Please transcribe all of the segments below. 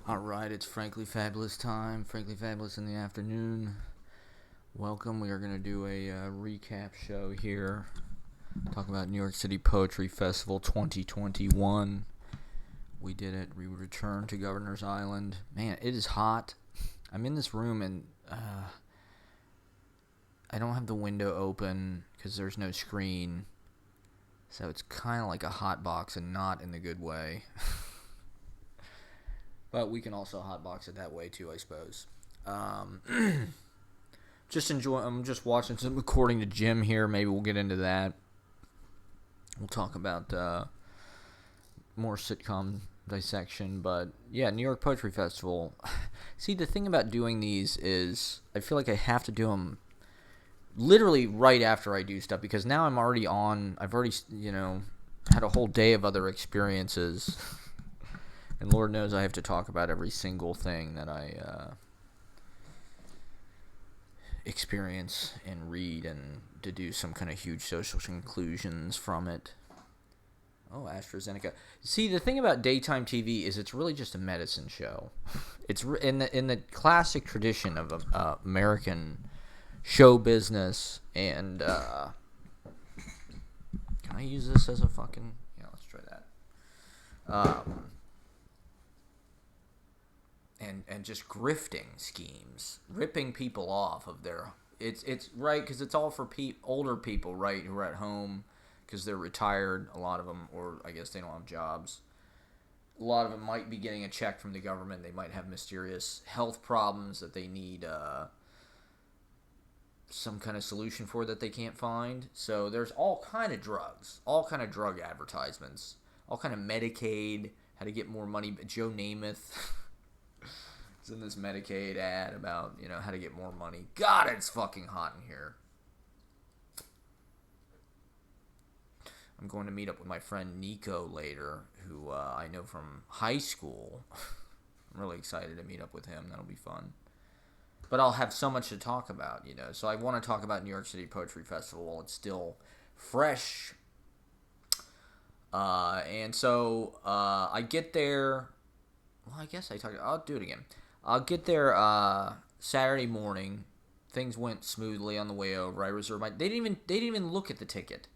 Alright, it's Frankly Fabulous time. Frankly Fabulous in the afternoon. Welcome. We are going to do a recap show here. Talk about New York City Poetry Festival 2021. We did it. We returned to Governor's Island. Man, it is hot. I'm in this room and I don't have the window open because there's no screen. So it's kind of like a hot box and not in the good way. But we can also hotbox it that way too, I suppose. Just enjoy. I'm just watching some according to Jim here. Maybe we'll get into that. We'll talk about more sitcom dissection. But yeah, New York Poetry Festival. See, the thing about doing these is I feel like I have to do them literally right after I do stuff because now I'm already on. I've already had a whole day of other experiences. And Lord knows I have to talk about every single thing that I experience and read and to do some kind of huge social conclusions from it. Oh, AstraZeneca. See, the thing about daytime TV is it's really just a medicine show. It's in the classic tradition of American show business. And can I use this as a fucking... Yeah, let's try that. And just grifting schemes, ripping people off of their... It's right, because it's all for older people, right, who are at home because they're retired, a lot of them, or I guess they don't have jobs. A lot of them might be getting a check from the government. They might have mysterious health problems that they need some kind of solution for that they can't find. So there's all kind of drugs, all kind of drug advertisements, all kind of Medicaid, how to get more money. Joe Namath... It's in this Medicaid ad about, how to get more money. God, it's fucking hot in here. I'm going to meet up with my friend Nico later, who I know from high school. I'm really excited to meet up with him. That'll be fun. But I'll have so much to talk about, So I want to talk about New York City Poetry Festival while it's still fresh. And so I get there. Well, I guess I'll do it again. I'll get there Saturday morning. Things went smoothly on the way over. I reserved my... They didn't even look at the ticket.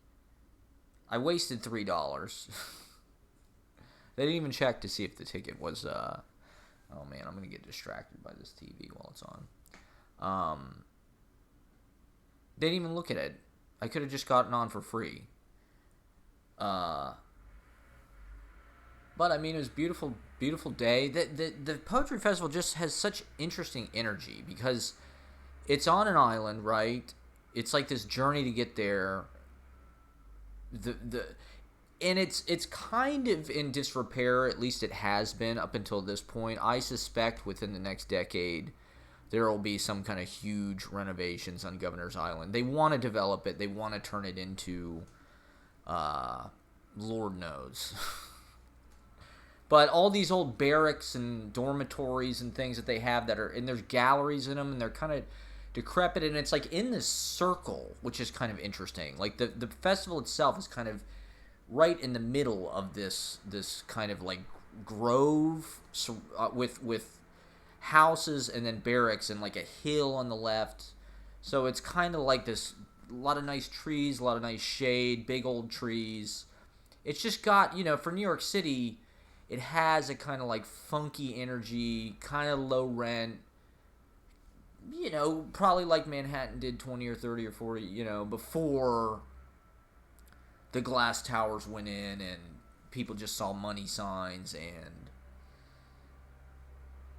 I wasted $3. They didn't even check to see if the ticket was... Oh, man, I'm going to get distracted by this TV while it's on. They didn't even look at it. I could have just gotten on for free. But, I mean, it was beautiful day. The Poetry Festival just has such interesting energy because it's on an island, right? It's like this journey to get there. And it's kind of in disrepair, at least it has been up until this point. I suspect within the next decade there will be some kind of huge renovations on Governor's Island. They want to develop it. They want to turn it into Lord knows. But all these old barracks and dormitories and things that they have that are... And there's galleries in them, and they're kind of decrepit. And it's like in this circle, which is kind of interesting. Like the festival itself is kind of right in the middle of this kind of like grove with houses and then barracks and like a hill on the left. So it's kind of like this... A lot of nice trees, a lot of nice shade, big old trees. It's just got, for New York City... It has a kind of like funky energy, kind of low rent, probably like Manhattan did 20 or 30 or 40, before the glass towers went in and people just saw money signs. And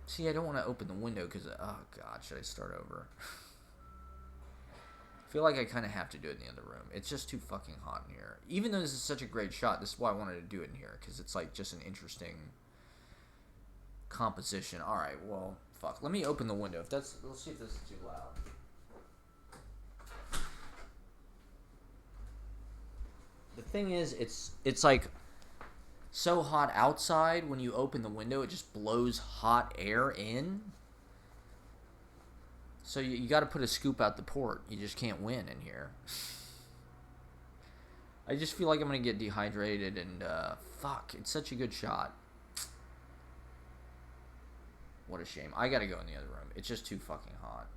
see, I don't want to open the window because, oh God, should I start over? I feel like I kind of have to do it in the other room. It's just too fucking hot in here. Even though this is such a great shot, this is why I wanted to do it in here, because it's like just an interesting composition. All right, well, fuck. Let me open the window. Let's see if this is too loud. The thing is, it's like so hot outside. When you open the window, it just blows hot air in. So you got to put a scoop out the port. You just can't win in here. I just feel like I'm going to get dehydrated and fuck, it's such a good shot. What a shame. I gotta go in the other room. It's just too fucking hot.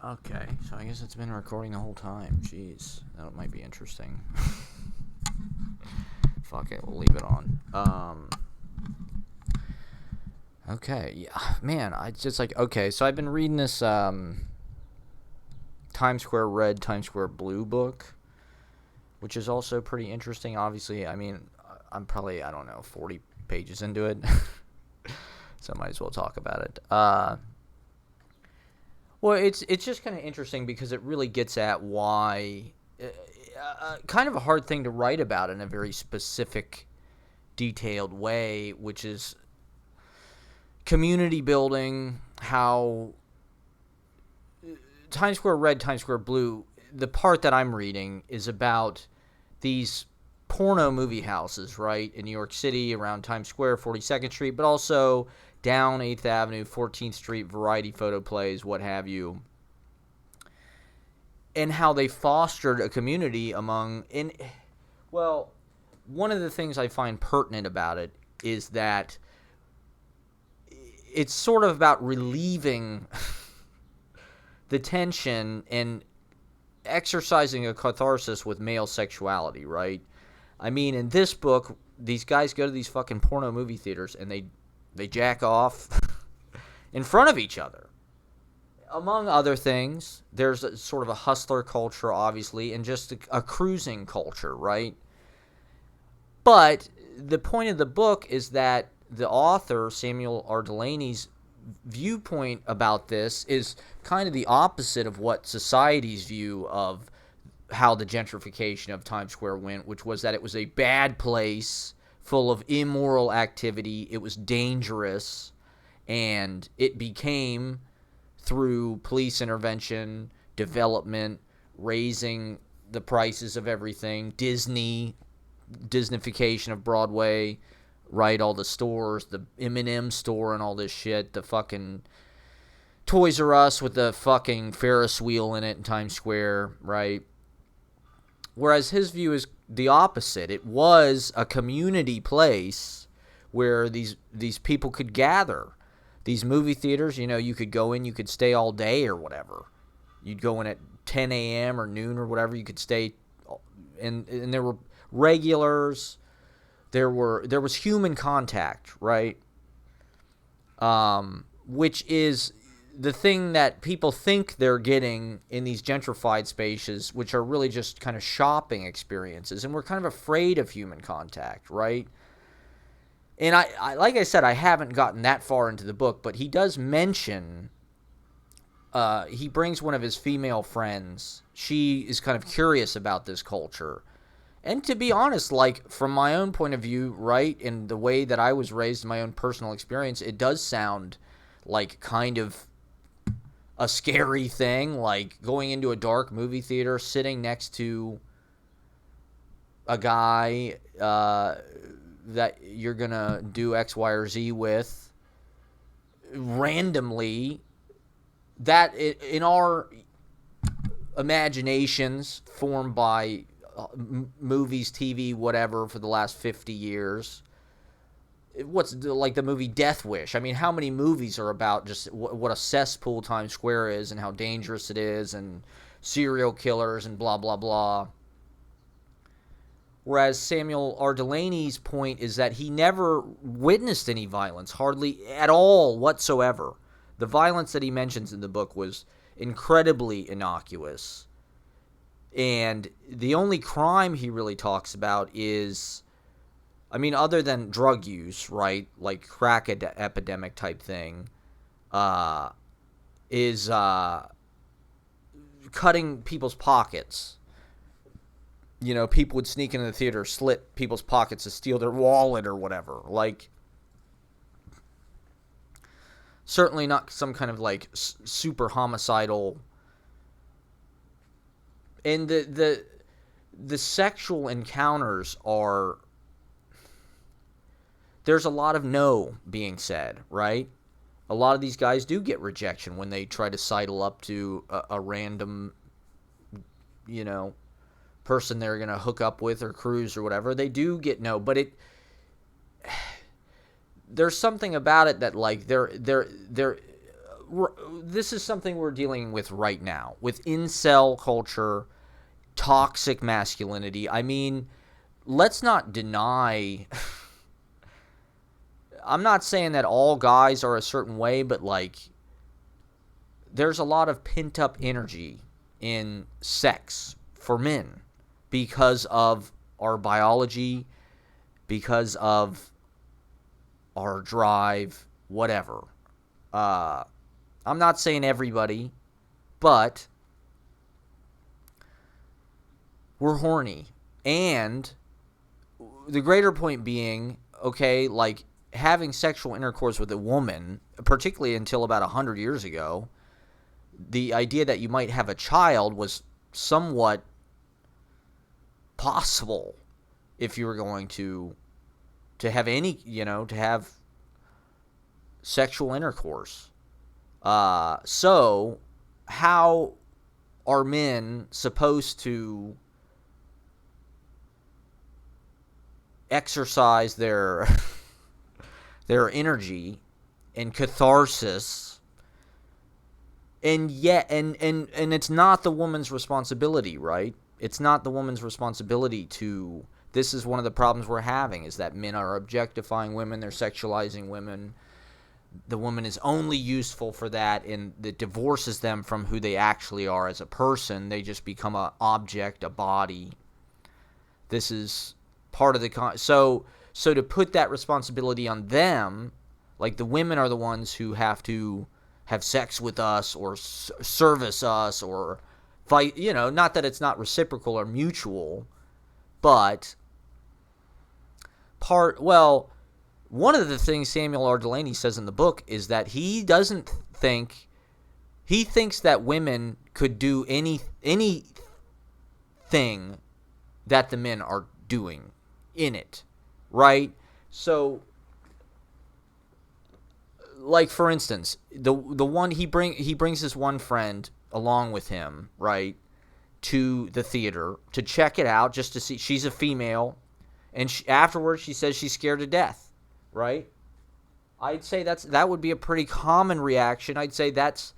Okay, so I guess it's been recording the whole time. Jeez, that might be interesting. Fuck it, we'll leave it on. Okay, yeah, man, I just like, okay, so I've been reading this, Times Square Red, Times Square Blue book, which is also pretty interesting. Obviously, I mean, I'm probably, I don't know, 40 pages into it, so I might as well talk about it. Well, it's just kind of interesting because it really gets at why, kind of a hard thing to write about in a very specific, detailed way, which is community building, how Times Square Red, Times Square Blue, the part that I'm reading is about these porno movie houses, right, in New York City, around Times Square, 42nd Street, but also down 8th Avenue, 14th Street, variety photo plays, what have you, and how they fostered a community among, and, well, one of the things I find pertinent about it is that it's sort of about relieving the tension and exercising a catharsis with male sexuality, right? I mean, in this book, these guys go to these fucking porno movie theaters and they jack off in front of each other. Among other things, there's a, sort of a hustler culture, obviously, and just a cruising culture, right? But the point of the book is that the author, Samuel R. Delaney's viewpoint about this is kind of the opposite of what society's view of how the gentrification of Times Square went, which was that it was a bad place full of immoral activity, it was dangerous, and it became, through police intervention, development, raising the prices of everything, Disneyfication of Broadway, right, all the stores, the M&M store and all this shit, the fucking Toys R Us with the fucking Ferris wheel in it in Times Square, right? Whereas his view is the opposite. It was a community place where these people could gather. These movie theaters, you know, you could go in, you could stay all day or whatever. You'd go in at 10 a.m. or noon or whatever. You could stay, and there were regulars. There was human contact, right? Which is the thing that people think they're getting in these gentrified spaces, which are really just kind of shopping experiences. And we're kind of afraid of human contact, right? And I like I said, I haven't gotten that far into the book, but he does mention, he brings one of his female friends. She is kind of curious about this culture. And to be honest, like, from my own point of view, right, and the way that I was raised in my own personal experience, it does sound like kind of a scary thing, like going into a dark movie theater, sitting next to a guy that you're going to do X, Y, or Z with randomly, that in our imaginations formed by movies, TV, whatever, for the last 50 years. What's like the movie Death Wish? I mean, how many movies are about just what a cesspool Times Square is and how dangerous it is and serial killers and blah, blah, blah. Whereas Samuel R. Delaney's point is that he never witnessed any violence, hardly at all whatsoever. The violence that he mentions in the book was incredibly innocuous. And the only crime he really talks about is, I mean, other than drug use, right, like crack epidemic type thing, is cutting people's pockets. You know, people would sneak into the theater, slit people's pockets to steal their wallet or whatever. Like, certainly not some kind of, like, super homicidal. And the sexual encounters are, there's a lot of no being said, right? A lot of these guys do get rejection when they try to sidle up to a random, you know, person they're going to hook up with or cruise or whatever. They do get no, but there's something about it that, like, they're this is something we're dealing with right now with incel culture, toxic masculinity. I mean, let's not deny. I'm not saying that all guys are a certain way, but like, there's a lot of pent up energy in sex for men because of our biology, because of our drive, whatever. I'm not saying everybody, but we're horny. And the greater point being, okay, like having sexual intercourse with a woman, particularly until about 100 years ago, the idea that you might have a child was somewhat possible if you were going to have any, to have sexual intercourse. So how are men supposed to exercise their energy and catharsis, and yet and it's not the woman's responsibility, right? It's not the woman's responsibility to. This is one of the problems we're having, is that men are objectifying women, they're sexualizing women. The woman is only useful for that, and it divorces them from who they actually are as a person. They just become an object, a body. This is part of the so to put that responsibility on them, like the women are the ones who have to have sex with us or service us or fight, not that it's not reciprocal or mutual, but one of the things Samuel R. Delany says in the book is that he thinks that women could do anything that the men are doing in it, right? So, like for instance, the one he brings his one friend along with him, right, to the theater to check it out, just to see. She's a female, and afterwards she says she's scared to death, right? I'd say that would be a pretty common reaction. I'd say that's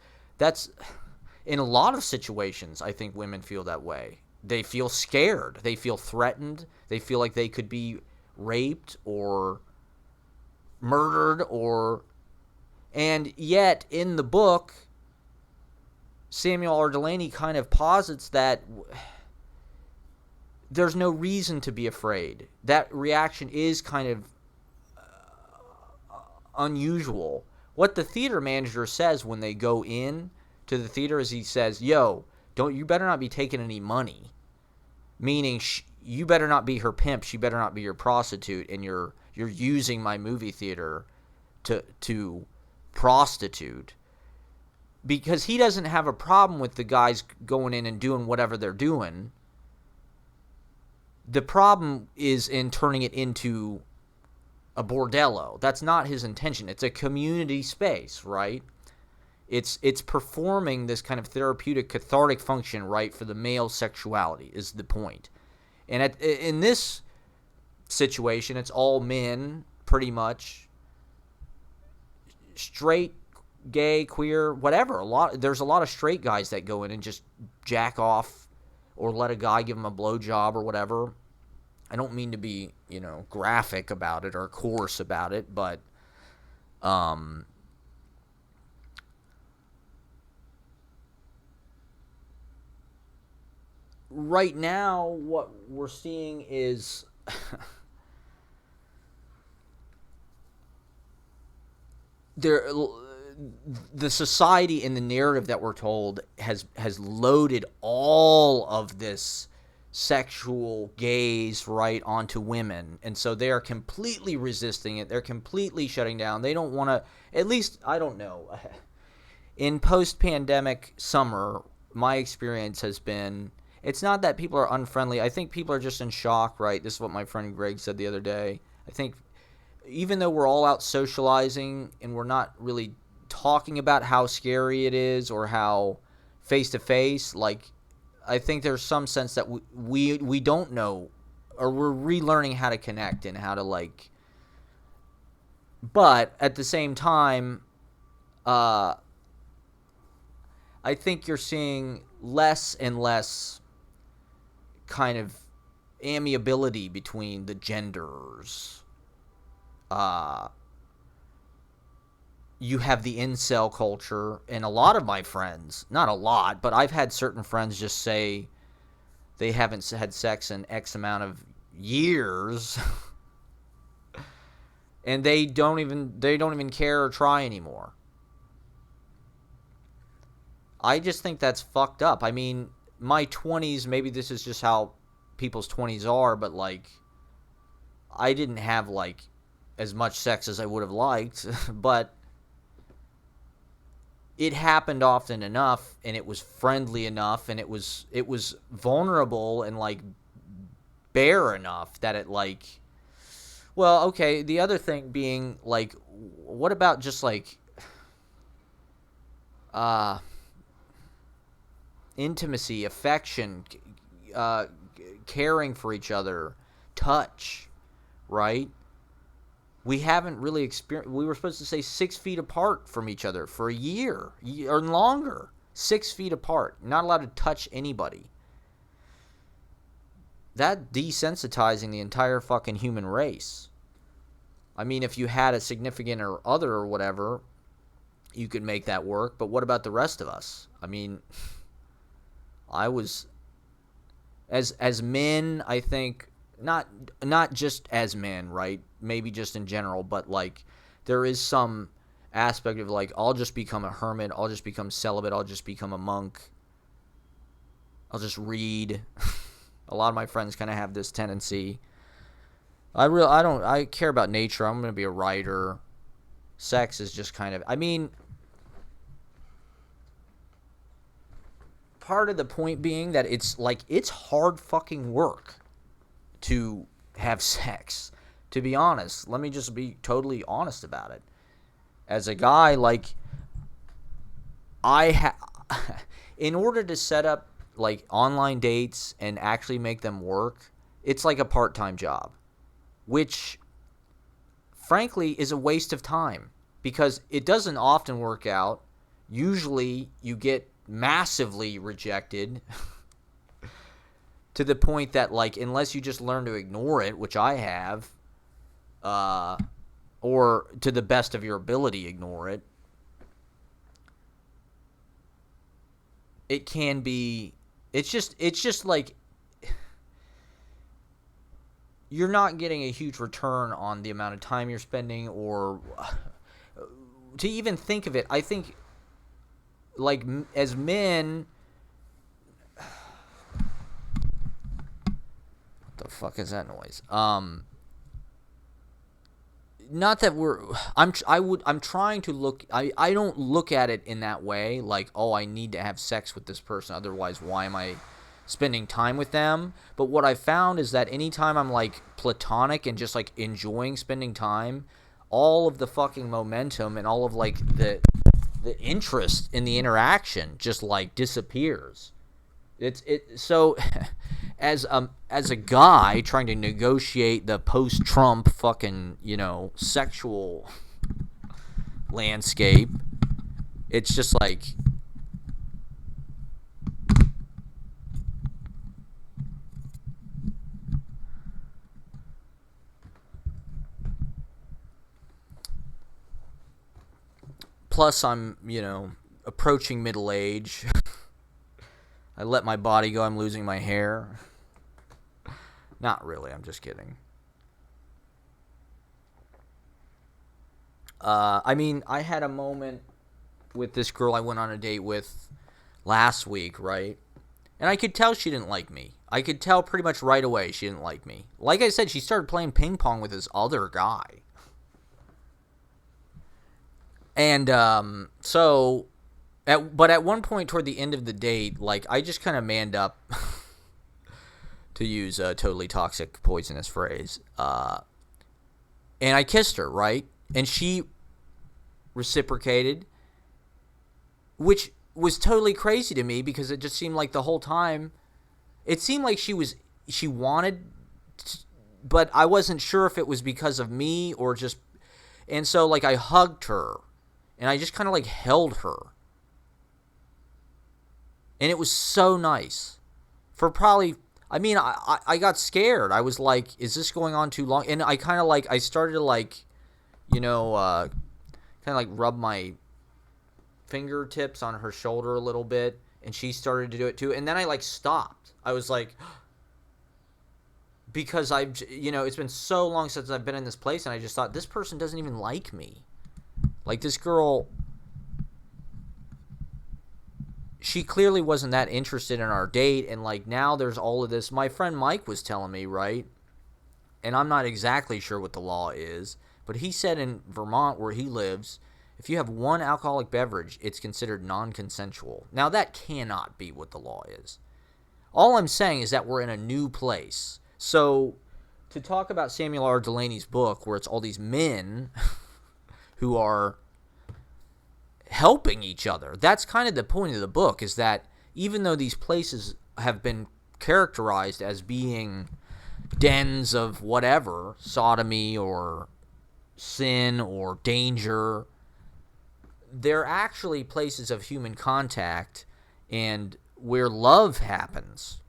in a lot of situations. I think women feel that way. They feel scared. They feel threatened. They feel like they could be raped or murdered and yet in the book, Samuel R. Delany kind of posits that there's no reason to be afraid. That reaction is kind of unusual. What the theater manager says when they go in to the theater is he says, "Yo, you better not be taking any money." Meaning, you better not be her pimp. She better not be your prostitute, and you're using my movie theater to prostitute. Because he doesn't have a problem with the guys going in and doing whatever they're doing. The problem is in turning it into a bordello. That's not his intention. It's a community space, right? It's performing this kind of therapeutic, cathartic function, right, for the male sexuality is the point. And in this situation, it's all men, pretty much, straight, gay, queer, whatever. There's a lot of straight guys that go in and just jack off or let a guy give them a blowjob or whatever. I don't mean to be, graphic about it or coarse about it, but right now what we're seeing is the society and the narrative that we're told has loaded all of this sexual gaze right onto women, and so they are completely resisting it. They're completely shutting down. They don't want to, at least, I don't know, in post-pandemic summer, my experience has been, it's not that people are unfriendly. I think people are just in shock, right? This is what my friend Greg said the other day. I think even though we're all out socializing and we're not really talking about how scary it is or how face-to-face, like, I think there's some sense that we don't know, or we're relearning how to connect and how to, like, but at the same time, I think you're seeing less and less kind of amiability between the genders. You have the incel culture, and a lot of my friends, not a lot, but I've had certain friends just say they haven't had sex in X amount of years, and they don't even care or try anymore. I just think that's fucked up. I mean, my 20s, maybe this is just how people's 20s are, but like, I didn't have like as much sex as I would have liked, but it happened often enough, and it was friendly enough, and it was vulnerable and like bare enough that it like, well, okay, the other thing being like, what about just like intimacy, affection, caring for each other, touch, right? We haven't really experienced. We were supposed to stay 6 feet apart from each other for a year or longer. 6 feet apart. Not allowed to touch anybody. That desensitizing the entire fucking human race. I mean, if you had a significant or other or whatever, you could make that work. But what about the rest of us? I mean, I was, as men, I think, not just as men, right? Maybe just in general, but like there is some aspect of like, I'll just become a hermit, I'll just become celibate, I'll just become a monk, I'll just read. A lot of my friends kind of have this tendency. I care about nature. I'm going to be a writer. Sex is just kind of, I mean, part of the point being that it's like, it's hard fucking work to have sex. To be honest, let me just be totally honest about it. As a guy, like, in order to set up like online dates and actually make them work, it's like a part-time job, which frankly is a waste of time because it doesn't often work out. Usually you get massively rejected to the point that, like, unless you just learn to ignore it, which I have, or to the best of your ability, ignore it, it can be, it's just like, you're not getting a huge return on the amount of time you're spending, or to even think of it. I think, like, as men, the fuck is that noise? Not that I'm trying to look, I don't look at it in that way, like, oh, I need to have sex with this person, otherwise why am I spending time with them? But what I found is that anytime I'm like platonic and just like enjoying spending time, all of the fucking momentum and all of like the interest in the interaction just like disappears. So as a guy trying to negotiate the post-Trump fucking, sexual landscape, it's just like, plus I'm, approaching middle age. I let my body go. I'm losing my hair. Not really. I'm just kidding. I mean, I had a moment with this girl I went on a date with last week, right? And I could tell she didn't like me. I could tell pretty much right away she didn't like me. Like I said, she started playing ping pong with this other guy. And but at one point toward the end of the date, like, I just kind of manned up, to use a totally toxic, poisonous phrase, and I kissed her, right? And she reciprocated, which was totally crazy to me because it just seemed like the whole time, it seemed like she wanted, but I wasn't sure if it was because of me or just, and so, like, I hugged her, and I just kind of, like, held her. And it was so nice. For probably, I mean, I got scared. I was like, is this going on too long? And I kind of like, I started to like, kind of like rub my fingertips on her shoulder a little bit. And she started to do it too. And then I like stopped. I was like, because it's been so long since I've been in this place. And I just thought, this person doesn't even like me. Like this girl, she clearly wasn't that interested in our date, and like now there's all of this. My friend Mike was telling me, right? And I'm not exactly sure what the law is, but he said in Vermont where he lives, if you have one alcoholic beverage, it's considered non-consensual. Now that cannot be what the law is. All I'm saying is that we're in a new place. So to talk about Samuel R. Delaney's book where it's all these men who are helping each other. That's kind of the point of the book, is that even though these places have been characterized as being dens of whatever, sodomy or sin or danger, they're actually places of human contact and where love happens.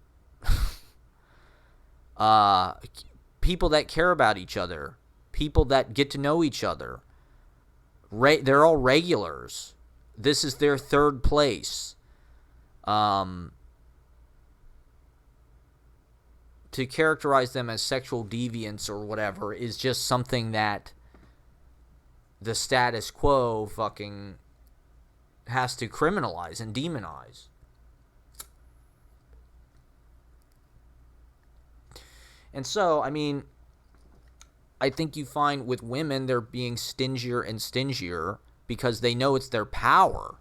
People that care about each other, people that get to know each other. They're all regulars. This is their third place. To characterize them as sexual deviants or whatever is just something that the status quo fucking has to criminalize and demonize. And so, I mean, I think you find with women, they're being stingier and stingier because they know it's their power.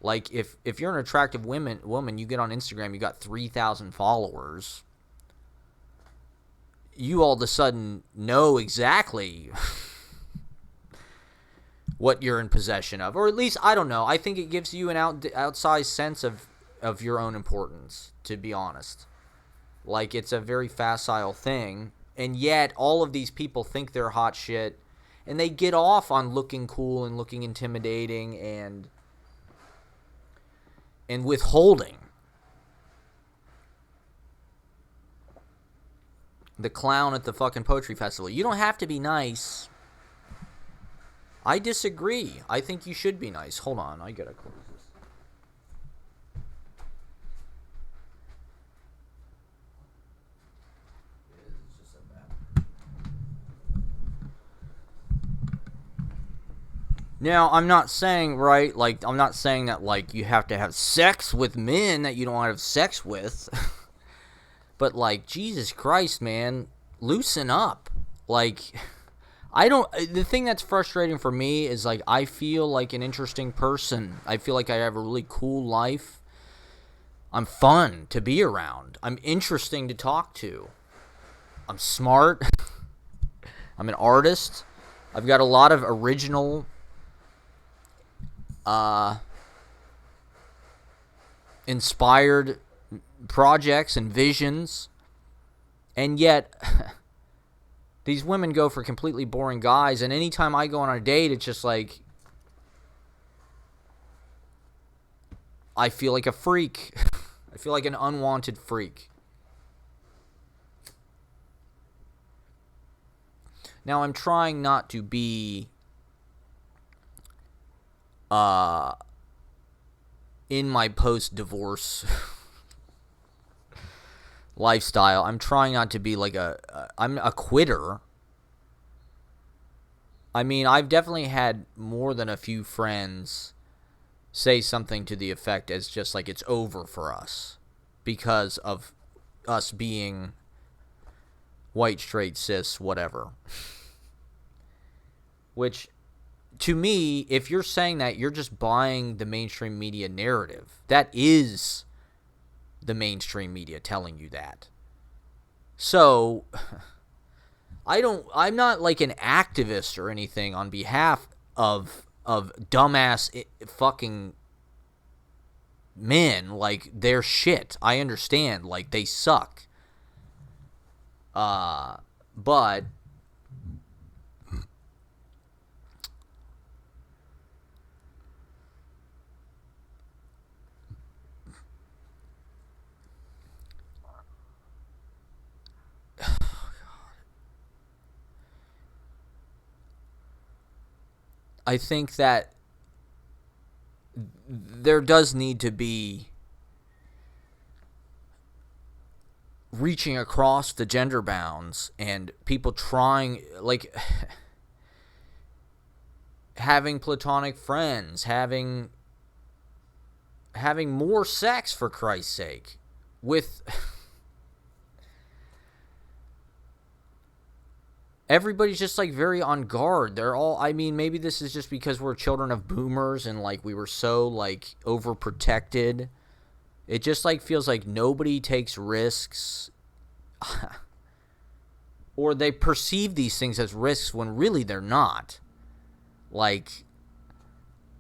Like, if you're an attractive woman, you get on Instagram, you got 3,000 followers, you all of a sudden know exactly what you're in possession of. Or at least, I don't know, I think it gives you an outsized sense of your own importance, to be honest. Like, it's a very facile thing. And yet, all of these people think they're hot shit, and they get off on looking cool and looking intimidating and withholding. The clown at the fucking poetry festival. You don't have to be nice. I disagree. I think you should be nice. Hold on, I gotta close this. Now, I'm not saying, right, like, I'm not saying that, like, you have to have sex with men that you don't want to have sex with. But, like, Jesus Christ, man, loosen up. Like, the thing that's frustrating for me is, like, I feel like an interesting person. I feel like I have a really cool life. I'm fun to be around. I'm interesting to talk to. I'm smart. I'm an artist. I've got a lot of original inspired projects and visions, and yet these women go for completely boring guys, and anytime I go on a date, it's just like I feel like a freak. I feel like an unwanted freak. Now, I'm trying not to be in my post-divorce lifestyle. I'm trying not to be like I'm a quitter. I mean, I've definitely had more than a few friends say something to the effect as just like it's over for us because of us being white, straight, cis, whatever. Which, to me, if you're saying that, you're just buying the mainstream media narrative. That is the mainstream media telling you that. So, I'm not like an activist or anything on behalf of dumbass fucking men. Like, they're shit. I understand. Like, they suck. But I think that there does need to be reaching across the gender bounds and people trying, like, having platonic friends, having more sex, for Christ's sake, with everybody's just like very on guard. They're all, I mean, maybe this is just because we're children of boomers and like we were so like overprotected. It just like feels like nobody takes risks or they perceive these things as risks when really they're not. Like,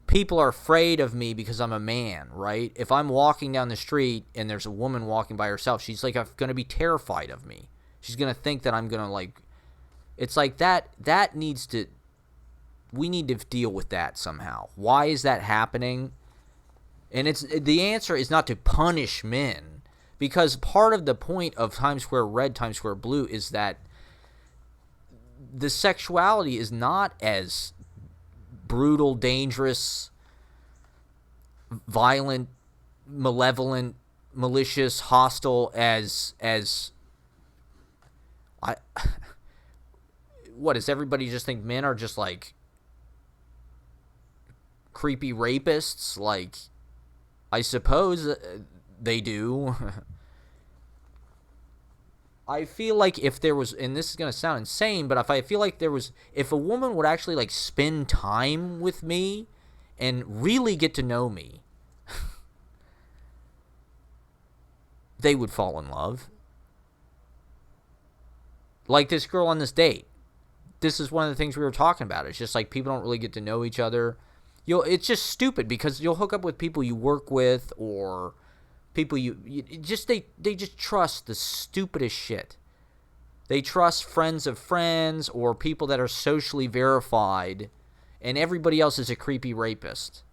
people are afraid of me because I'm a man, right? If I'm walking down the street and there's a woman walking by herself, she's like going to be terrified of me. She's going to think that I'm going to like, it's like that needs to, we need to deal with that somehow. Why is that happening? And the answer is not to punish men, because part of the point of Times Square Red, Times Square Blue is that the sexuality is not as brutal, dangerous, violent, malevolent, malicious, hostile as what, does everybody just think men are just like creepy rapists? Like, I suppose they do. I feel like if there was, and this is going to sound insane, but if a woman would actually like spend time with me and really get to know me, they would fall in love. Like this girl on this date. This is one of the things we were talking about. It's just like people don't really get to know each other. It's just stupid because you'll hook up with people you work with or people they just trust the stupidest shit. They trust friends of friends or people that are socially verified, and everybody else is a creepy rapist.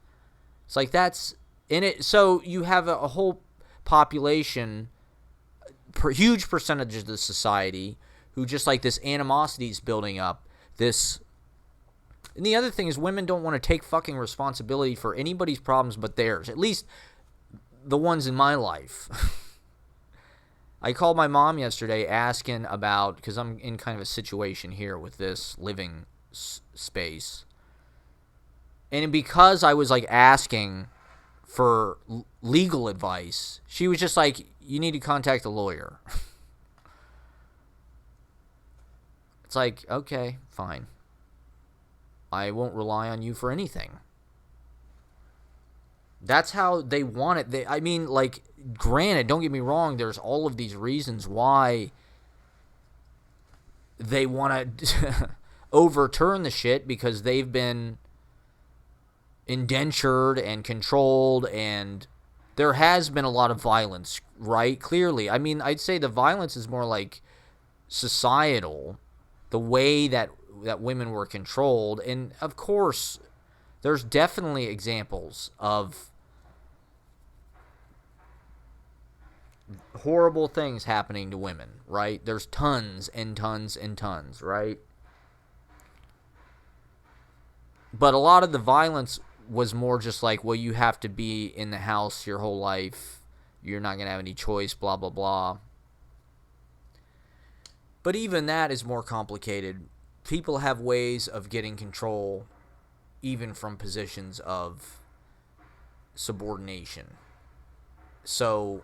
It's like that's in it. So you have a whole population, huge percentage of the society, who just like this animosity is building up. And the other thing is women don't want to take fucking responsibility for anybody's problems but theirs. At least the ones in my life. I called my mom yesterday asking about, because I'm in kind of a situation here with this living space. And because I was like asking for legal advice, she was just like, you need to contact a lawyer. It's like, okay, fine. I won't rely on you for anything. That's how they want it. I mean, like, granted, don't get me wrong, there's all of these reasons why they want to overturn the shit, because they've been indentured and controlled, and there has been a lot of violence, right? Clearly. I mean, I'd say the violence is more like societal, the way that women were controlled. And of course, there's definitely examples of horrible things happening to women, right? There's tons and tons and tons, right? But a lot of the violence was more just like, well, you have to be in the house your whole life. You're not going to have any choice, blah, blah, blah. But even that is more complicated. People have ways of getting control even from positions of subordination. So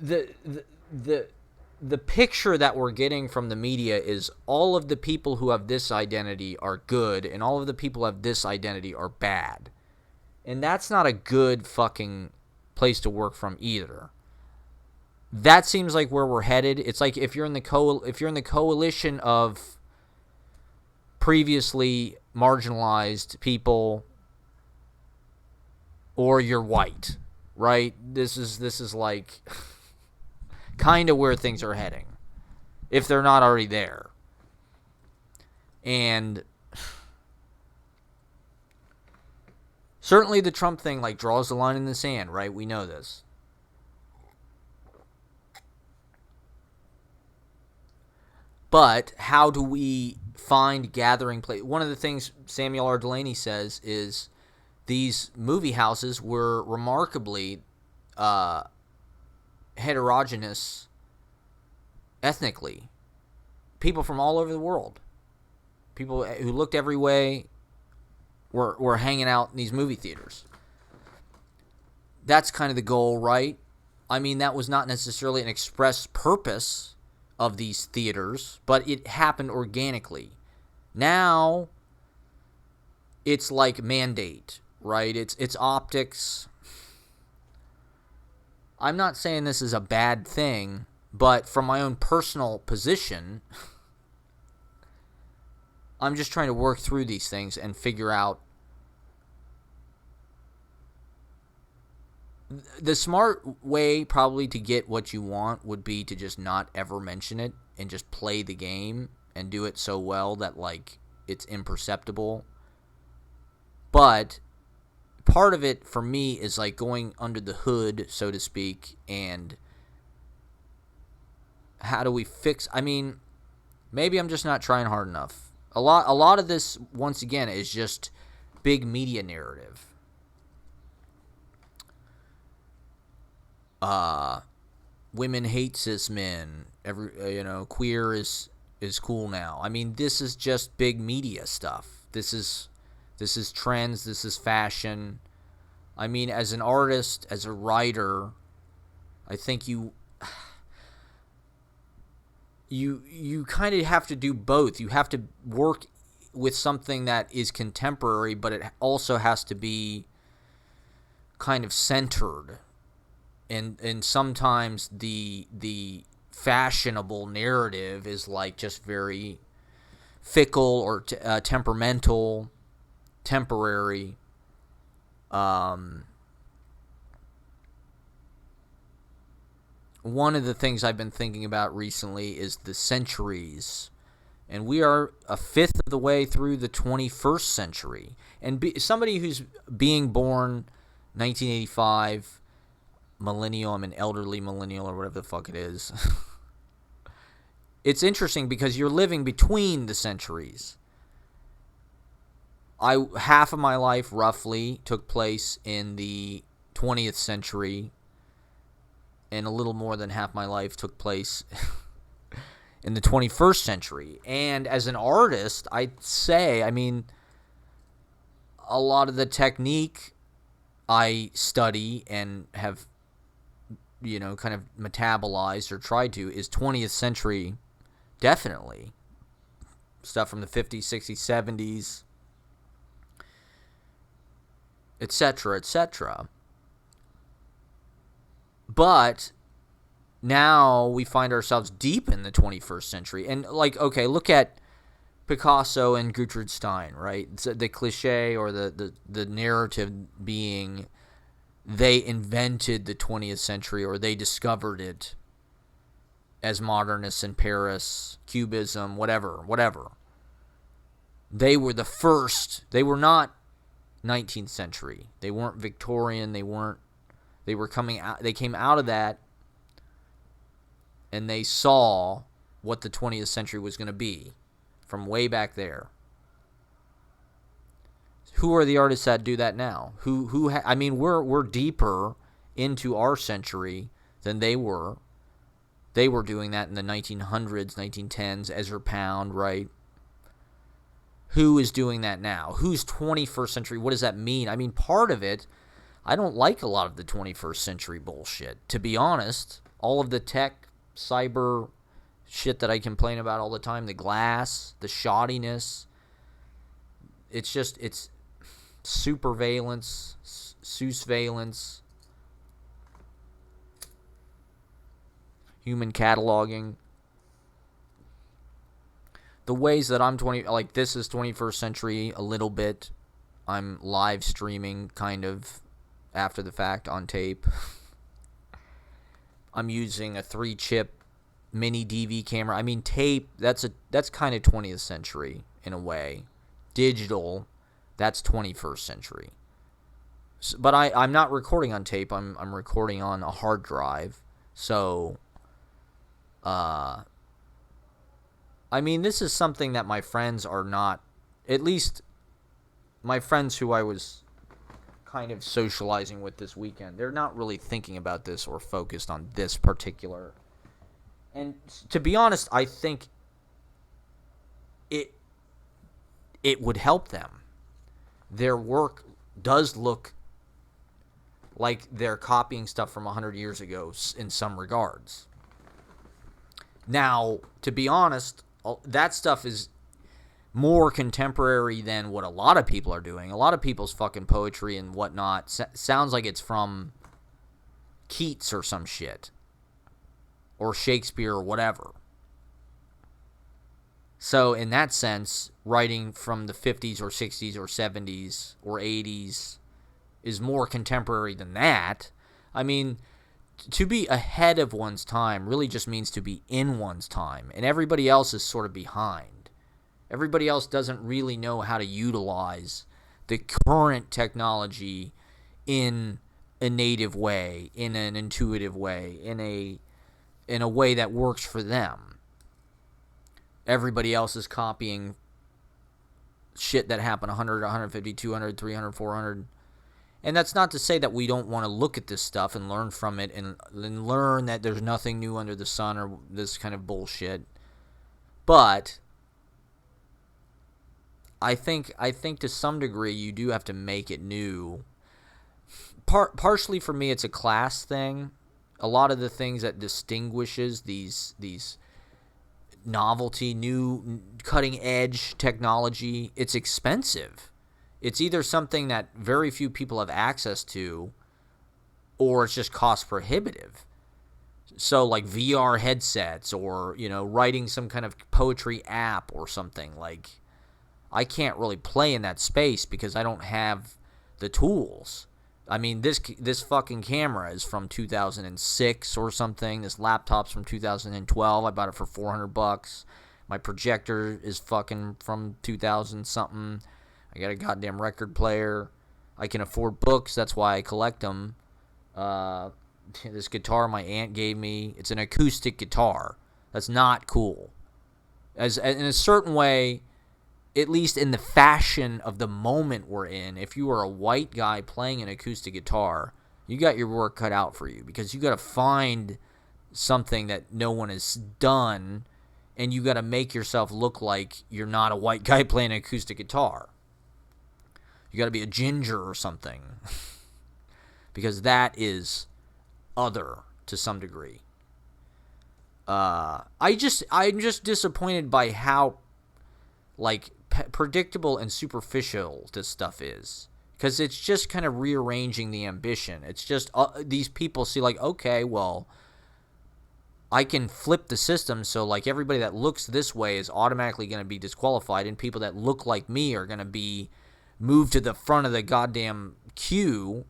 the picture that we're getting from the media is all of the people who have this identity are good and all of the people who have this identity are bad. And that's not a good fucking place to work from either. That seems like where we're headed. It's like if you're in the coalition of previously marginalized people, or you're white, right? This is like kind of where things are heading, if they're not already there. And certainly the Trump thing like draws the line in the sand, right? We know this. But how do we find gathering place. One of the things Samuel R. Delany says is these movie houses were remarkably heterogeneous ethnically. People from all over the world. People who looked every way were hanging out in these movie theaters. That's kind of the goal, right? I mean, that was not necessarily an express purpose of these theaters, but it happened organically. Now, it's like mandate, right? It's optics. I'm not saying this is a bad thing, but from my own personal position, I'm just trying to work through these things and figure out. The smart way probably to get what you want would be to just not ever mention it and just play the game and do it so well that, like, it's imperceptible. But part of it for me is like going under the hood, so to speak, and how do we fix? I mean, maybe I'm just not trying hard enough. A lot of this, once again, is just big media narrative. Women hate cis men. Queer is cool now. I mean, this is just big media stuff. This is trends. This is fashion. I mean, as an artist, as a writer, I think you kind of have to do both. You have to work with something that is contemporary, but it also has to be kind of centered. And sometimes the fashionable narrative is like just very fickle or temperamental, temporary. One of the things I've been thinking about recently is the centuries. And we are a fifth of the way through the 21st century. And somebody who's being born 1985... millennial, I'm an elderly millennial or whatever the fuck it is. It's interesting because you're living between the centuries. Half of my life roughly took place in the 20th century, and a little more than half my life took place in the 21st century. And as an artist, I'd say, I mean, a lot of the technique I study and have kind of metabolized or tried to is 20th century, definitely. Stuff from the 50s, 60s, 70s, etc., etc. But now we find ourselves deep in the 21st century. And, like, okay, look at Picasso and Gertrude Stein, right? The cliche or the narrative being they invented the 20th century or they discovered it as modernists in Paris, Cubism, whatever. They were the first. They were not 19th century. They weren't Victorian. They were coming out. They came out of that and they saw what the 20th century was going to be from way back there. Who are the artists that do that now? I mean, we're deeper into our century than they were. They were doing that in the 1900s, 1910s, Ezra Pound, right? Who is doing that now? Who's 21st century? What does that mean? I mean, part of it, I don't like a lot of the 21st century bullshit. To be honest, all of the tech, cyber shit that I complain about all the time, the glass, the shoddiness, it's superveillance, sousveillance, human cataloging. The ways that I'm this is 21st century a little bit. I'm live streaming kind of after the fact on tape. I'm using a 3-chip mini DV camera. I mean, tape, that's kind of 20th century in a way. Digital, that's 21st century. But I'm not recording on tape. I'm recording on a hard drive. So I mean, this is something that my friends are not, at least my friends who I was kind of socializing with this weekend, they're not really thinking about this or focused on this particular. And to be honest, I think it would help them. Their work does look like they're copying stuff from 100 years ago in some regards. Now, to be honest, that stuff is more contemporary than what a lot of people are doing. A lot of people's fucking poetry and whatnot sounds like it's from Keats or some shit. Or Shakespeare or whatever. So, in that sense, writing from the 50s or 60s or 70s or 80s is more contemporary than that. I mean, to be ahead of one's time really just means to be in one's time. And everybody else is sort of behind. Everybody else doesn't really know how to utilize the current technology in a native way, in an intuitive way, in a way that works for them. Everybody else is copying shit that happened 100, 150, 200, 300, 400. And that's not to say that we don't want to look at this stuff and learn from it and learn that there's nothing new under the sun or this kind of bullshit. But I think to some degree you do have to make it new. Partially for me it's a class thing. A lot of the things that distinguishes these novelty, new cutting edge technology, it's expensive. It's either something that very few people have access to, or it's just cost prohibitive. So like VR headsets, or writing some kind of poetry app or something. Like, I can't really play in that space because I don't have the tools. I mean, this fucking camera is from 2006 or something. This laptop's from 2012. I bought it for $400. My projector is fucking from 2000 something. I got a goddamn record player. I can afford books. That's why I collect them. This guitar my aunt gave me. It's an acoustic guitar. That's not cool. As in a certain way, at least in the fashion of the moment we're in, if you are a white guy playing an acoustic guitar, you got your work cut out for you, because you got to find something that no one has done, and you got to make yourself look like you're not a white guy playing an acoustic guitar. You got to be a ginger or something, because that is other to some degree. I'm just disappointed by how predictable and superficial this stuff is, because it's just kind of rearranging the ambition. It's just these people see okay, well, I can flip the system so everybody that looks this way is automatically going to be disqualified, and people that look like me are going to be moved to the front of the goddamn queue.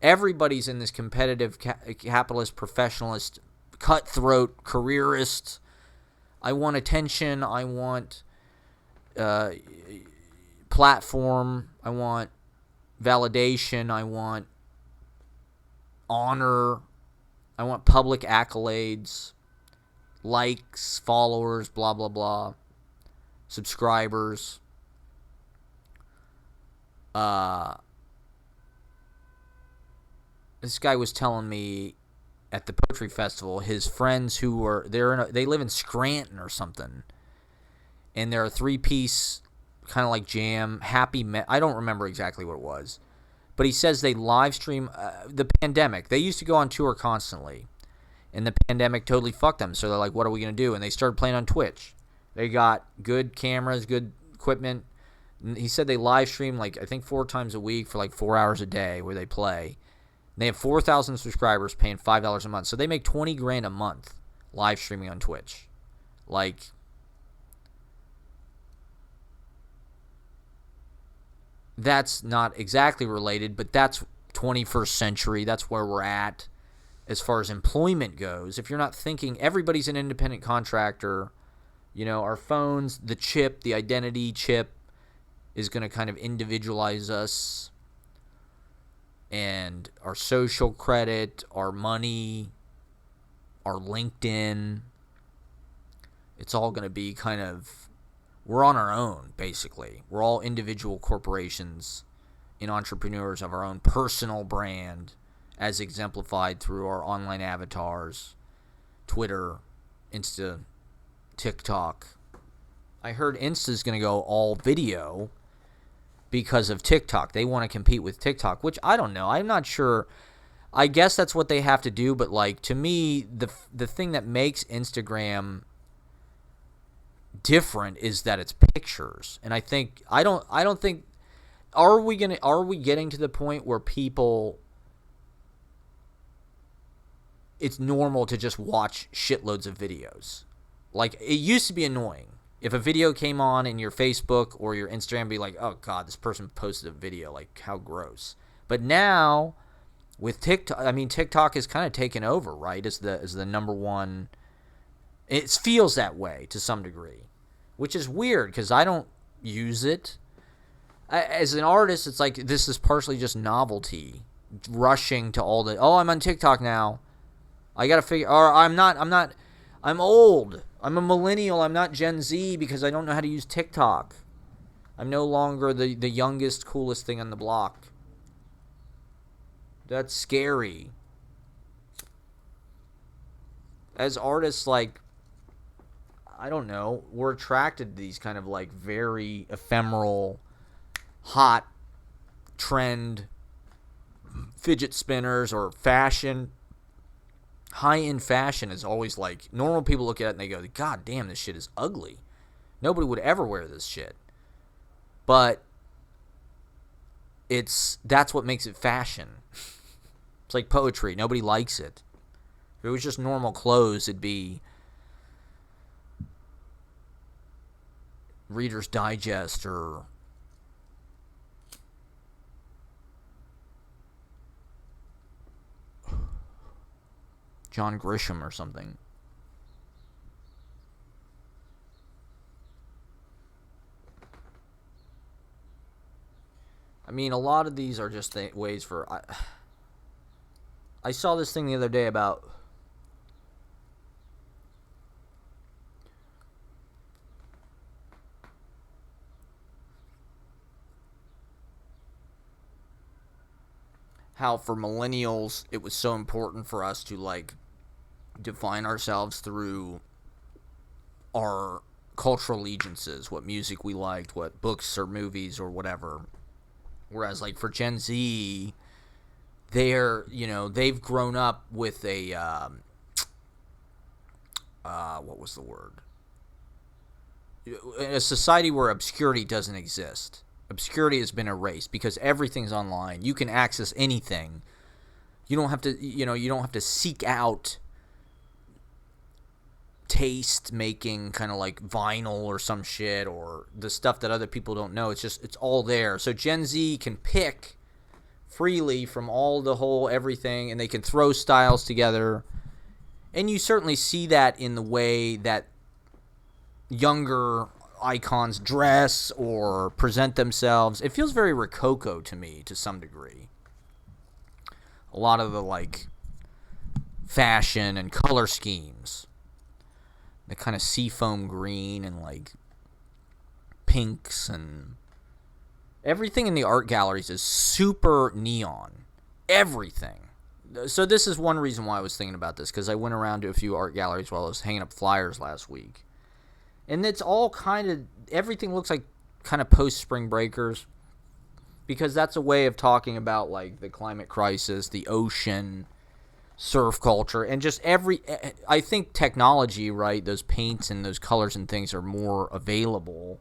Everybody's in this competitive capitalist, professionalist, cutthroat, careerist. I want attention. I want platform. I want validation. I want honor. I want public accolades, likes, followers, blah, blah, blah, subscribers. This guy was telling me at the poetry festival, his friends who were they live in Scranton or something, and they're a 3-piece kind of like jam, I don't remember exactly what it was, but he says they live stream the pandemic. They used to go on tour constantly, and the pandemic totally fucked them. So they're like, what are we going to do? And they started playing on Twitch. They got good cameras, good equipment. He said they live stream I think 4 times a week for 4 hours a day where they play. And they have 4,000 subscribers paying $5 a month. So they make $20,000 a month live streaming on Twitch. That's not exactly related, but that's 21st century. That's where we're at as far as employment goes. If you're not thinking, everybody's an independent contractor. Our phones, the chip, the identity chip is going to kind of individualize us. And our social credit, our money, our LinkedIn. It's all going to be kind of, we're on our own, basically. We're all individual corporations and entrepreneurs of our own personal brand, as exemplified through our online avatars, Twitter, Insta, TikTok. I heard Insta's going to go all video because of TikTok. They want to compete with TikTok, which I don't know. I'm not sure. I guess that's what they have to do, but like, to me, the thing that makes Instagram different is that it's pictures. And I don't think are we getting to the point where people, it's normal to just watch shitloads of videos? Like, it used to be annoying. If a video came on in your Facebook or your Instagram, be like, oh God, this person posted a video, like, how gross. But now with TikTok, I mean, TikTok is kind of taken over, right? As the number one. It feels that way to some degree, which is weird because I don't use it. As an artist, it's like this is partially just novelty, rushing to all the, oh, I'm on TikTok now. I gotta figure, or I'm old. I'm a millennial. I'm not Gen Z because I don't know how to use TikTok. I'm no longer the youngest, coolest thing on the block. That's scary. As artists, like, I don't know, we're attracted to these kind of like very ephemeral, hot trend fidget spinners or fashion. High-end fashion is always like, normal people look at it and they go, God damn, this shit is ugly. Nobody would ever wear this shit. But that's what makes it fashion. It's like poetry. Nobody likes it. If it was just normal clothes, it'd be Reader's Digest or John Grisham or something. I mean, a lot of these are just ways for... I saw this thing the other day about how for millennials it was so important for us to like define ourselves through our cultural allegiances, what music we liked, what books or movies or whatever. Whereas like for Gen Z, they've grown up with a what was the word? A society where obscurity doesn't exist. Obscurity has been erased because everything's online. You can access anything. You don't have to seek out taste making kind of like vinyl or some shit or the stuff that other people don't know. It's all there. So Gen Z can pick freely from all the whole everything, and they can throw styles together. And you certainly see that in the way that younger icons dress or present themselves. It feels very Rococo to me to some degree. A lot of the like fashion and color schemes, the kind of seafoam green and like pinks, and everything in the art galleries is super neon. Everything. So this is one reason why I was thinking about this, because I went around to a few art galleries while I was hanging up flyers last week. And it's all kind of, everything looks like kind of post-spring breakers, because that's a way of talking about like the climate crisis, the ocean, surf culture, and just I think technology, right, those paints and those colors and things are more available.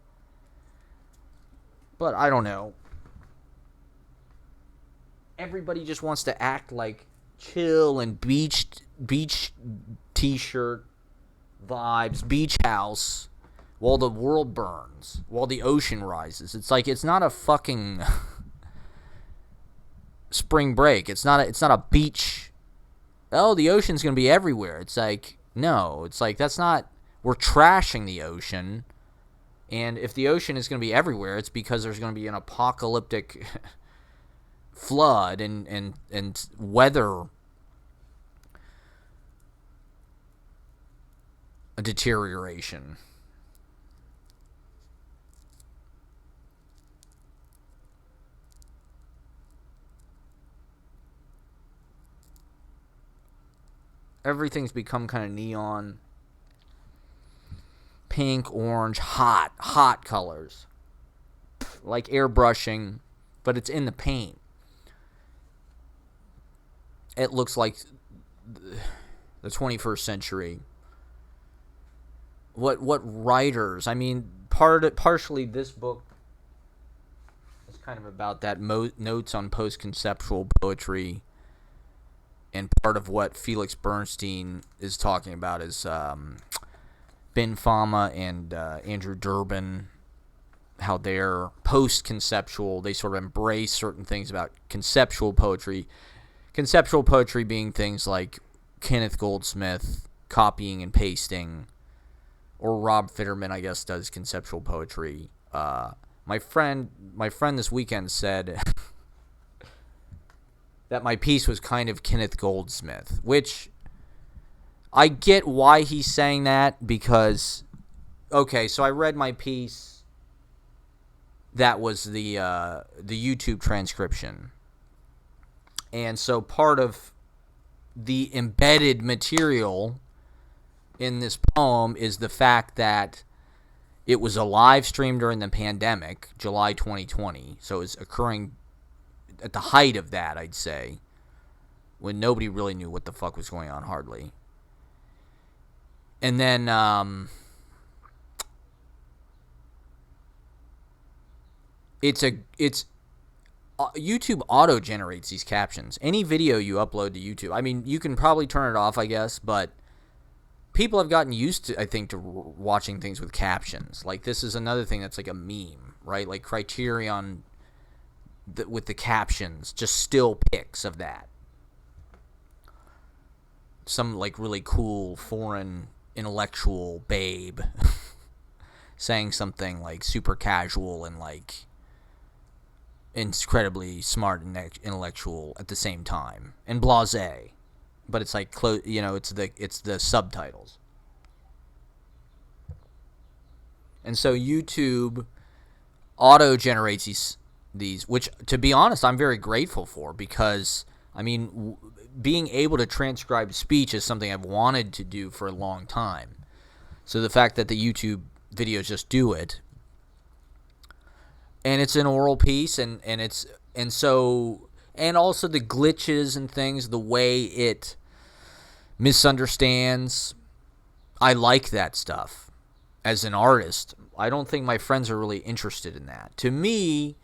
But I don't know. Everybody just wants to act like chill and beach t-shirt vibes, beach house, while the world burns, while the ocean rises. It's like, it's not a fucking spring break. It's not a beach. Oh, the ocean's going to be everywhere. It's like, no. It's like, that's not, we're trashing the ocean. And if the ocean is going to be everywhere, it's because there's going to be an apocalyptic flood and weather a deterioration. Everything's become kind of neon, pink, orange, hot colors. Like airbrushing, but it's in the paint. It looks like the 21st century. What writers? I mean, partially this book is kind of about that notes on post-conceptual poetry, and part of what Felix Bernstein is talking about is Ben Fama and Andrew Durbin, how they're post-conceptual. They sort of embrace certain things about conceptual poetry. Conceptual poetry being things like Kenneth Goldsmith copying and pasting, or Rob Fitterman, I guess, does conceptual poetry. My friend this weekend said that my piece was kind of Kenneth Goldsmith, which I get why he's saying that, because, okay, so I read my piece. That was the YouTube transcription. And so part of the embedded material in this poem is the fact that it was a live stream during the pandemic, July 2020. So it's occurring at the height of that, I'd say, when nobody really knew what the fuck was going on, hardly. And then YouTube auto-generates these captions. Any video you upload to YouTube, I mean, you can probably turn it off, I guess, but people have gotten used to, I think, to watching things with captions. Like, this is another thing that's like a meme, right? Like Criterion with the captions, just still pics of that. Some, like, really cool foreign intellectual babe saying something, like, super casual and, like, incredibly smart and intellectual at the same time, and blasé, but it's like it's the subtitles. And so YouTube auto generates these, which, to be honest, I'm very grateful for, because I mean, being able to transcribe speech is something I've wanted to do for a long time. So the fact that the YouTube videos just do it, and it's an oral piece, and also the glitches and things, the way it misunderstands, I like that stuff. As an artist, I don't think my friends are really interested in that. To me,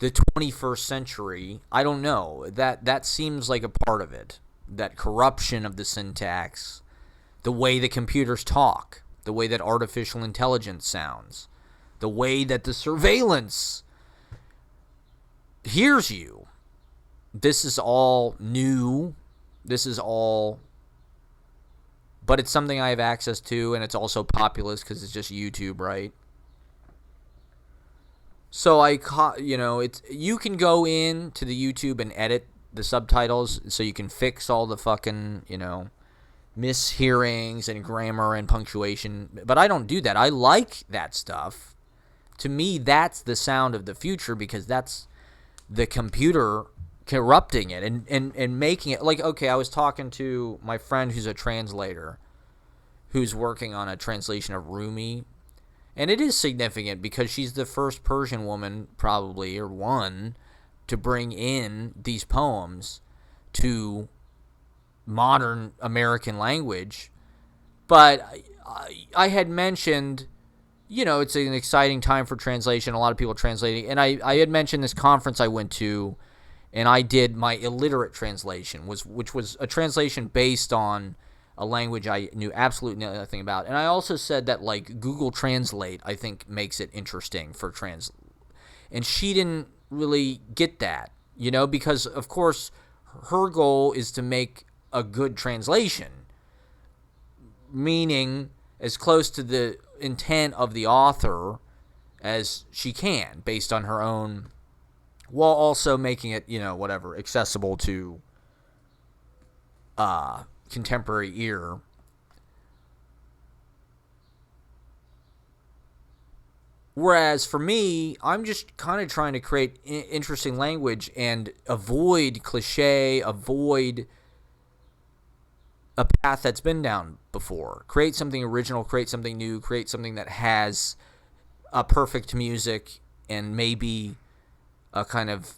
the 21st century, I don't know, that seems like a part of it. That corruption of the syntax, the way the computers talk, the way that artificial intelligence sounds, the way that the surveillance hears you. This is all new. This is all... But it's something I have access to, and it's also populist because it's just YouTube, right? So you can go in to the YouTube and edit the subtitles so you can fix all the fucking, mishearings and grammar and punctuation. But I don't do that. I like that stuff. To me, that's the sound of the future, because that's the computer corrupting it and making it. Like, okay, I was talking to my friend who's a translator who's working on a translation of Rumi. And it is significant because she's the first Persian woman, probably, or one, to bring in these poems to modern American language. But I had mentioned, it's an exciting time for translation. A lot of people translating. And I had mentioned this conference I went to, and I did my illiterate translation, which was a translation based on a language I knew absolutely nothing about. And I also said that, like, Google Translate, I think, makes it interesting for And she didn't really get that, because, of course, her goal is to make a good translation, meaning as close to the intent of the author as she can, based on her own, while also making it, accessible to contemporary ear. Whereas for me, I'm just kind of trying to create interesting language and avoid cliche, avoid a path that's been down before. Create something original, create something new, create something that has a perfect music and maybe a kind of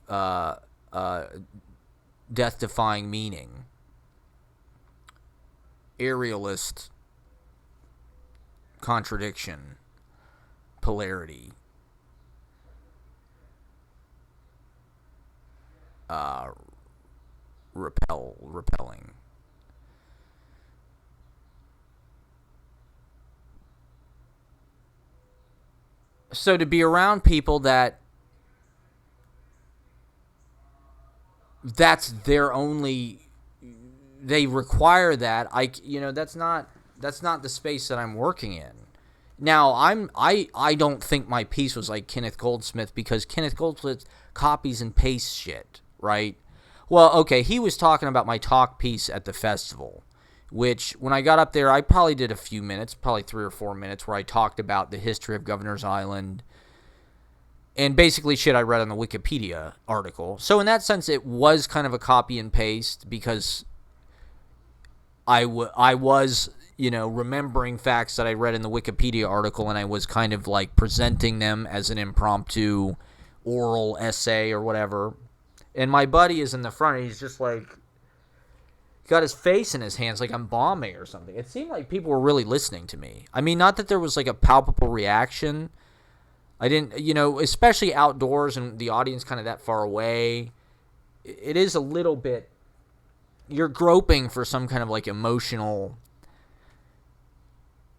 death-defying meaning. Aerialist contradiction, polarity, repelling. So to be around people that's their only, they require that, that's not the space that I'm working in. Now I don't think my piece was like Kenneth Goldsmith, because Kenneth Goldsmith copies and pastes shit, right? Well, okay, he was talking about my talk piece at the festival, which when I got up there, I probably did a few minutes, probably 3 or 4 minutes, where I talked about the history of Governor's Island and basically shit I read on the Wikipedia article. So in that sense, it was kind of a copy and paste, because I was, remembering facts that I read in the Wikipedia article, and I was kind of like presenting them as an impromptu oral essay or whatever. And my buddy is in the front, and he's just like, got his face in his hands like I'm bombing or something. It seemed like people were really listening to me. I mean, not that there was like a palpable reaction. I didn't, especially outdoors and the audience kind of that far away, it is a little bit, you're groping for some kind of like emotional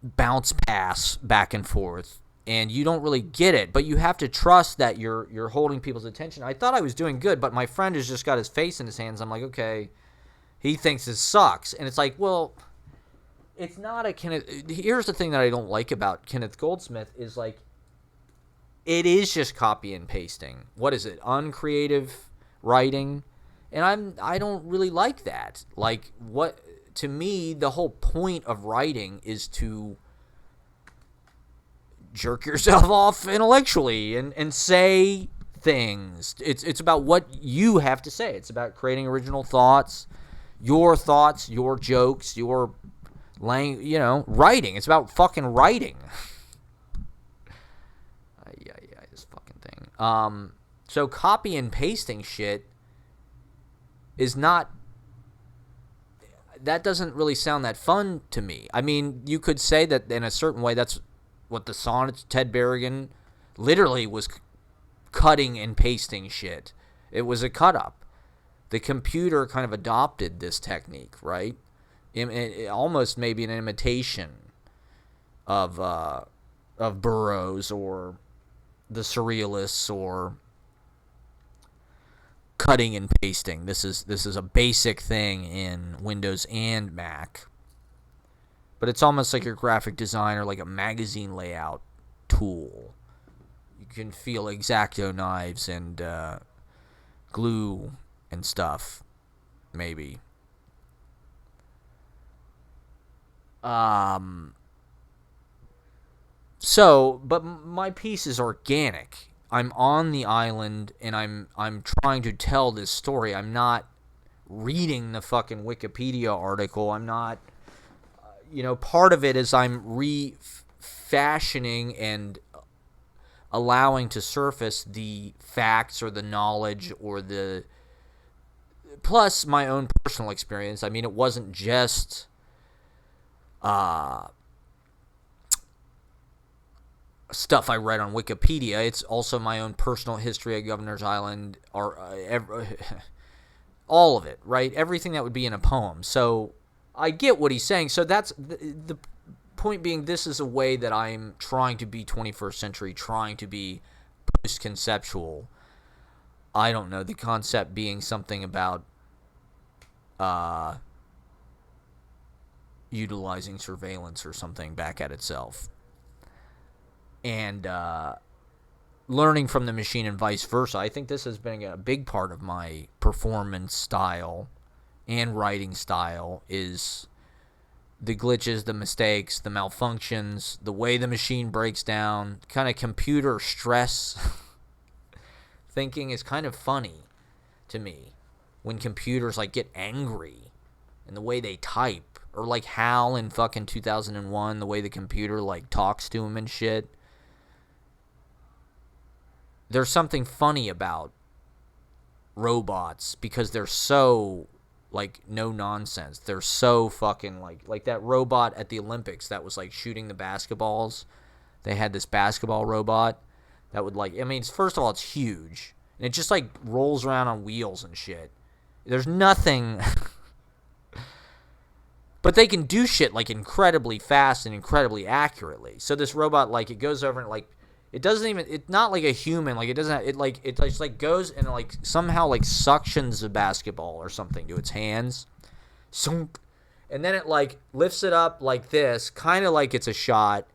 bounce pass back and forth, and you don't really get it, but you have to trust that you're holding people's attention. I thought I was doing good, but my friend has just got his face in his hands. I'm like, okay, he thinks this sucks. And it's like, well, it's not a Kenneth. Here's the thing that I don't like about Kenneth Goldsmith is like, it is just copy and pasting. What is it? Uncreative writing. And I don't really like that. Like, what, to me, the whole point of writing is to jerk yourself off intellectually and say things. It's about what you have to say. It's about creating original thoughts, your jokes, your writing. It's about fucking writing. Yeah, this fucking thing. So copy and pasting shit is not, that doesn't really sound that fun to me. I mean, you could say that in a certain way that's what the Sonnets, Ted Berrigan literally was cutting and pasting shit. It was a cut up. The computer kind of adopted this technique, right? Almost maybe an imitation of Burroughs or the Surrealists, or cutting and pasting. This is a basic thing in Windows and Mac. But it's almost like your graphic designer, like a magazine layout tool. You can feel X-Acto knives and glue and stuff, maybe. So, but my piece is organic. I'm on the island, and I'm trying to tell this story. I'm not reading the fucking Wikipedia article. I'm not, part of it is I'm refashioning and allowing to surface the facts or the knowledge or the, plus my own personal experience. I mean, it wasn't just stuff I read on Wikipedia. It's also my own personal history of Governor's Island, or all of it, right? Everything that would be in a poem. So I get what he's saying. So that's the point being, this is a way that I'm trying to be 21st century, trying to be post-conceptual. I don't know, the concept being something about utilizing surveillance or something back at itself. And learning from the machine and vice versa. I think this has been a big part of my performance style and writing style, is the glitches, the mistakes, the malfunctions, the way the machine breaks down, kind of computer stress thinking is kind of funny to me when computers like get angry and the way they type, or like HAL in fucking 2001, the way the computer like talks to him and shit. There's something funny about robots because they're so like no nonsense. They're so fucking like that robot at the Olympics that was like shooting the basketballs. They had this basketball robot that would like, I mean, first of all, it's huge and it just like rolls around on wheels and shit. There's nothing, but they can do shit like incredibly fast and incredibly accurately. So this robot, like, it goes over and like, it doesn't even, it's not like a human, like it doesn't, it just like goes and like somehow like suctions a basketball or something to its hands. And then it like lifts it up like this, kind of like it's a shot,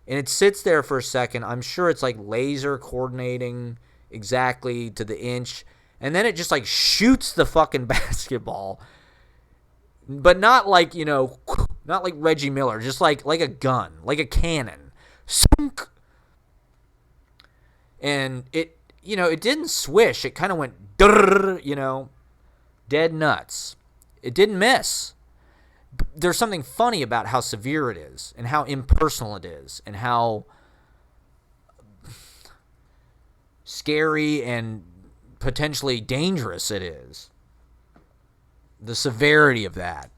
and it sits there for a second. I'm sure it's like laser coordinating exactly to the inch, and then it just like shoots the fucking basketball, but not like, you know, not like Reggie Miller, just like a gun, like a cannon. And it, you know, it didn't swish. It kind of went, you know, dead nuts. It didn't miss. There's something funny about how severe it is and how impersonal it is and how scary and potentially dangerous it is. The severity of that.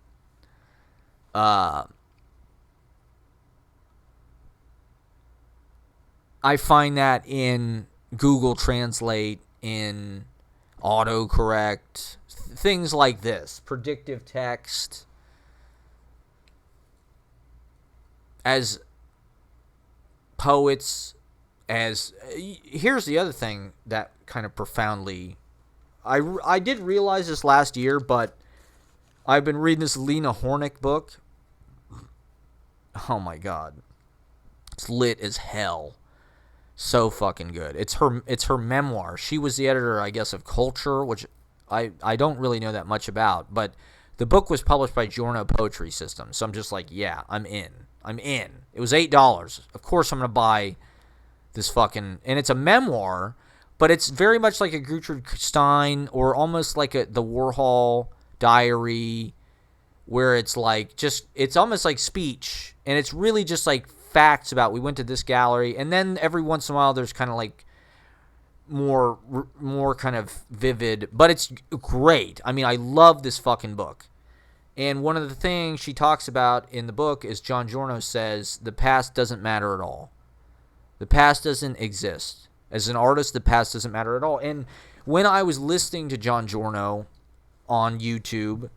I find that in Google Translate, in autocorrect, things like this, predictive text. As poets, here's the other thing that kind of profoundly, I did realize this last year, but I've been reading this Lena Hornick book. Oh my God. It's lit as hell. So fucking good. It's her memoir. She was the editor, I guess, of Culture, which I don't really know that much about, but the book was published by Giorno Poetry System. So I'm just like, yeah, I'm in. It was $8. Of course I'm going to buy this fucking, and it's a memoir, but it's very much like a Gertrude Stein or almost like the Warhol diary, where it's like it's almost like speech, and it's really just like facts about, we went to this gallery, and then every once in a while there's kind of like more kind of vivid, but it's great. I mean, I love this fucking book. And one of the things she talks about in the book is John Giorno says the past doesn't matter at all. The past doesn't exist. As an artist, the past doesn't matter at all. And when I was listening to John Giorno on YouTube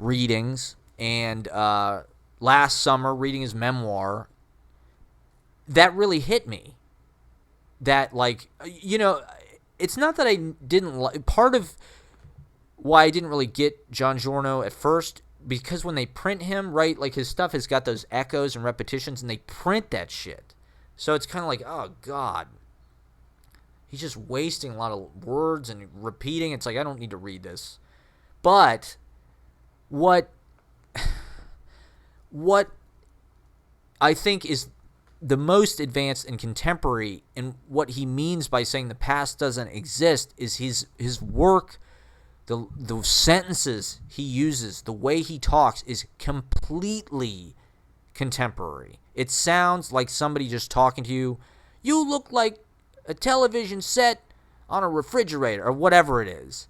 readings, and last summer reading his memoir, that really hit me. That, like, you know, it's not that I didn't like, part of why I didn't really get John Giorno at first, because when they print him, right, like his stuff has got those echoes and repetitions, and they print that shit. So it's kind of like, oh God, he's just wasting a lot of words and repeating. It's like, I don't need to read this. But what I think is the most advanced and contemporary, and what he means by saying the past doesn't exist, is his work. The sentences he uses, the way he talks, is completely contemporary. It sounds like somebody just talking to you. You look like a television set on a refrigerator, or whatever it is.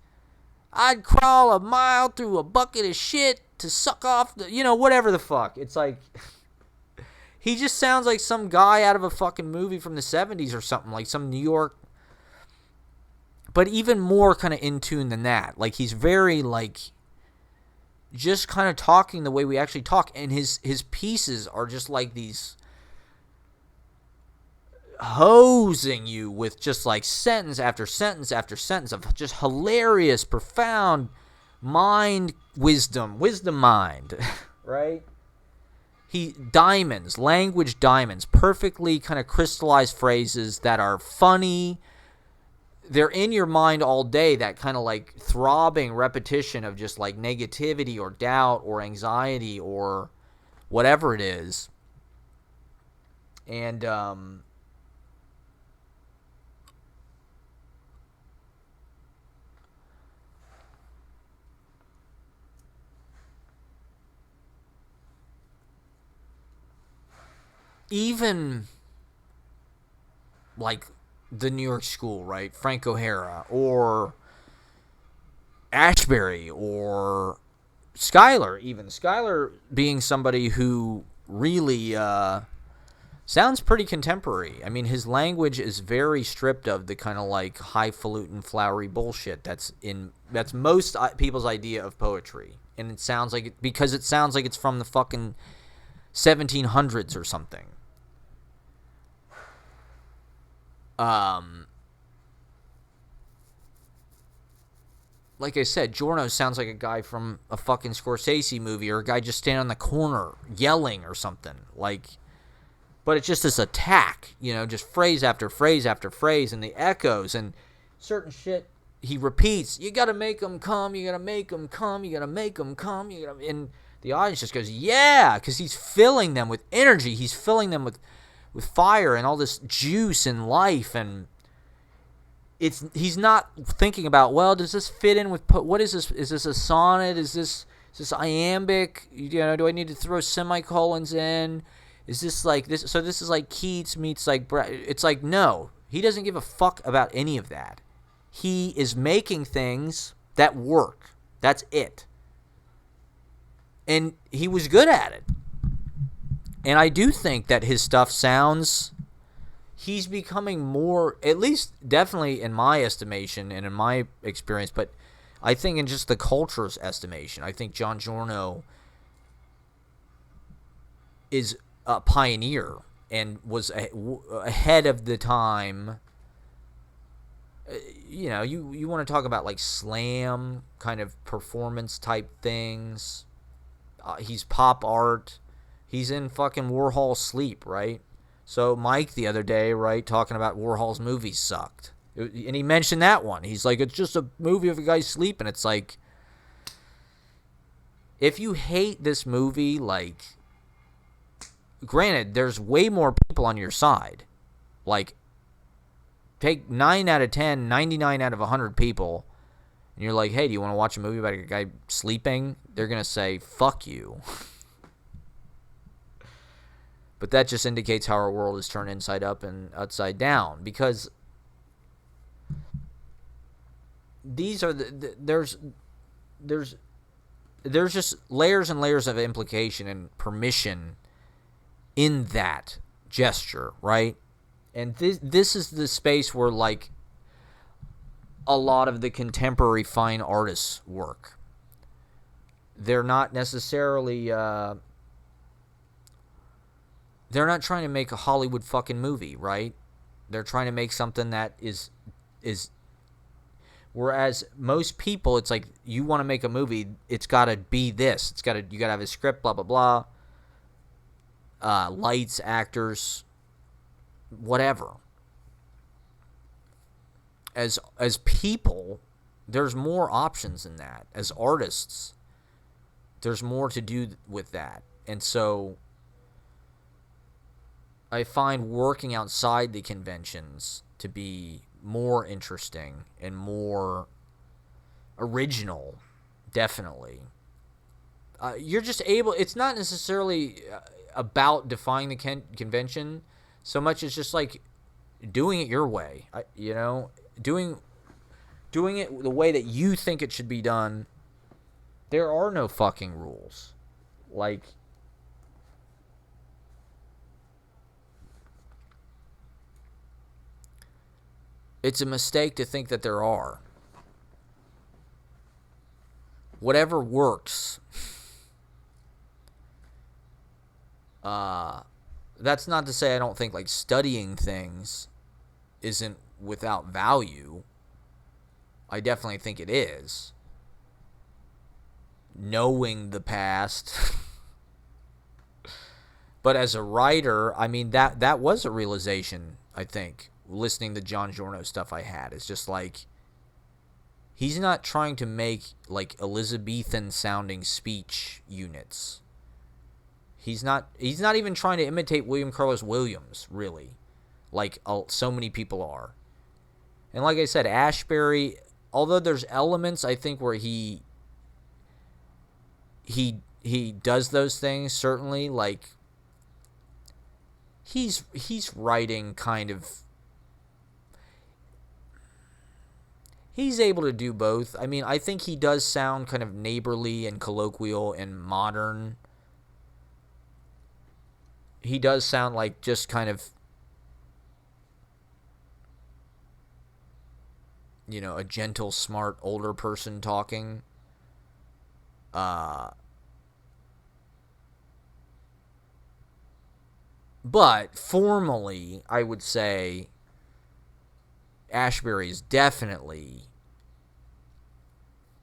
I'd crawl a mile through a bucket of shit to suck off the, you know, whatever the fuck. It's like, he just sounds like some guy out of a fucking movie from the 70s or something, like some New York. But even more kind of in tune than that. Like, he's very, like, just kind of talking the way we actually talk. And his pieces are just like these hosing you with just like sentence after sentence after sentence of just hilarious, profound wisdom mind, right? Language diamonds, perfectly kind of crystallized phrases that are funny. They're in your mind all day, that kind of like throbbing repetition of just like negativity or doubt or anxiety or whatever it is. And even like the New York School, right? Frank O'Hara or Ashbery or Schuyler, even. Schuyler being somebody who really sounds pretty contemporary. I mean, his language is very stripped of the kind of like highfalutin, flowery bullshit that's most people's idea of poetry. And it sounds like because it sounds like it's from the fucking 1700s or something. Like I said, Giorno sounds like a guy from a fucking Scorsese movie, or a guy just standing on the corner yelling or something. Like, but it's just this attack, just phrase after phrase after phrase, and the echoes and certain shit he repeats. You gotta make them come. You gotta make them come. You gotta make them come. And the audience just goes, yeah, because he's filling them with energy. He's filling them with fire and all this juice and life, and he's not thinking about, well, does this fit in with what is this? Is this a sonnet? Is this iambic? Do I need to throw semicolons in? Is this like this? So this is like Keats meets like it's like, no, he doesn't give a fuck about any of that. He is making things that work. That's it. And he was good at it. And I do think that his stuff he's becoming more, at least definitely in my estimation and in my experience, but I think in just the culture's estimation, I think John Giorno is a pioneer and was ahead of the time. You want to talk about like slam kind of performance type things. He's pop art. He's in fucking Warhol's Sleep, right? So Mike the other day, right, talking about Warhol's movies sucked. And he mentioned that one. He's like, it's just a movie of a guy sleeping. It's like, if you hate this movie, like, granted, there's way more people on your side. Like, take 9 out of 10, 99 out of 100 people, and you're like, hey, do you want to watch a movie about a guy sleeping? They're going to say, fuck you. But that just indicates how our world is turned inside up and upside down, because these are there's just layers and layers of implication and permission in that gesture, right? And this is the space where like a lot of the contemporary fine artists work. They're not necessarily they're not trying to make a Hollywood fucking movie, right? They're trying to make something that is whereas most people, it's like, you want to make a movie, it's got to be this. You got to have a script, blah blah blah. Lights, actors, whatever. As people, there's more options than that. As artists, there's more to do with that. And so I find working outside the conventions to be more interesting and more original, definitely. You're just able, it's not necessarily about defying the convention so much as just like doing it your way, doing it the way that you think it should be done. There are no fucking rules. Like, it's a mistake to think that there are. Whatever works. That's not to say I don't think like studying things isn't without value. I definitely think it is. Knowing the past. But as a writer, I mean, that was a realization, I think, listening to John Giorno stuff I had. It's just like, he's not trying to make like Elizabethan sounding speech units. He's not even trying to imitate William Carlos Williams, really, like so many people are. And like I said, Ashbery, although there's elements I think where he does those things, certainly, like he's writing kind of, he's able to do both. I mean, I think he does sound kind of neighborly and colloquial and modern. He does sound like just kind of, you know, a gentle, smart, older person talking. But formally, I would say Ashbery is definitely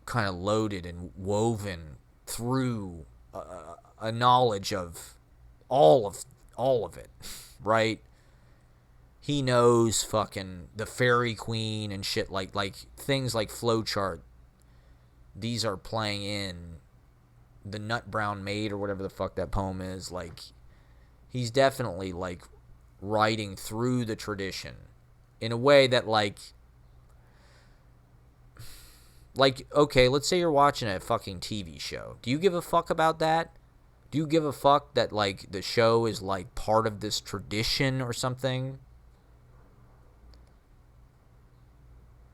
kind of loaded and woven through a knowledge of all of it, right? He knows fucking the Fairy Queen and shit, like things like Flowchart. These are playing in the Nut Brown Maid or whatever the fuck that poem is. Like, he's definitely like writing through the tradition in a way that like okay, let's say you're watching a fucking TV show. Do you give a fuck about that? Do you give a fuck that like the show is like part of this tradition or something?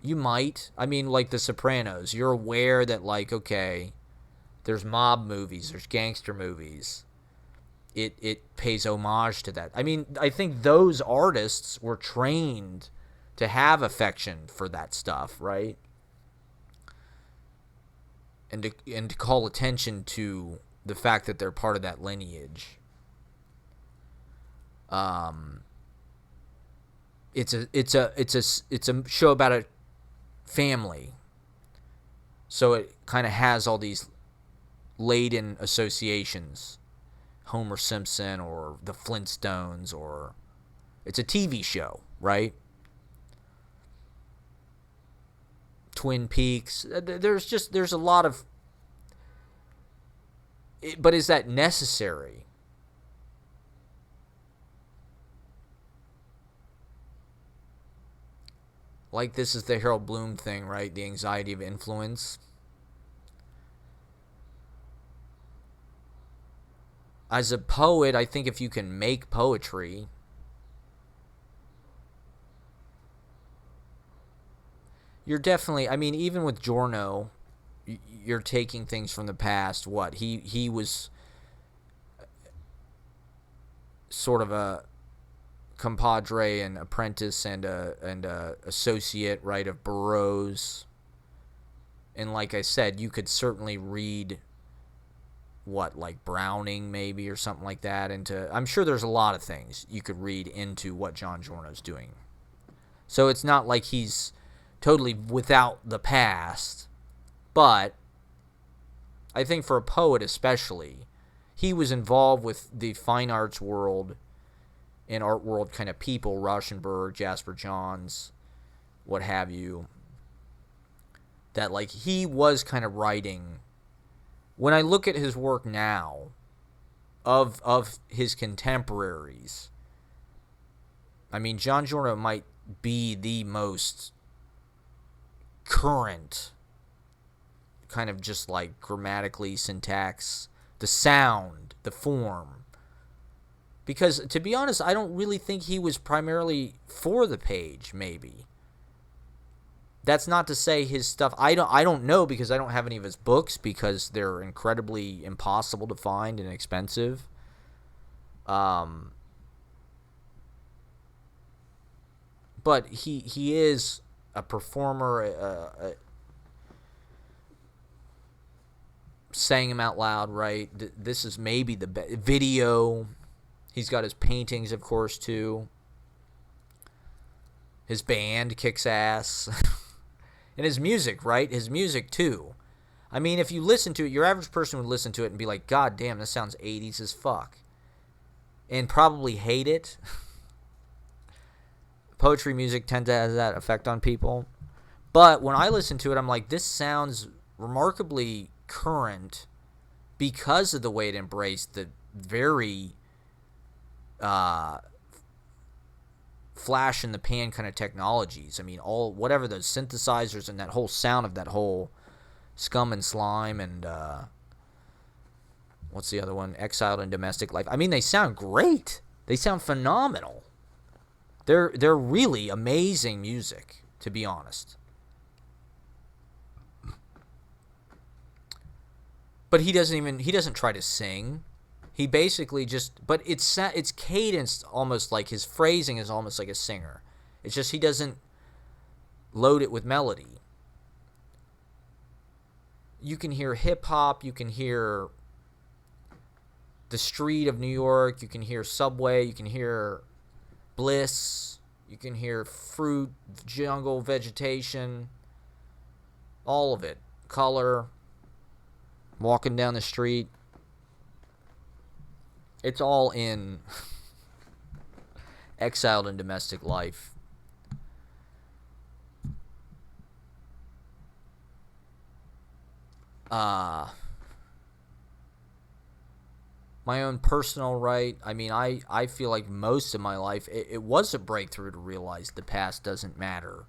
You might. I mean, like The Sopranos. You're aware that, like, okay, there's mob movies, there's gangster movies. It pays homage to that. I mean, I think those artists were trained to have affection for that stuff, right? And to call attention to the fact that they're part of that lineage. It's a show about a family, so it kind of has all these laden associations. Homer Simpson or the Flintstones, or it's a TV show, right? Twin Peaks. There's a lot of, but is that necessary? Like, this is the Harold Bloom thing, right? The anxiety of influence. As a poet, I think if you can make poetry, you're definitely, I mean, even with Giorno, you're taking things from the past. What? He was sort of a compadre and apprentice and a associate, right, of Burroughs. And like I said, you could certainly read like Browning maybe or something like that into, I'm sure there's a lot of things you could read into what John Giorno's doing. So it's not like he's totally without the past, but I think for a poet especially, he was involved with the fine arts world and art world kind of people, Rauschenberg, Jasper Johns, what have you, that like he was kind of writing. When I look at his work now, of his contemporaries, I mean, John Giorno might be the most current, kind of just like grammatically, syntax, the sound, the form. Because, to be honest, I don't really think he was primarily for the page, maybe. That's not to say his stuff, I don't know, because I don't have any of his books, because they're incredibly impossible to find and expensive. But he is a performer, saying him out loud, right? This is maybe the video. He's got his paintings, of course, too. His band kicks ass. And his music, right? His music, too. I mean, if you listen to it, your average person would listen to it and be like, God damn, this sounds 80s as fuck. And probably hate it. Poetry music tends to have that effect on people. But when I listen to it, I'm like, this sounds remarkably current because of the way it embraced very flash in the pan kind of technologies. I mean, whatever those synthesizers and that whole sound of that whole Scum and Slime and what's the other one? Exiled and Domestic Life. I mean, they sound great. They sound phenomenal. They're really amazing music, to be honest. But he doesn't try to sing. He basically but it's cadenced almost like his phrasing is almost like a singer. It's just he doesn't load it with melody. You can hear hip hop, you can hear the street of New York, you can hear Subway, you can hear Bliss, you can hear fruit, jungle, vegetation, all of it. Color, walking down the street. It's all in Exiled and Domestic Life. My own personal right. I mean, I feel like most of my life, it was a breakthrough to realize the past doesn't matter.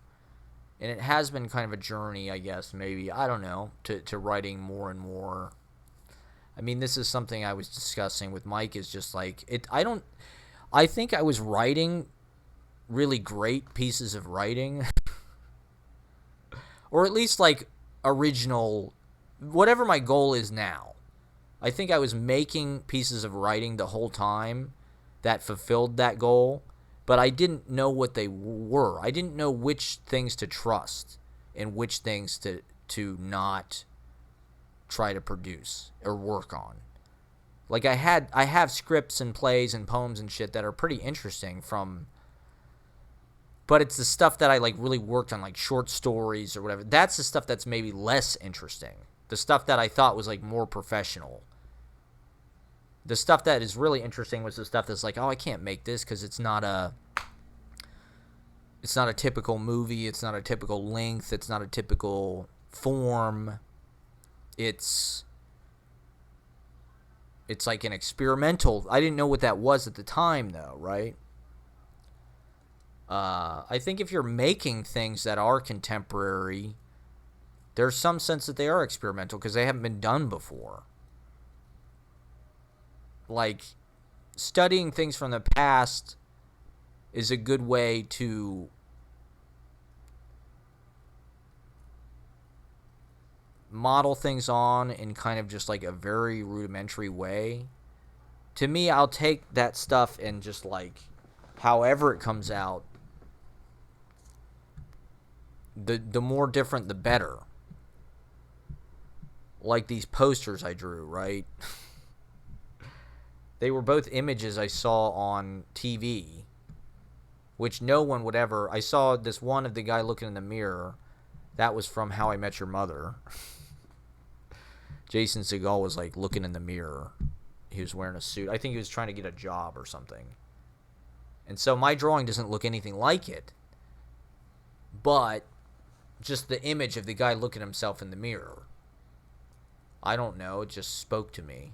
And it has been kind of a journey, I guess, maybe, I don't know, to writing more and more. I mean, this is something I was discussing with Mike, is just like, I think I was writing really great pieces of writing. Or at least, like, original, whatever my goal is now. I think I was making pieces of writing the whole time that fulfilled that goal, but I didn't know what they were. I didn't know which things to trust and which things to not try to produce or work on. Like I have scripts and plays and poems and shit that are pretty interesting but it's the stuff that I like really worked on, like short stories or whatever. That's the stuff that's maybe less interesting. The stuff that I thought was like more professional. The stuff that is really interesting was the stuff that's like, oh, I can't make this because it's not a typical movie. It's not a typical length. It's not a typical form. It's like an experimental. I didn't know what that was at the time, though, right? I think if you're making things that are contemporary, there's some sense that they are experimental because they haven't been done before. Like, studying things from the past is a good way to model things on in kind of just like a very rudimentary way. To me, I'll take that stuff and just like, however it comes out, the more different the better. Like these posters I drew, right? They were both images I saw on TV, which no one would ever... I saw this one of the guy looking in the mirror. That was from How I Met Your Mother. Jason Segel was like looking in the mirror. He was wearing a suit. I think he was trying to get a job or something. And so my drawing doesn't look anything like it. But just the image of the guy looking at himself in the mirror. I don't know. It just spoke to me.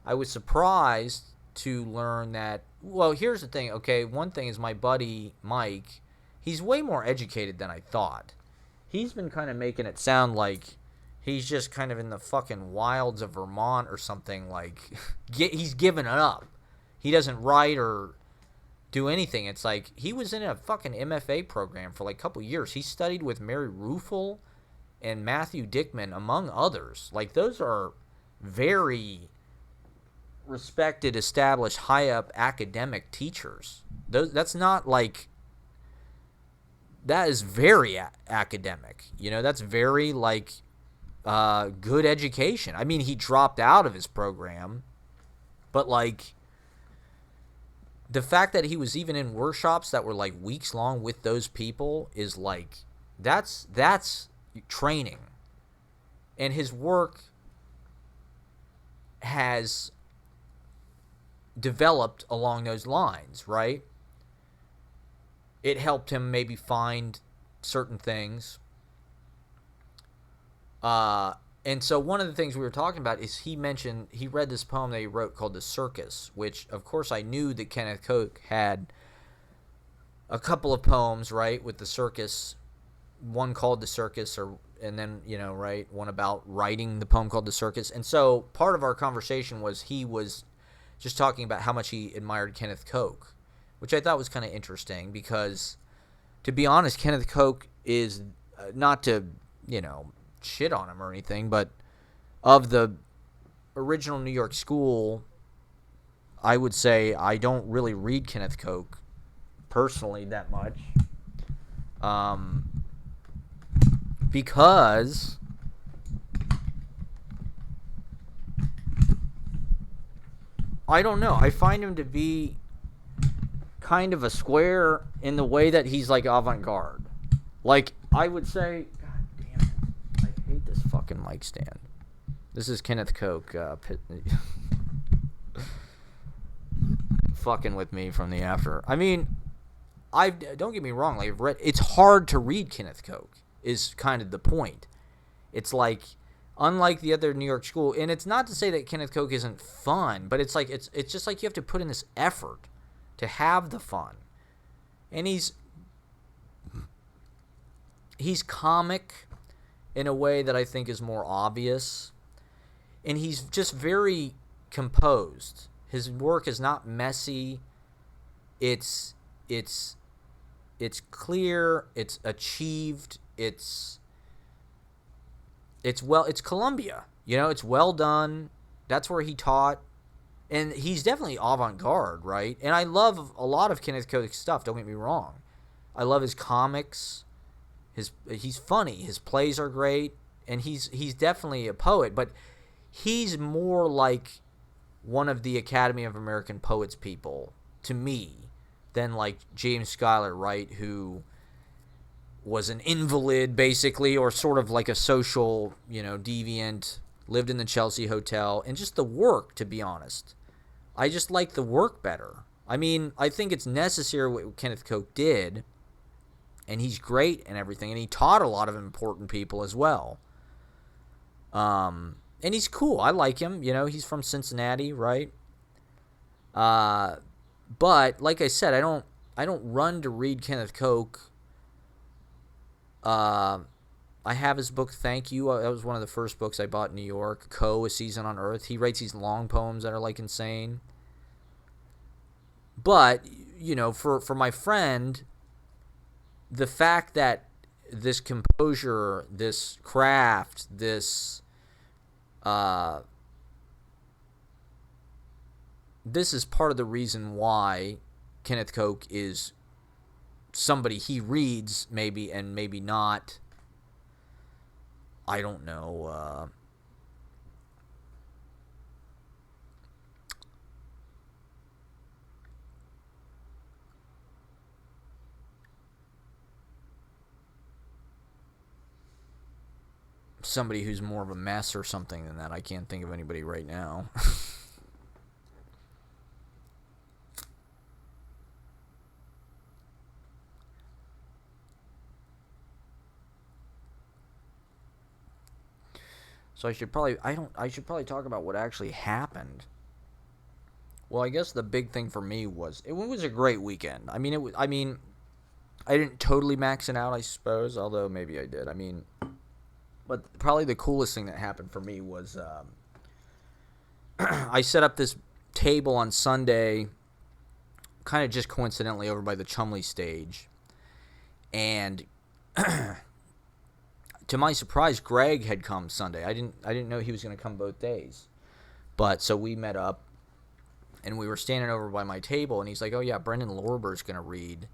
I was surprised to learn that, well, here's the thing, okay, one thing is my buddy Mike, he's way more educated than I thought. He's been kind of making it sound like he's just kind of in the fucking wilds of Vermont or something, like, he's given it up. He doesn't write or do anything. It's like, he was in a fucking MFA program for like a couple years. He studied with Mary Ruefle and Matthew Dickman, among others. Like, those are very respected, established, high-up academic teachers. That's not like... That is very academic. You know, that's very, like, good education. I mean, he dropped out of his program, but, like, the fact that he was even in workshops that were, like, weeks long with those people is, like, that's training. And his work has developed along those lines, right? It helped him maybe find certain things. And so one of the things we were talking about is he read this poem that he wrote called The Circus, which, of course, I knew that Kenneth Koch had a couple of poems, right, with the circus, one called The Circus, and then, right, one about writing the poem called The Circus. And so part of our conversation was he was just talking about how much he admired Kenneth Koch, which I thought was kind of interesting because, to be honest, Kenneth Koch is, not to, shit on him or anything, but of the original New York school, I would say I don't really read Kenneth Koch personally that much, because I don't know, I find him to be kind of a square in the way that he's like avant-garde. Like, I would say, I hate this fucking mic stand. This is Kenneth Koch fucking with me from the after. I mean, don't get me wrong. Like, I've read. It's hard to read Kenneth Koch. Is kind of the point. It's like, unlike the other New York school, and it's not to say that Kenneth Koch isn't fun, but it's like it's just like you have to put in this effort to have the fun, and he's comic in a way that I think is more obvious, and he's just very composed. His work is not messy. It's clear. It's achieved. It's Columbia. It's well done. That's where he taught, and he's definitely avant-garde, right? And I love a lot of Kenneth Koch's stuff. Don't get me wrong. I love his comics. He's funny. His plays are great, and he's definitely a poet. But he's more like one of the Academy of American Poets people to me than like James Schuyler, right? Who was an invalid basically, or sort of like a social, deviant, lived in the Chelsea Hotel, and just the work, to be honest. I just like the work better. I mean, I think it's necessary what Kenneth Koch did, and he's great and everything, and he taught a lot of important people as well. And he's cool. I like him. He's from Cincinnati, right? But like I said, I don't run to read Kenneth Koch. I have his book, Thank You. That was one of the first books I bought in New York. A Season on Earth. He writes these long poems that are like insane. But, for my friend, the fact that this composure, this craft, this is part of the reason why Kenneth Koch is somebody he reads, maybe, and maybe not. I don't know. Somebody who's more of a mess or something than that. I can't think of anybody right now. So I should probably talk about what actually happened. Well, I guess the big thing for me was it was a great weekend. I mean, I didn't totally max it out, I suppose, although maybe I did. But probably the coolest thing that happened for me was I set up this table on Sunday, kind of just coincidentally over by the Chumley stage, and to my surprise, Greg had come Sunday. I didn't know he was going to come both days, but so we met up, and we were standing over by my table, and he's like, "Oh yeah, Brendan Lorber's going to read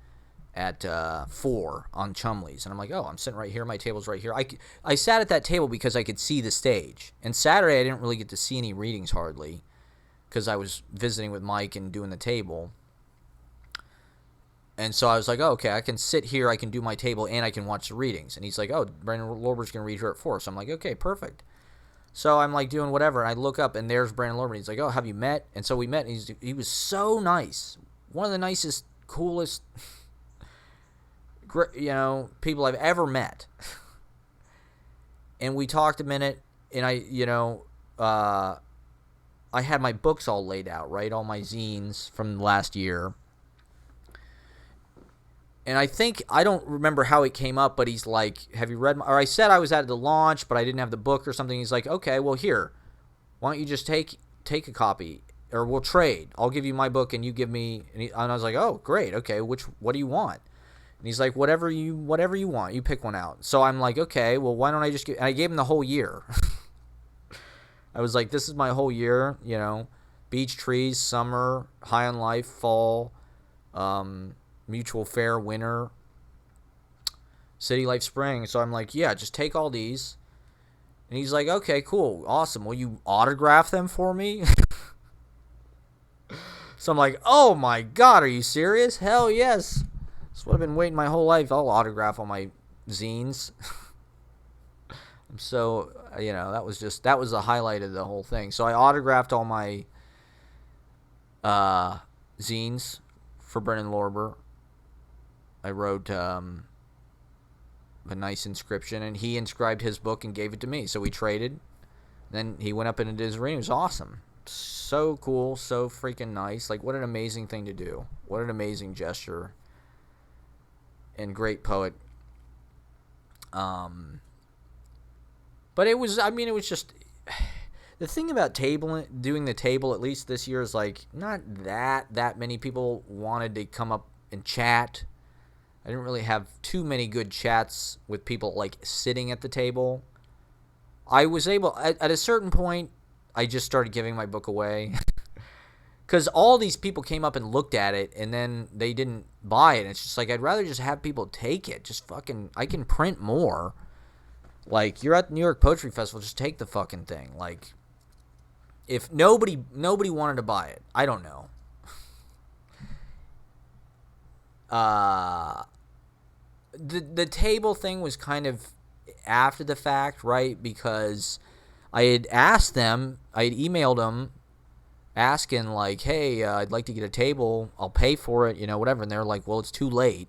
at 4 on Chumley's," and I'm like, "Oh, I'm sitting right here. My table's right here." I sat at that table because I could see the stage. And Saturday I didn't really get to see any readings hardly because I was visiting with Mike and doing the table. And so I was like, oh, okay, I can sit here, I can do my table, and I can watch the readings. And he's like, oh, Brandon Lorber's going to read here at 4. So I'm like, okay, perfect. So I'm like doing whatever, and I look up, and there's Brandon Lorber. He's like, oh, have you met? And so we met, and he was so nice. One of the nicest, coolest, people I've ever met. and we talked a minute, and I had my books all laid out, right? All my zines from last year. And I don't remember how it came up, but he's like, have you read or I said I was at the launch, but I didn't have the book or something. He's like, okay, well, here, why don't you just take a copy, or we'll trade. I'll give you my book and you give me, and I was like, oh, great. Okay. What do you want? And he's like, whatever you want, you pick one out. So I'm like, okay, well, why don't I just and I gave him the whole year. I was like, this is my whole year, beach trees, summer, high on life, fall, mutual fair, winter, city life, spring. So I'm like, yeah, just take all these. And he's like, okay, cool, awesome. Will you autograph them for me? So I'm like, oh my God, are you serious? Hell yes. That's what I've been waiting my whole life. I'll autograph all my zines. So, that was the highlight of the whole thing. So I autographed all my zines for Brennan Lorber. I wrote a nice inscription, and he inscribed his book and gave it to me. So we traded. Then he went up and did his reading. It was awesome. So cool, so freaking nice. Like, what an amazing thing to do. What an amazing gesture. And great poet. But it was just, the thing about doing the table, at least this year, is like, not that many people wanted to come up and chat. I didn't really have too many good chats with people, like, sitting at the table. I was able, at a certain point, I just started giving my book away. Because all these people came up and looked at it, and then they didn't buy it. And it's just like, I'd rather just have people take it. Just fucking, I can print more. Like, you're at the New York Poetry Festival, just take the fucking thing. Like, if nobody wanted to buy it, I don't know. The table thing was kind of after the fact, right? Because I had asked them, I had emailed them, asking, like, hey, I'd like to get a table, I'll pay for it, whatever. And they're like, well, it's too late.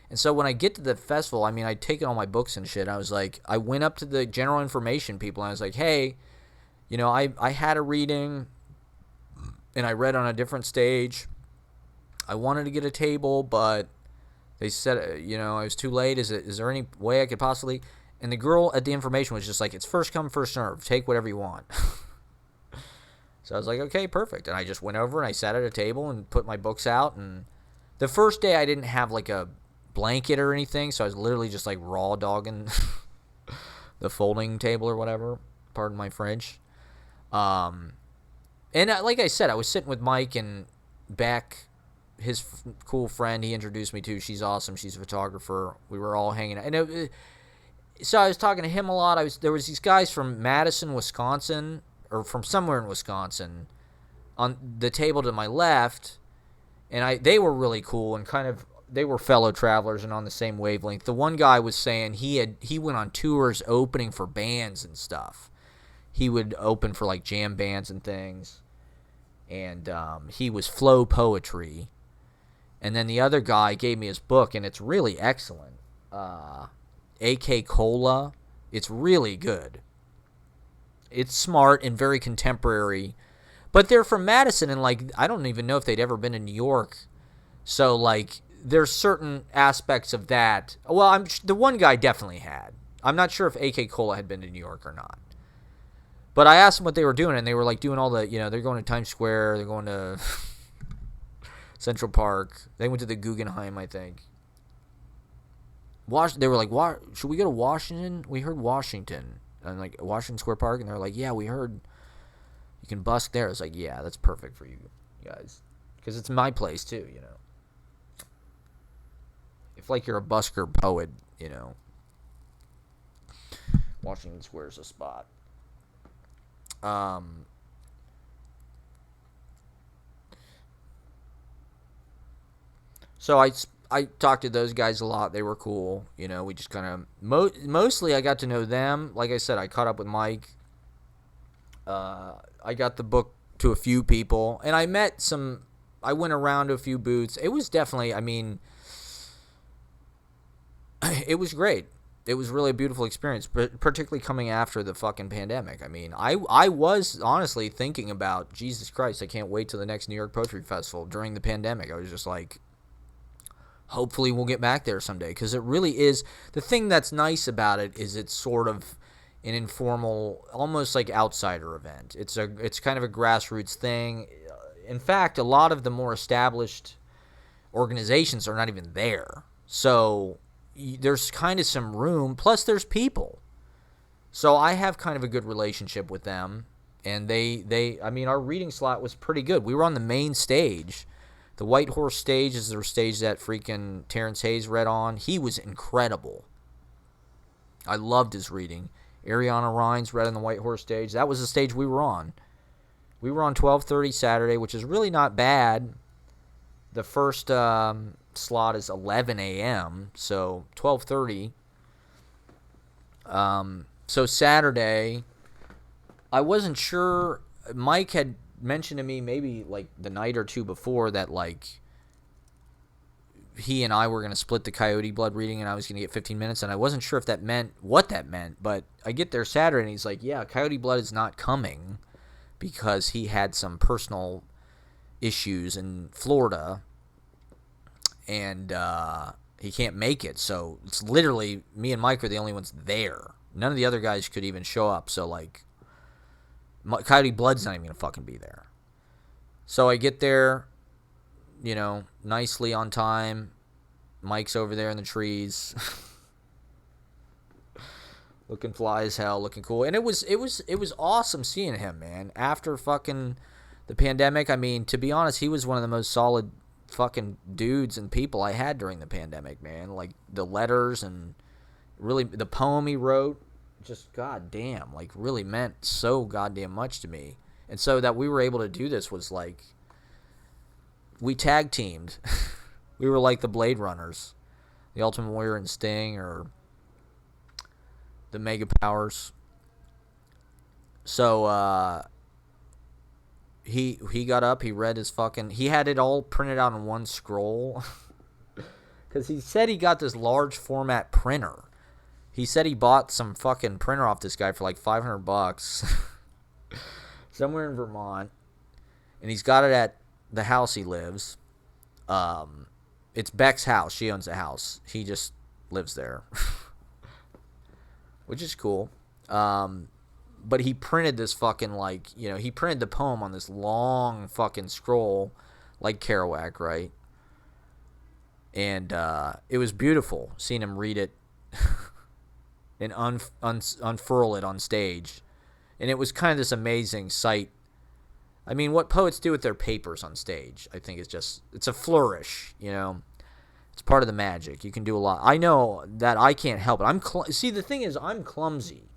And so when I get to the festival, I'd taken all my books and shit. I was like, I went up to the general information people, and I was like, hey, I had a reading, and I read on a different stage. I wanted to get a table, but they said, I was too late. Is there any way I could possibly? And the girl at the information was just like, it's first come, first serve. Take whatever you want. So I was like, okay, perfect. And I just went over and I sat at a table and put my books out. And the first day I didn't have like a blanket or anything, so I was literally just like raw dogging the folding table or whatever. Pardon my French. And like I said, I was sitting with Mike and Beck, his cool friend he introduced me to. She's awesome. She's a photographer. We were all hanging out. And so I was talking to him a lot. There was these guys from Madison, Wisconsin, or from somewhere in Wisconsin, on the table to my left, and they were really cool and kind of, they were fellow travelers and on the same wavelength. The one guy was saying he went on tours opening for bands and stuff. He would open for like jam bands and things, and he was flow poetry. And then the other guy gave me his book, and it's really excellent. A.K. Cola. It's really good. It's smart and very contemporary. But they're from Madison, and like, I don't even know if they'd ever been in New York. So like, there's certain aspects of that. Well, the one guy definitely had. I'm not sure if A.K. Cola had been to New York or not. But I asked them what they were doing, and they were like doing all the, they're going to Times Square, they're going to Central Park. They went to the Guggenheim, I think. They were like, should we go to Washington? We heard Washington. And like, Washington Square Park, and they're like, yeah, we heard you can busk there. It's like, yeah, that's perfect for you guys. Because it's my place, too, If, like, you're a busker poet, Washington Square's a spot. So I talked to those guys a lot. They were cool. We just kind of mostly I got to know them. Like I said, I caught up with Mike. I got the book to a few people, and I went around to a few booths. It was definitely, it was great. it was really a beautiful experience, but particularly coming after the fucking pandemic. I mean, I was honestly thinking about, Jesus Christ, I can't wait till the next New York Poetry Festival during the pandemic. I was just like, hopefully we'll get back there someday, because it really is. The thing that's nice about it is it's sort of an informal, almost like outsider event. It's kind of a grassroots thing. In fact, a lot of the more established organizations are not even there. So there's kind of some room, plus there's people. So I have kind of a good relationship with them, and I mean, our reading slot was pretty good. We were on the main stage. The White Horse stage is the stage that freaking Terrence Hayes read on. He was incredible. I loved his reading. Ariana Rines read on the White Horse stage. That was the stage we were on. We were on 12:30 Saturday, which is really not bad. The first slot is 11 a.m., so 12:30. So Saturday, I wasn't sure. Mike had mentioned to me maybe like the night or two before that like he and I were going to split the Coyote Blood reading and I was going to get 15 minutes, and I wasn't sure if that meant what that meant, but I get there Saturday and he's like, yeah, Coyote Blood is not coming because he had some personal issues in Florida and he can't make it. So it's literally me and Mike are the only ones there. None of the other guys could even show up. So like Coyote Blood's not even going to fucking be there. So I get there, you know, nicely on time. Mike's over there in the trees. Looking fly as hell, looking cool. And it was awesome seeing him, man. After fucking the pandemic, I mean, to be honest, he was one of the most solid fucking dudes and people I had during the pandemic, man. Like the letters and really the poem he wrote, just goddamn, like really meant so goddamn much to me. And so that we were able to do this was like, we tag teamed. We were like the Blade Runners, the Ultimate Warrior and Sting, or the Mega Powers. So he got up, he read his fucking, he had it all printed out in one scroll. Because he said he got this large format printer. He said he bought some fucking printer off this guy for like $500 somewhere in Vermont, and he's got it at the house he lives. It's Beck's house. She owns the house. He just lives there, which is cool. But he printed this fucking like, you know, he printed the poem on this long fucking scroll like Kerouac, right? And it was beautiful seeing him read it and unfurl it on stage. And it was kind of this amazing sight. I mean, what poets do with their papers on stage, I think is just, it's a flourish, you know. It's part of the magic. You can do a lot. I know that I can't help it. See, the thing is, I'm clumsy.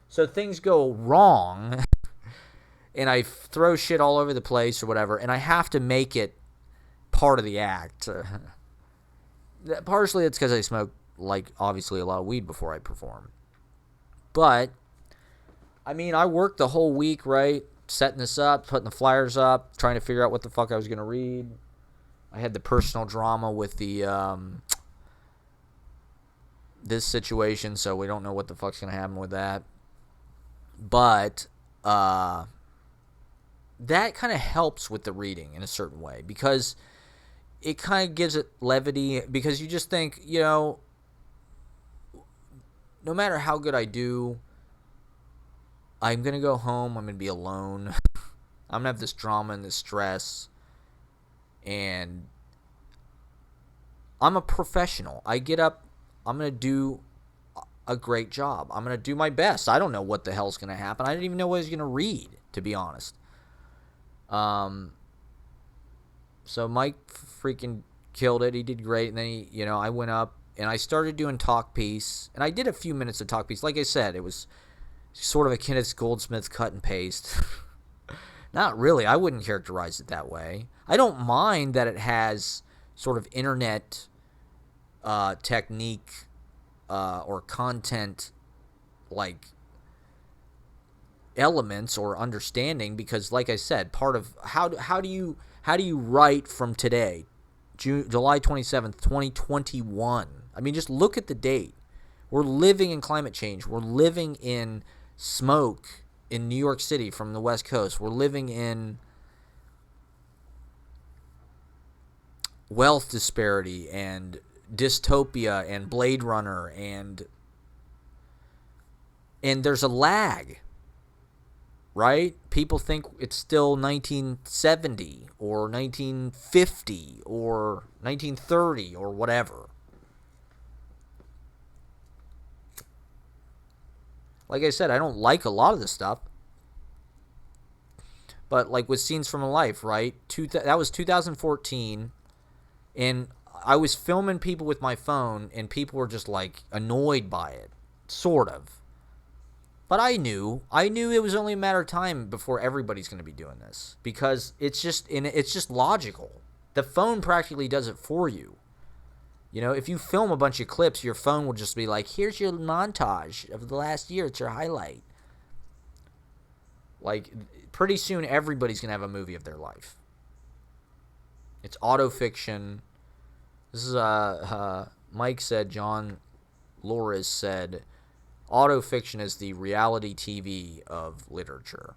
So things go wrong, and I throw shit all over the place or whatever, and I have to make it part of the act. Partially it's because I smoke, like, obviously a lot of weed before I perform. But, I mean, I worked the whole week, right? Setting this up, putting the flyers up, trying to figure out what the fuck I was going to read. I had the personal drama with the this situation, so we don't know what the fuck's going to happen with that. But that kind of helps with the reading in a certain way, because it kind of gives it levity, because you just think, you know, no matter how good I do, I'm going to go home, I'm going to be alone, I'm going to have this drama and this stress, and I'm a professional. I get up, I'm going to do a great job. I'm going to do my best. I don't know what the hell's going to happen. I didn't even know what I was going to read, to be honest. So Mike freaking killed it. He did great. And then he, you know, I went up and I started doing talk piece, and I did a few minutes of talk piece. Like I said, it was sort of a Kenneth Goldsmith cut and paste. Not really. I wouldn't characterize it that way. I don't mind that it has sort of internet technique or content like elements or understanding, because like I said, part of how do you write from today, July 27th, 2021. I mean, just look at the date. We're living in climate change. We're living in smoke in New York City from the West Coast. We're living in wealth disparity and dystopia and Blade Runner, and there's a lag, right? People think it's still 1970 or 1950 or 1930 or whatever. Like I said, I don't like a lot of this stuff. But like with Scenes from a Life, right? That was 2014. And I was filming people with my phone, and people were just like annoyed by it. Sort of. But I knew it was only a matter of time before everybody's going to be doing this. Because it's just logical. The phone practically does it for you. You know, if you film a bunch of clips, your phone will just be like, here's your montage of the last year. It's your highlight. Like, pretty soon everybody's going to have a movie of their life. It's autofiction. This is, Mike said, John Loris said, autofiction is the reality TV of literature.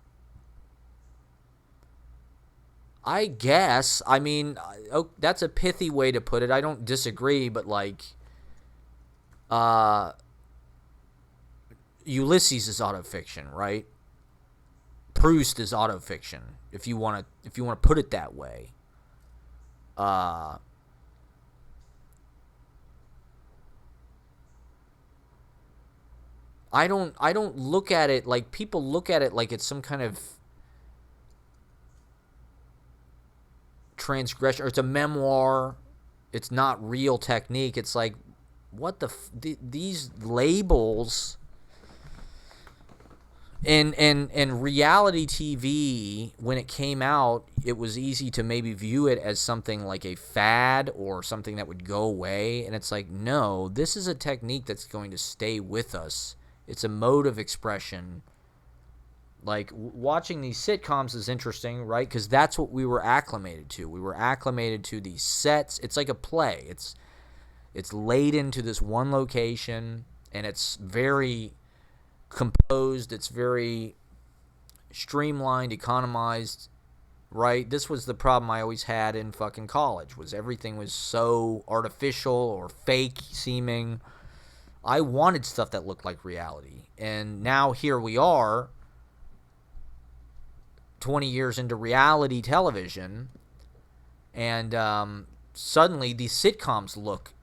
I guess. I mean, that's a pithy way to put it. I don't disagree, but like, Ulysses is autofiction, right? Proust is autofiction, if you want to put it that way. I don't look at it like people look at it like it's some kind of transgression, or it's a memoir. It's not real technique. It's like, what these labels and reality TV, when it came out, it was easy to maybe view it as something like a fad or something that would go away. And it's like, no, this is a technique that's going to stay with us. It's a mode of expression. Like, watching these sitcoms is interesting, right? Because that's what we were acclimated to. We were acclimated to these sets. It's like a play. It's laid into this one location, and it's very composed. It's very streamlined, economized, right? This was the problem I always had in fucking college, was everything was so artificial or fake seeming. I wanted stuff that looked like reality. And now here we are, 20 years into reality television, and suddenly these sitcoms look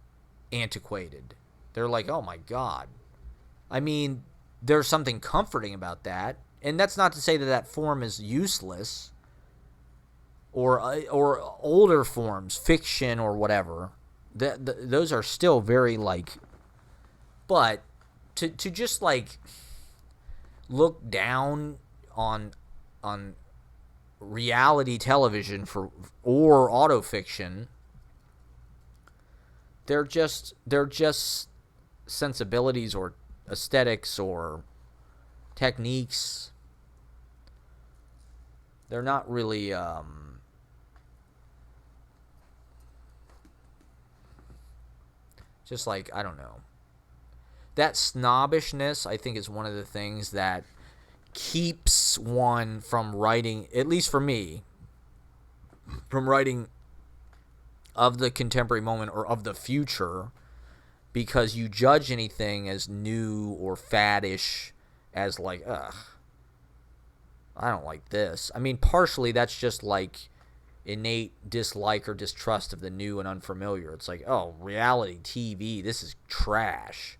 antiquated. They're like, oh my God. I mean, there's something comforting about that, and that's not to say that form is useless, or older forms, fiction or whatever. Those are still very like, but to just like look down on reality television or autofiction, they're just sensibilities or aesthetics or techniques. They're not really just like, I don't know. That snobbishness, I think, is one of the things that keeps one from writing, at least for me, from writing of the contemporary moment or of the future, because you judge anything as new or faddish as like, ugh, I don't like this. I mean, partially that's just like innate dislike or distrust of the new and unfamiliar. It's like, oh, reality TV, this is trash.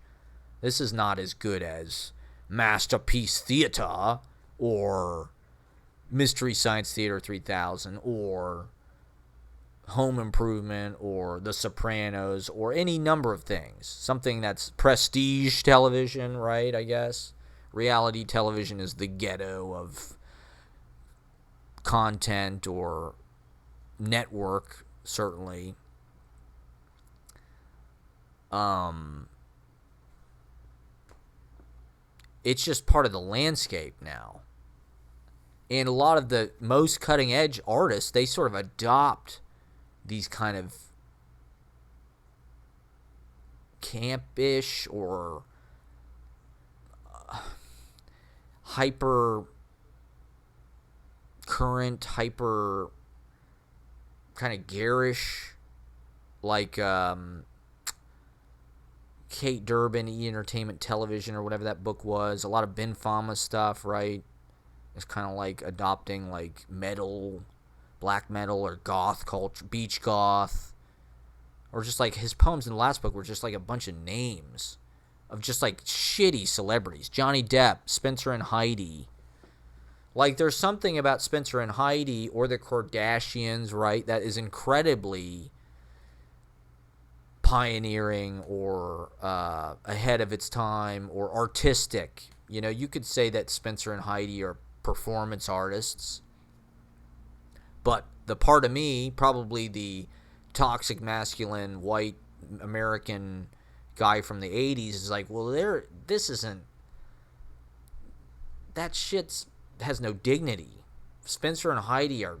This is not as good as Masterpiece Theater or Mystery Science Theater 3000 or Home Improvement or The Sopranos or any number of things. Something that's prestige television, right, I guess. Reality television is the ghetto of content or network, certainly. It's just part of the landscape now. And a lot of the most cutting edge artists, they sort of adopt these kind of campish or hyper current, hyper kind of garish, like Kate Durbin, E! Entertainment Television, or whatever that book was. A lot of Ben Fama stuff, right? It's kind of like adopting like metal, black metal, or goth culture, beach goth. Or just like his poems in the last book were just like a bunch of names of just like shitty celebrities. Johnny Depp, Spencer and Heidi. Like there's something about Spencer and Heidi or the Kardashians, right, that is incredibly pioneering or ahead of its time or artistic. You know, you could say that Spencer and Heidi are performance artists. But the part of me, probably the toxic masculine white American guy from the 80s, is like, well, this isn't, that shit's has no dignity. Spencer and Heidi are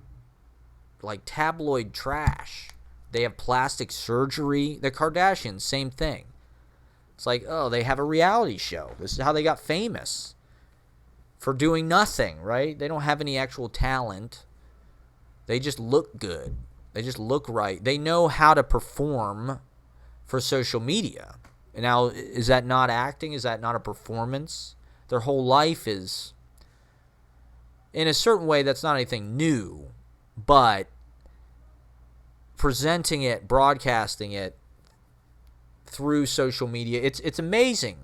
like tabloid trash. They have plastic surgery. The Kardashians, same thing. It's like, oh, they have a reality show. This is how they got famous. For doing nothing, right? They don't have any actual talent. They just look good. They just look right. They know how to perform for social media. And now, is that not acting? Is that not a performance? Their whole life is, in a certain way, that's not anything new. But presenting it, broadcasting it through social media, it's amazing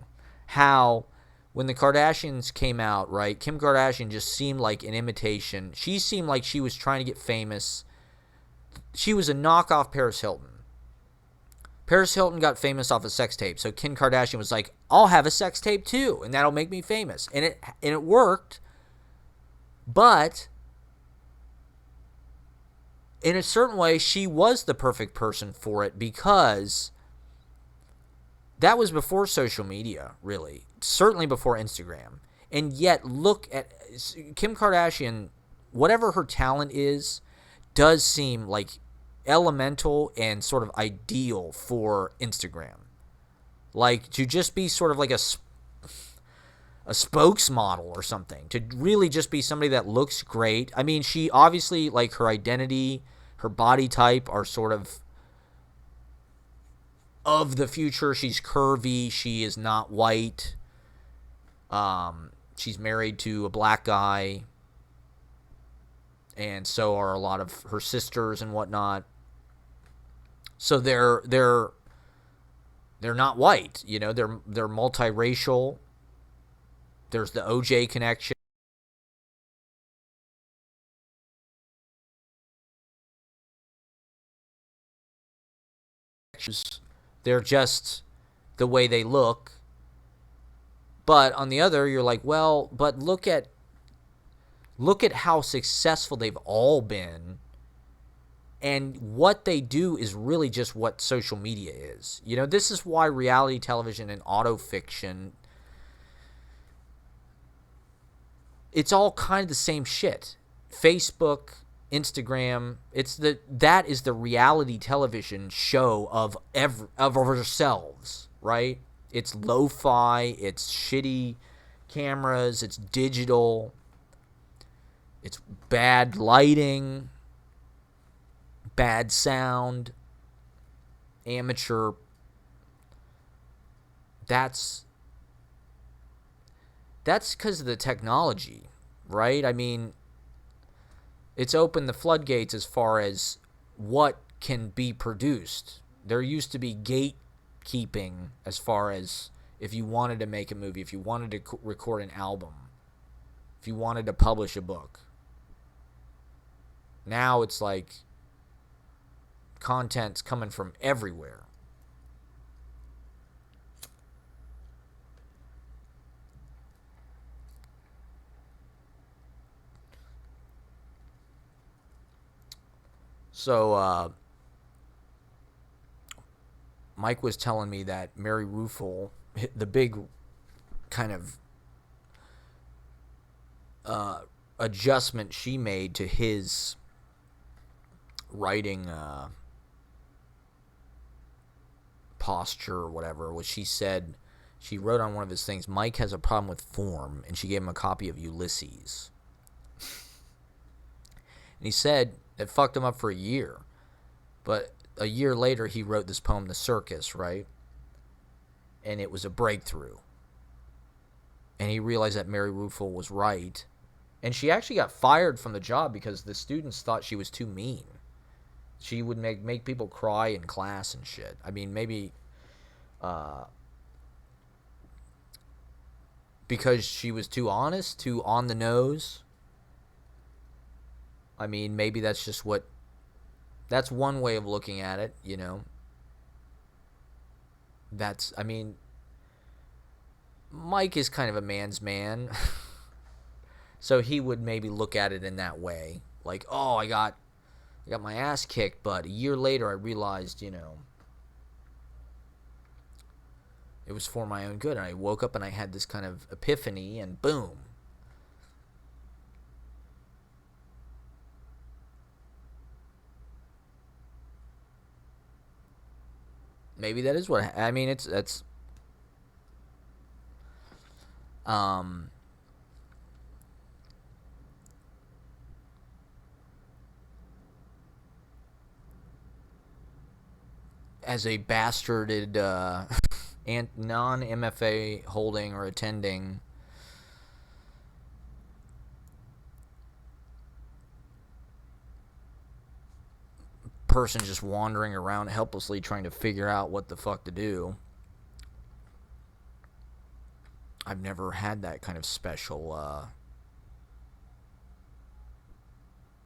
how when the Kardashians came out, right, Kim Kardashian just seemed like an imitation. She seemed like she was trying to get famous. She was a knockoff Paris Hilton. Paris Hilton got famous off a sex tape, so Kim Kardashian was like, I'll have a sex tape too, and that'll make me famous. And it worked, but in a certain way, she was the perfect person for it because that was before social media, really. Certainly before Instagram. And yet, look at Kim Kardashian, whatever her talent is, does seem like elemental and sort of ideal for Instagram. Like, to just be sort of like a spokesmodel or something. To really just be somebody that looks great. I mean, she obviously, like, her identity, her body type are sort of the future. She's curvy. She is not white. She's married to a black guy, and so are a lot of her sisters and whatnot. So they're not white, you know. They're multiracial. There's the OJ connection. They're just the way they look. But on the other, you're like, well, but look at how successful they've all been. And what they do is really just what social media is. You know, this is why reality television and autofiction, it's all kind of the same shit. Facebook, Instagram, that is the reality television show of ourselves, right? It's lo-fi, it's shitty cameras, it's digital, it's bad lighting, bad sound, amateur. That's because of the technology, right? I mean, it's opened the floodgates as far as what can be produced. There used to be gatekeeping as far as if you wanted to make a movie, if you wanted to record an album, if you wanted to publish a book. Now it's like content's coming from everywhere. So, Mike was telling me that Mary Ruefle, the big kind of adjustment she made to his writing posture or whatever, was she said she wrote on one of his things, Mike has a problem with form, and she gave him a copy of Ulysses. And he said it fucked him up for a year. But a year later, he wrote this poem, The Circus, right? And it was a breakthrough. And he realized that Mary Ruefle was right. And she actually got fired from the job because the students thought she was too mean. She would make people cry in class and shit. I mean, maybe because she was too honest, too on the nose. I mean, maybe that's just that's one way of looking at it, you know. I mean, Mike is kind of a man's man. So he would maybe look at it in that way. Like, oh, I got my ass kicked, but a year later I realized, you know, it was for my own good. And I woke up and I had this kind of epiphany, and boom. Maybe that is what I mean. That's as a bastarded non-MFA holding or attending person just wandering around helplessly trying to figure out what the fuck to do. I've never had that kind of special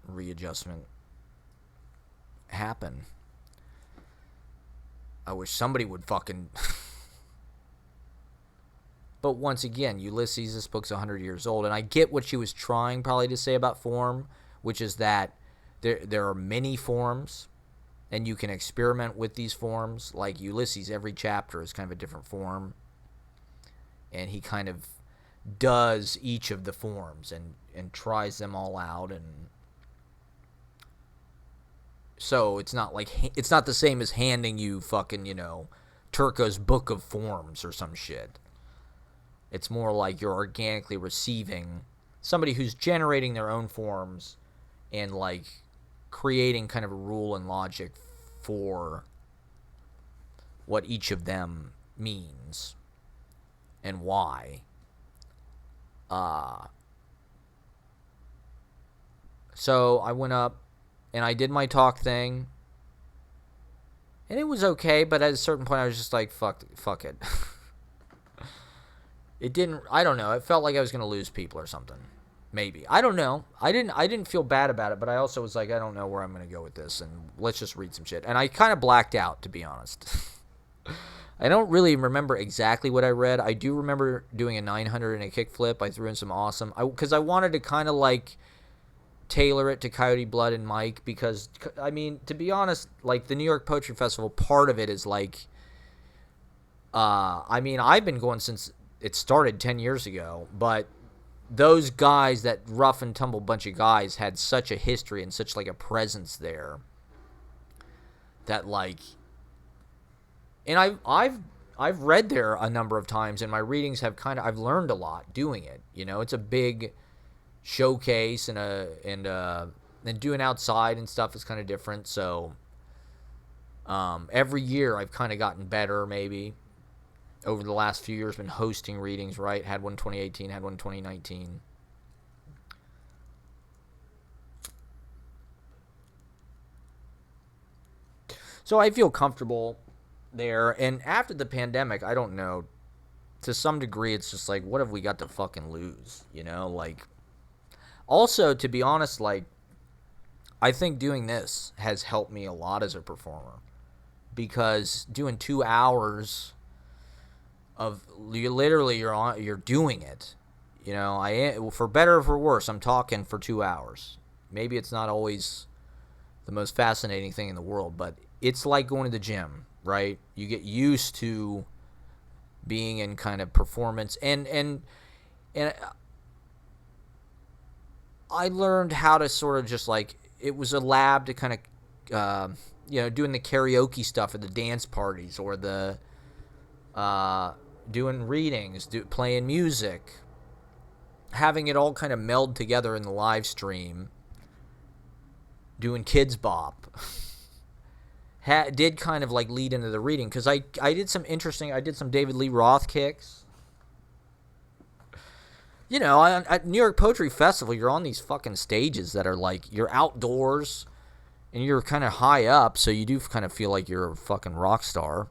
readjustment happen. I wish somebody would fucking... But once again, Ulysses, this book's 100 years old, and I get what she was trying probably to say about form, which is that there are many forms, and you can experiment with these forms. Like Ulysses, every chapter is kind of a different form, and he kind of does each of the forms and tries them all out, and so it's not the same as handing you fucking, you know, Turco's Book of Forms or some shit. It's more like you're organically receiving somebody who's generating their own forms and like creating kind of a rule and logic for what each of them means and why. So I went up and I did my talk thing, and it was okay, but at a certain point I was just like, fuck it. I don't know, it felt like I was going to lose people or something. Maybe. I don't know. I didn't feel bad about it, but I also was like, I don't know where I'm going to go with this, and let's just read some shit. And I kind of blacked out, to be honest. I don't really remember exactly what I read. I do remember doing a 900 and a kickflip. I threw in some awesome... Because I wanted to kind of like tailor it to Coyote Blood and Mike, because, I mean, to be honest, like the New York Poetry Festival, part of it is like... I mean, I've been going since it started 10 years ago, but those guys, that rough and tumble bunch of guys, had such a history and such like a presence there that like... And I've read there a number of times, and my readings have I've learned a lot doing it. You know, it's a big showcase, and doing outside and stuff is kind of different. So every year I've kind of gotten better, maybe over the last few years. Been hosting readings, right? Had one 2018, had one 2019. So I feel comfortable there. And after the pandemic, I don't know, to some degree it's just like, what have we got to fucking lose, you know? Like, also, to be honest, like, I think doing this has helped me a lot as a performer, because doing 2 hours of you're doing it, you know. For better or for worse, I'm talking for 2 hours. Maybe it's not always the most fascinating thing in the world, but it's like going to the gym, right? You get used to being in kind of performance, and I learned how to sort of just like, it was a lab to kind of you know, doing the karaoke stuff at the dance parties, or the doing readings, playing music, having it all kind of meld together in the live stream, doing Kids Bop, did kind of like lead into the reading, because I did some David Lee Roth kicks. You know, at New York Poetry Festival, you're on these fucking stages that are like, you're outdoors, and you're kind of high up, so you do kind of feel like you're a fucking rock star.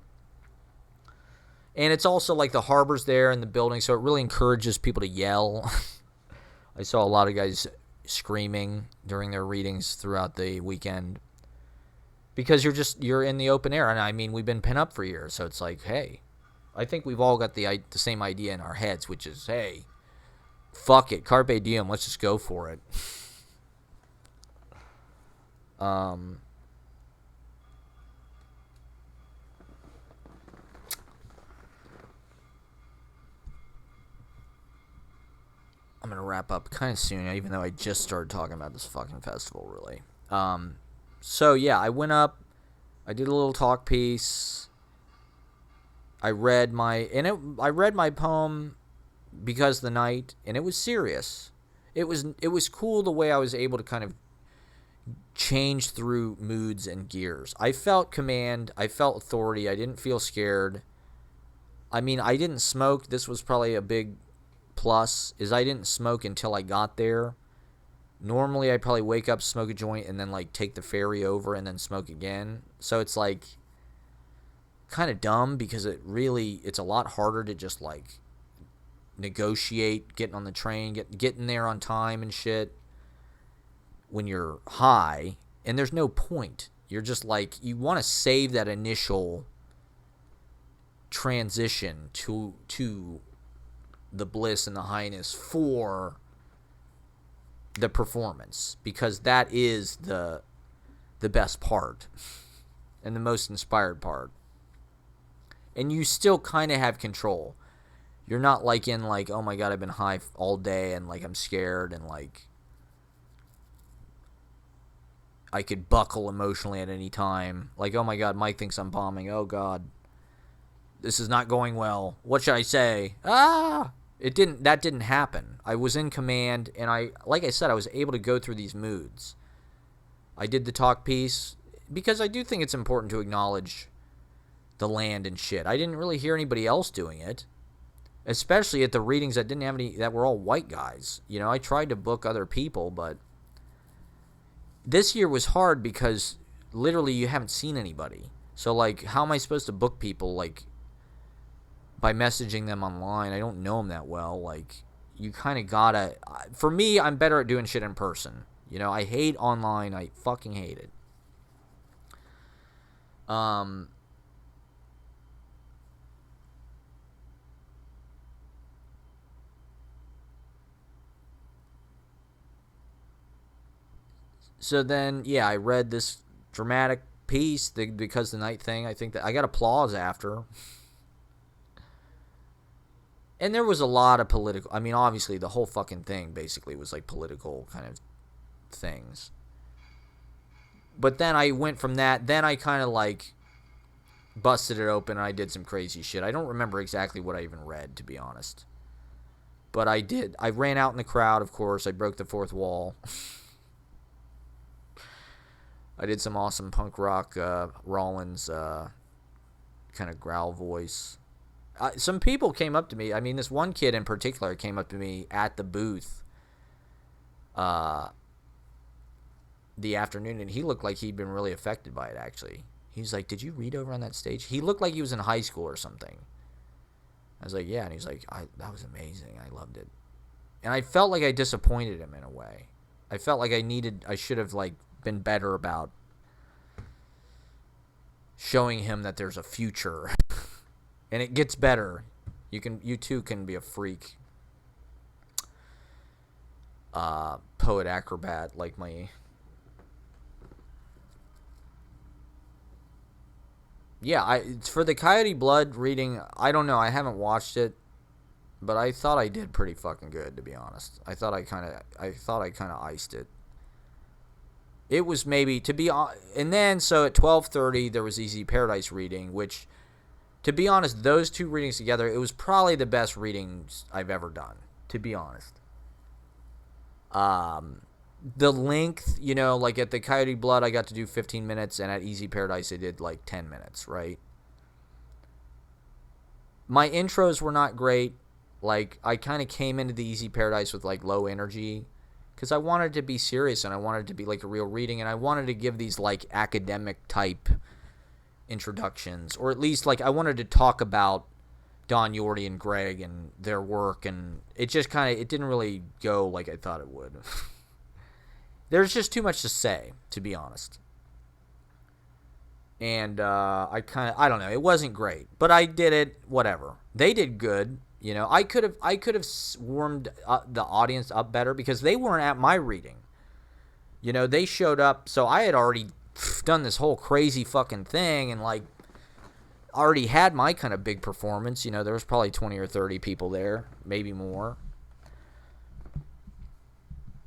And it's also like the harbor's there in the building, so it really encourages people to yell. I saw a lot of guys screaming during their readings throughout the weekend, because you're in the open air. And I mean, we've been pent up for years, so it's like, hey, I think we've all got the same idea in our heads, which is, hey, fuck it, carpe diem, let's just go for it. I'm going to wrap up kind of soon, even though I just started talking about this fucking festival, really. So, yeah, I went up. I did a little talk piece. I read my poem, Because the Night, and it was serious. It was cool the way I was able to kind of change through moods and gears. I felt command. I felt authority. I didn't feel scared. I mean, I didn't smoke. This was probably a big plus, is I didn't smoke until I got there. Normally, I'd probably wake up, smoke a joint, and then, like, take the ferry over and then smoke again. So it's, like, kind of dumb, because it's a lot harder to just, like, negotiate getting on the train, getting there on time and shit when you're high, and there's no point. You're just, like, you want to save that initial transition to the bliss and the highness for the performance, because that is the best part and the most inspired part. And you still kind of have control. You're not like in like, oh my god, I've been high all day and like I'm scared and like I could buckle emotionally at any time. Like, oh my god, Mike thinks I'm bombing. Oh god, this is not going well. What should I say? That didn't happen. I was in command, and like I said, I was able to go through these moods. I did the talk piece because I do think it's important to acknowledge the land and shit. I didn't really hear anybody else doing it, especially at the readings that were all white guys. You know, I tried to book other people, but this year was hard because literally you haven't seen anybody. So, like, how am I supposed to book people, like, by messaging them online? I don't know them that well. Like, you kind of gotta... For me, I'm better at doing shit in person. You know, I hate online. I fucking hate it. So then, yeah, I read this dramatic piece, Because the Night thing. I think that I got applause after. And there was a lot of political... I mean, obviously, the whole fucking thing basically was like political kind of things. But then I went from that. Then I kind of like busted it open and I did some crazy shit. I don't remember exactly what I even read, to be honest. But I did. I ran out in the crowd, of course. I broke the fourth wall. I did some awesome punk rock Rollins kind of growl voice. Some people came up to me. I mean, this one kid in particular came up to me at the booth the afternoon, and he looked like he'd been really affected by it, actually. He was like, did you read over on that stage? He looked like he was in high school or something. I was like, yeah. And he's like, that was amazing. I loved it. And I felt like I disappointed him in a way. I felt like I should have, like, been better about showing him that there's a future. And it gets better. You too can be a freak poet acrobat like my... Yeah, for the Coyote Blood reading, I don't know, I haven't watched it, but I thought I did pretty fucking good, to be honest. I thought I kind of iced it. It was maybe and then so at 12:30 there was Easy Paradise reading, which To be honest, those two readings together, it was probably the best readings I've ever done, to be honest. The length, like at the Coyote Blood, I got to do 15 minutes, and at Easy Paradise, I did like 10 minutes, right? My intros were not great. Like, I kind of came into the Easy Paradise with like low energy because I wanted to be serious and I wanted to be like a real reading, and I wanted to give these like academic type introductions, or at least like I wanted to talk about Don Yorty and Greg and their work, and it just it didn't really go like I thought it would. There's just too much to say, to be honest. And I don't know, it wasn't great, but I did it, whatever. They did good, I could have warmed the audience up better because they weren't at my reading. They showed up, so I had already done this whole crazy fucking thing and like already had my kind of big performance. There was probably 20 or 30 people there, maybe more.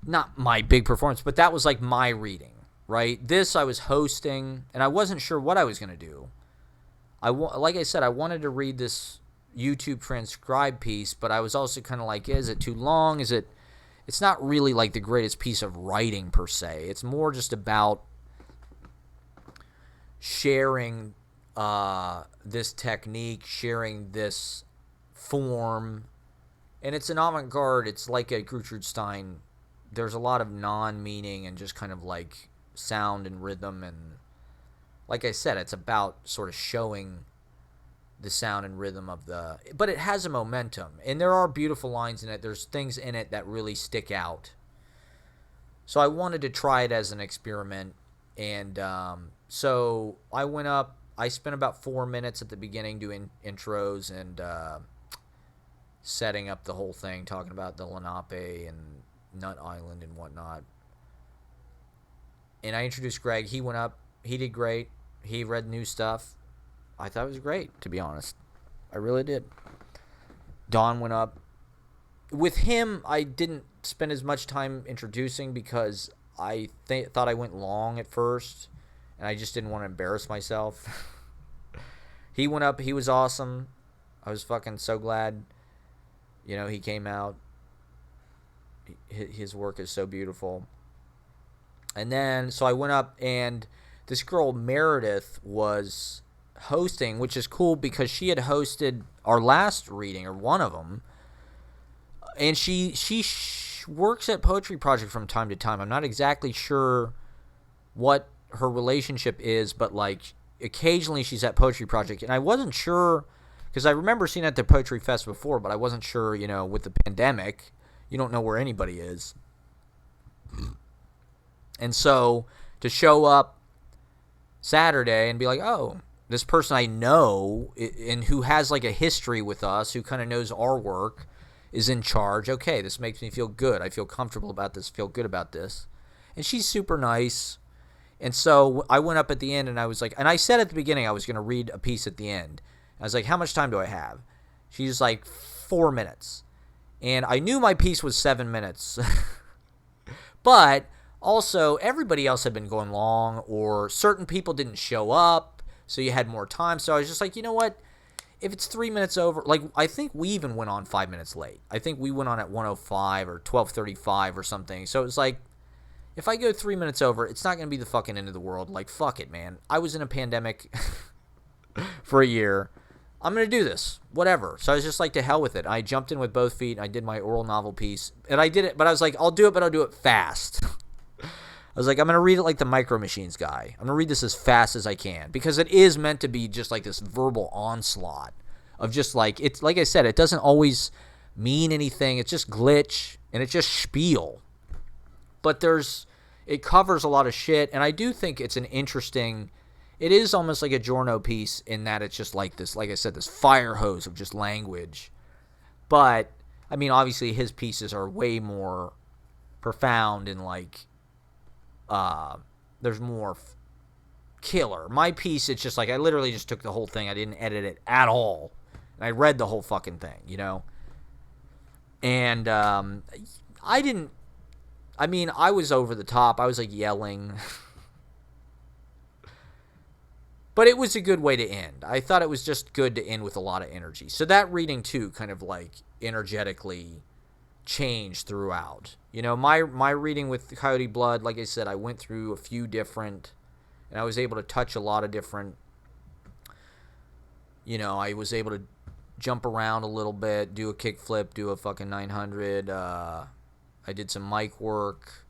Not my big performance, but that was like my reading, right? This I was hosting, and I wasn't sure what I was going to do. Like I said, I wanted to read this YouTube transcribed piece, but I was also kind of like, is it too long? It's not really like the greatest piece of writing per se. It's more just about sharing this technique, sharing this form, and it's an avant-garde. It's like a Gertrude Stein. There's a lot of non-meaning and just kind of like sound and rhythm, and like I said, it's about sort of showing the sound and rhythm of but it has a momentum, and there are beautiful lines in it. There's things in it that really stick out. So I wanted to try it as an experiment, and so I went up. I spent about 4 minutes at the beginning doing intros and setting up the whole thing, talking about the Lenape and Nut Island and whatnot. And I introduced Greg. He went up. He did great. He read new stuff. I thought it was great, to be honest. I really did. Don went up. With him, I didn't spend as much time introducing because I thought I went long at first, and I just didn't want to embarrass myself. He went up. He was awesome. I was fucking so glad, he came out. His work is so beautiful. And then, so I went up, and this girl, Meredith, was hosting, which is cool because she had hosted our last reading, or one of them. And she works at Poetry Project from time to time. I'm not exactly sure what her relationship is, but like occasionally she's at Poetry Project, and I wasn't sure because I remember seeing her at the Poetry Fest before, but I wasn't sure, with the pandemic, you don't know where anybody is. And so to show up Saturday and be like, oh, this person I know and who has like a history with us, who kind of knows our work, is in charge. Okay, this makes me feel good. I feel comfortable about this, feel good about this. And she's super nice. And so I went up at the end, and I was like, and I said at the beginning I was going to read a piece at the end. I was like, how much time do I have? She's like, 4 minutes. And I knew my piece was 7 minutes. But also, everybody else had been going long, or certain people didn't show up, so you had more time. So I was just like, you know what? If it's 3 minutes over, like, I think we even went on 5 minutes late. I think we went on at 1:05 or 12:35 or something. So it was like, if I go 3 minutes over, it's not going to be the fucking end of the world. Like, fuck it, man. I was in a pandemic for a year. I'm going to do this. Whatever. So I was just like, to hell with it. I jumped in with both feet, and I did my oral novel piece. And I did it, but I was like, I'll do it, but I'll do it fast. I was like, I'm going to read it like the Micro Machines guy. I'm going to read this as fast as I can, because it is meant to be just like this verbal onslaught of just like, it's like I said, it doesn't always mean anything. It's just glitch, and it's just spiel. But it covers a lot of shit, and I do think it's an interesting, it is almost like a Giorno piece in that it's just like this, like I said, this fire hose of just language. But, I mean, obviously his pieces are way more profound and like, there's more killer. My piece, it's just like, I literally just took the whole thing. I didn't edit it at all. And I read the whole fucking thing, And, I was over the top. I was like yelling. But it was a good way to end. I thought it was just good to end with a lot of energy. So that reading, too, kind of like energetically changed throughout. You know, my reading with Coyote Blood, like I said, I went through a few different, and I was able to touch a lot of different, you know, I was able to jump around a little bit, do a kickflip, do a fucking 900. I did some mic work.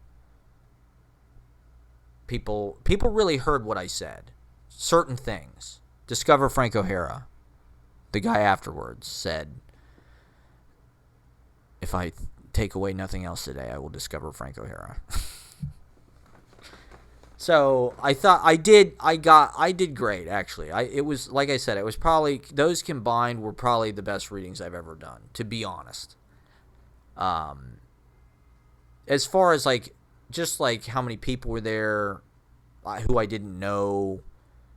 People really heard what I said. Certain things. Discover Frank O'Hara. The guy afterwards said, if I take away nothing else today, I will discover Frank O'Hara. So I thought I did great, actually. It was, like I said, it was probably, those combined were probably the best readings I've ever done, to be honest. As far as like, just like how many people were there who I didn't know,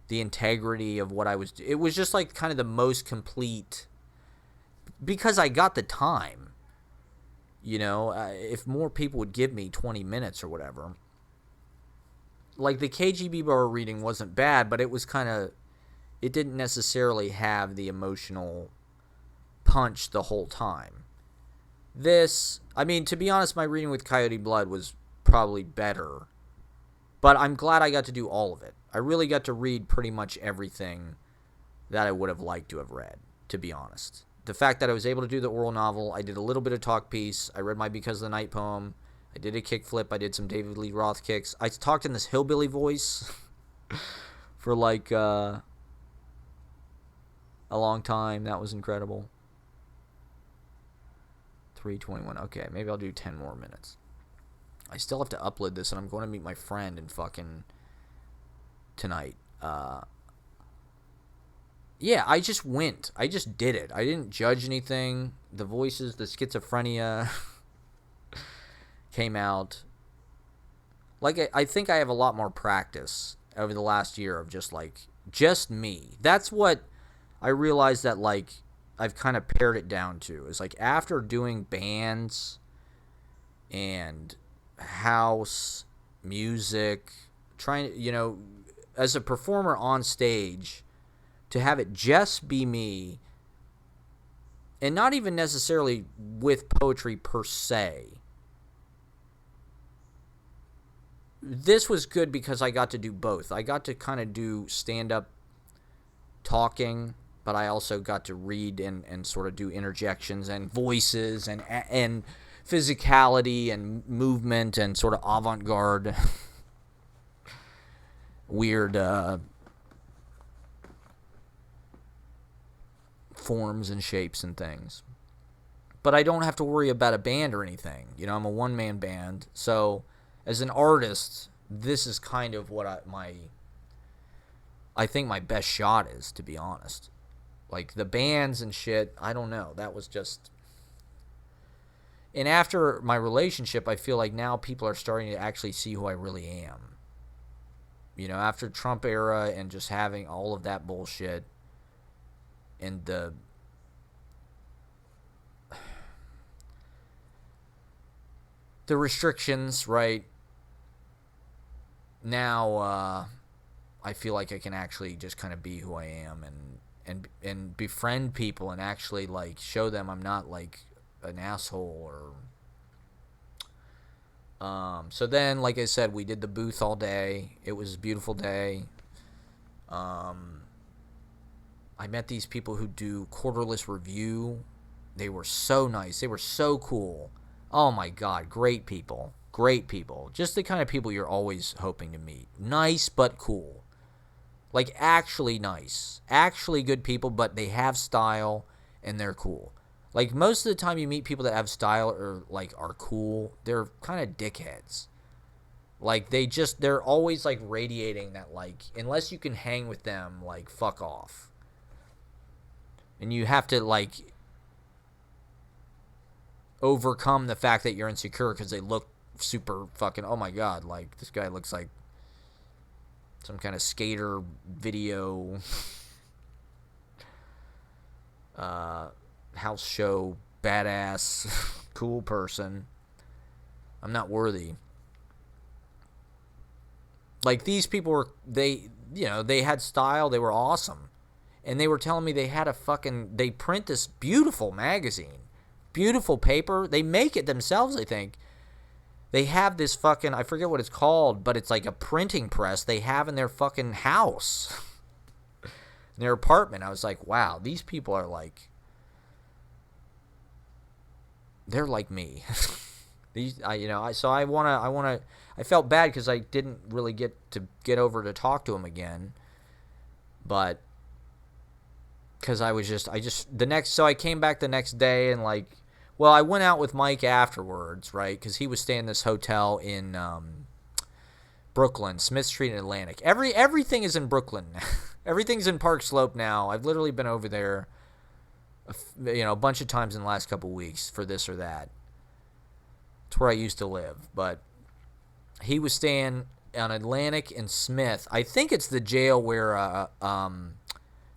the integrity of what I was, it was just like kind of the most complete, because I got the time. You know, if more people would give me 20 minutes or whatever. Like, the KGB bar reading wasn't bad, but it was kind of, it didn't necessarily have the emotional punch the whole time. This, I mean, to be honest, my reading with Coyote Blood was probably better, but I'm glad I got to do all of it. I really got to read pretty much everything that I would have liked to have read, to be honest. The fact that I was able to do the oral novel, I did a little bit of talk piece, I read my Because of the Night poem, I did a kickflip, I did some David Lee Roth kicks, I talked in this hillbilly voice for like a long time. That was incredible. 3:21, okay, maybe I'll do 10 more minutes. I still have to upload this, and I'm going to meet my friend in fucking tonight. Yeah, I just went. I just did it. I didn't judge anything. The voices, the schizophrenia came out. Like, I think I have a lot more practice over the last year of just me. That's what I realized that, like, I've kind of pared it down to. Is like, after doing bands and house music, trying to, you know, as a performer on stage, to have it just be me, and not even necessarily with poetry per se. This was good because I got to do both. I got to kind of do stand-up talking, but I also got to read and sort of do interjections and voices and physicality and movement and sort of avant-garde weird forms and shapes and things. But I don't have to worry about a band or anything. You know, I'm a one-man band. So as an artist, this is kind of what I think my best shot is, to be honest. Like, the bands and shit, I don't know. That was just... And after my relationship, I feel like now people are starting to actually see who I really am. You know, after Trump era and just having all of that bullshit and the restrictions, right? Now, I feel like I can actually just kind of be who I am and befriend people and actually, like, show them I'm not, like, an asshole or... So then, like I said, we did the booth all day. It was a beautiful day. I met these people who do quarterless review. They were so nice. They were so cool. Oh my God, great people. Great people. Just the kind of people you're always hoping to meet. Nice but cool. Like, actually nice. Actually good people, but they have style and they're cool. Like, most of the time you meet people that have style or, like, are cool, they're kind of dickheads. Like, they're always, like, radiating that, like, unless you can hang with them, like, fuck off. And you have to, like, overcome the fact that you're insecure because they look super fucking, oh my God, like, this guy looks like some kind of skater video house show badass cool person. I'm not worthy. Like, these people were, they had style, they were awesome. And they were telling me they print this beautiful magazine, beautiful paper. They make it themselves, I think. They have this fucking, I forget what it's called, but it's like a printing press they have in their fucking house, in their apartment. I was like, wow, these people are like, they're like me. I felt bad because I didn't really get over to talk to him again, but because so I came back the next day and I went out with Mike afterwards, right? Because he was staying in this hotel in Brooklyn, Smith Street and Atlantic. Everything is in Brooklyn. Everything's in Park Slope now. I've literally been over there, a bunch of times in the last couple weeks for this or that. It's where I used to live, but he was staying on Atlantic and Smith. I think it's the jail where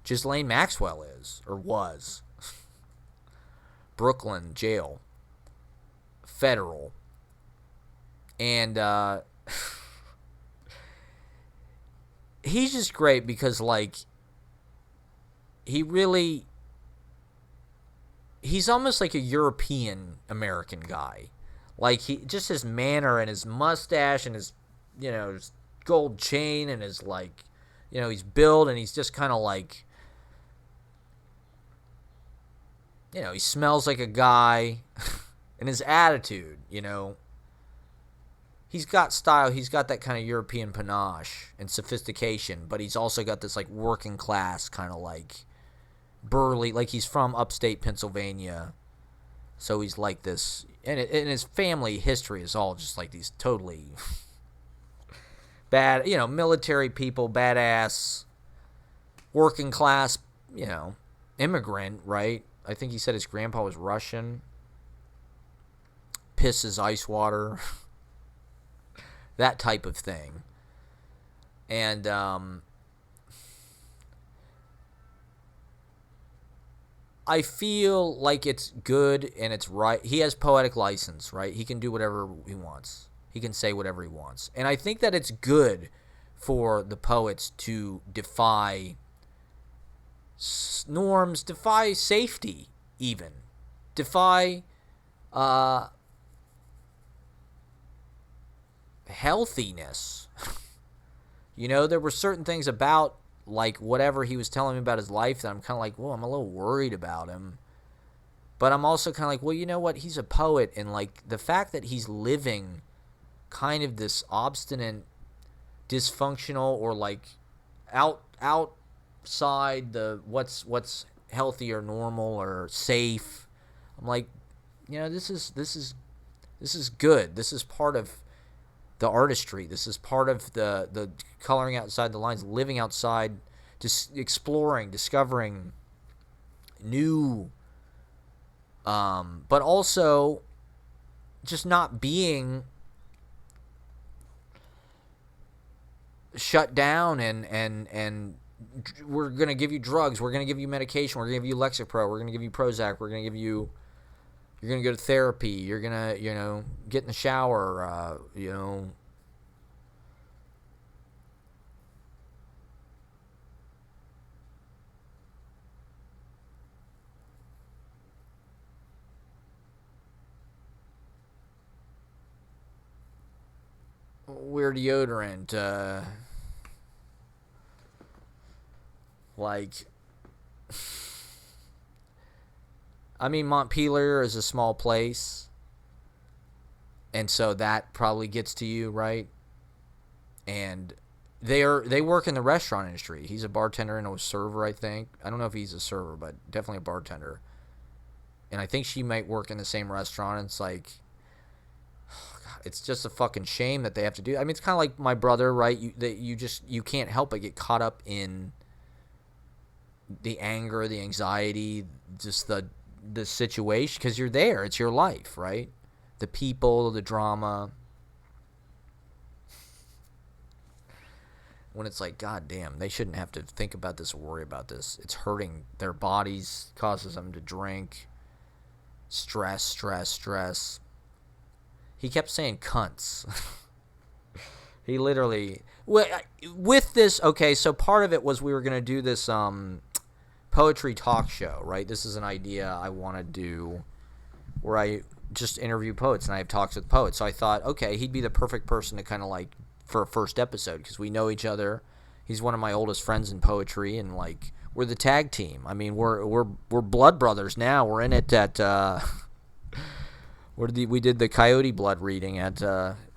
Ghislaine Maxwell is or was. Brooklyn jail, federal, and he's just great because he's almost like a European American guy. Like, just his manner and his mustache and his his gold chain and his he's built and he's just kind of he smells like a guy. And his attitude, he's got style. He's got that kind of European panache and sophistication, but he's also got this working class kind of burly, he's from upstate Pennsylvania. So he's like this, and his family history is all just these totally bad, military people, badass, working class, immigrant, right? I think he said his grandpa was Russian. Pisses ice water. That type of thing. And I feel like it's good and it's right. He has poetic license, right? He can do whatever he wants. He can say whatever he wants. And I think that it's good for the poets to defy norms, defy safety even, defy healthiness. There were certain things about whatever he was telling me about his life that I'm kind of well, I'm a little worried about him. But I'm also kind of well, you know what? He's a poet, and the fact that he's living kind of this obstinate, dysfunctional, or outside the what's healthy or normal or safe. I'm this is good. This is part of the artistry. This is part of the coloring outside the lines, living outside, just exploring, discovering new, but also just not being shut down and we're going to give you drugs, we're going to give you medication, we're going to give you Lexapro, we're going to give you Prozac, you're going to go to therapy, you're going to, get in the shower, wear deodorant, Montpelier is a small place, and so that probably gets to you, right? And they work in the restaurant industry. He's a bartender and a server, I think. I don't know if he's a server, but definitely a bartender. And I think she might work in the same restaurant. It's it's just a fucking shame that they have to do. It's kind of like my brother, right? You can't help but get caught up in the anger, the anxiety, just the situation, because you're there. It's your life, right? The people, the drama. When it's God damn, they shouldn't have to think about this or worry about this. It's hurting their bodies, causes them to drink. Stress. He kept saying cunts. He literally with this. Okay, so part of it was we were gonna do this poetry talk show, right? This is an idea I want to do where I just interview poets and I have talks with poets. So I thought, okay, he'd be the perfect person to kind of like for a first episode because we know each other. He's one of my oldest friends in poetry, and like we're the tag team. I mean, we're blood brothers now. We're in it at we did the Coyote Blood reading at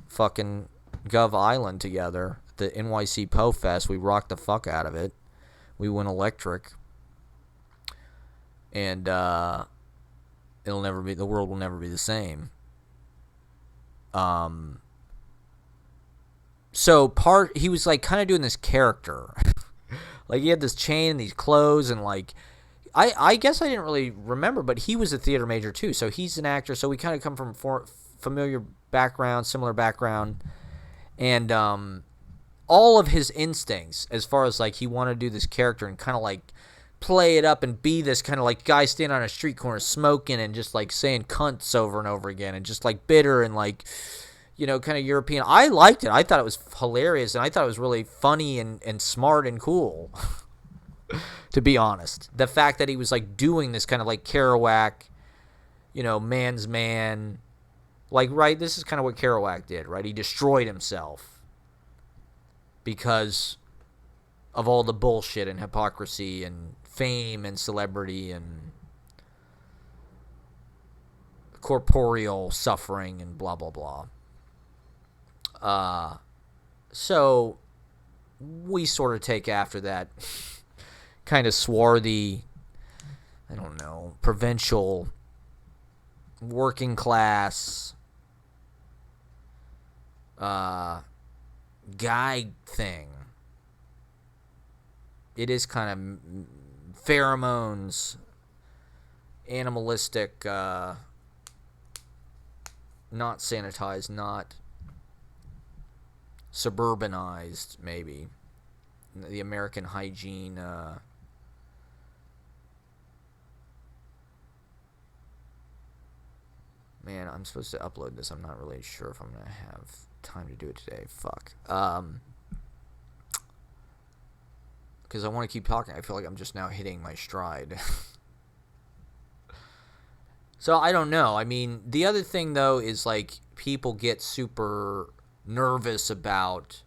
fucking Gov Island together, the NYC pofest. We rocked the fuck out of it. We went electric, and the world will never be the same. So he was like kind of doing this character, like he had this chain and these clothes, and like I guess I didn't really remember, but he was a theater major too, so he's an actor. So we kind of come from familiar background, similar background, and all of his instincts as far as like he wanted to do this character and kind of like play it up and be this kind of like guy standing on a street corner smoking and just like saying cunts over and over again and just like bitter and like, you know, kind of European. I liked it. I thought it was hilarious, and I thought it was really funny and smart and cool. To be honest, the fact that he was like doing this kind of like Kerouac, you know, man's man, like, right, this is kind of what Kerouac did, right? He destroyed himself because of all the bullshit and hypocrisy and fame and celebrity and corporeal suffering and blah blah blah. So we sort of take after that kind of swarthy, I don't know, provincial, working class guy thing. It is kind of pheromones, animalistic, not sanitized, not suburbanized, maybe. The American hygiene, man, I'm supposed to upload this. I'm not really sure if I'm going to have time to do it today. Fuck. Because I want to keep talking. I feel like I'm just now hitting my stride. So, I don't know. I mean, the other thing, though, is, like, people get super nervous about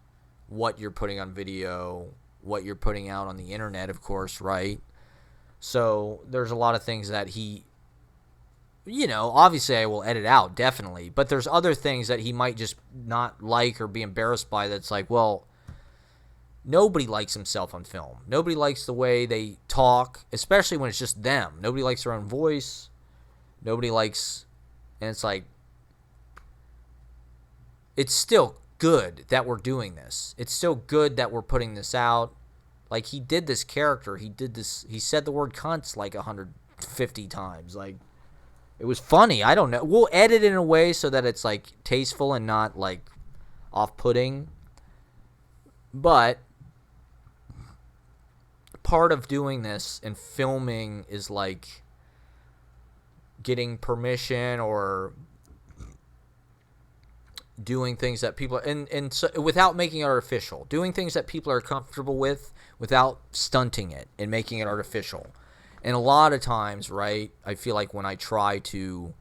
what you're putting on video, what you're putting out on the internet, of course, right? So, there's a lot of things that he... You know, obviously I will edit out, definitely. But there's other things that he might just not like or be embarrassed by that's like, well, nobody likes himself on film. Nobody likes the way they talk, especially when it's just them. Nobody likes their own voice. Nobody likes... And it's like... It's still good that we're doing this. It's still good that we're putting this out. Like, he did this character. He did this... He said the word cunts like 150 times. Like... It was funny. I don't know. We'll edit it in a way so that it's, like, tasteful and not, like, off-putting. But part of doing this and filming is, like, getting permission or doing things that people... And so, without making it artificial. Doing things that people are comfortable with without stunting it and making it artificial. And a lot of times, right, I feel like when I try to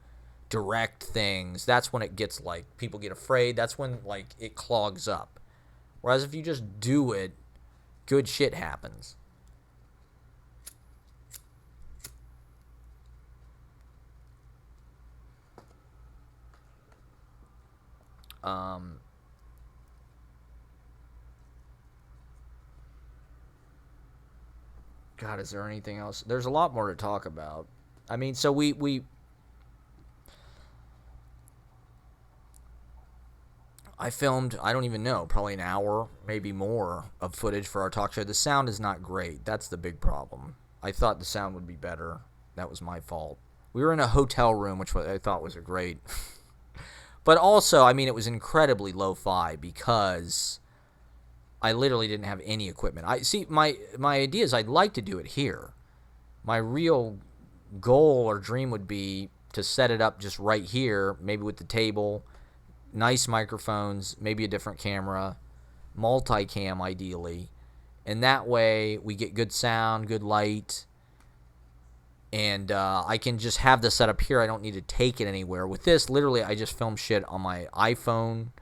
direct things, that's when it gets, like, people get afraid. That's when, like, it clogs up. Whereas if you just do it, good shit happens. God, is there anything else? There's a lot more to talk about. I mean, so I filmed, I don't even know, probably an hour, maybe more, of footage for our talk show. The sound is not great. That's the big problem. I thought the sound would be better. That was my fault. We were in a hotel room, which I thought was a great... But also, I mean, it was incredibly lo-fi because... I literally didn't have any equipment. My idea is I'd like to do it here. My real goal or dream would be to set it up just right here, maybe with the table, nice microphones, maybe a different camera, multicam ideally, and that way we get good sound, good light, and I can just have this set up here. I don't need to take it anywhere. With this, literally, I just film shit on my iPhone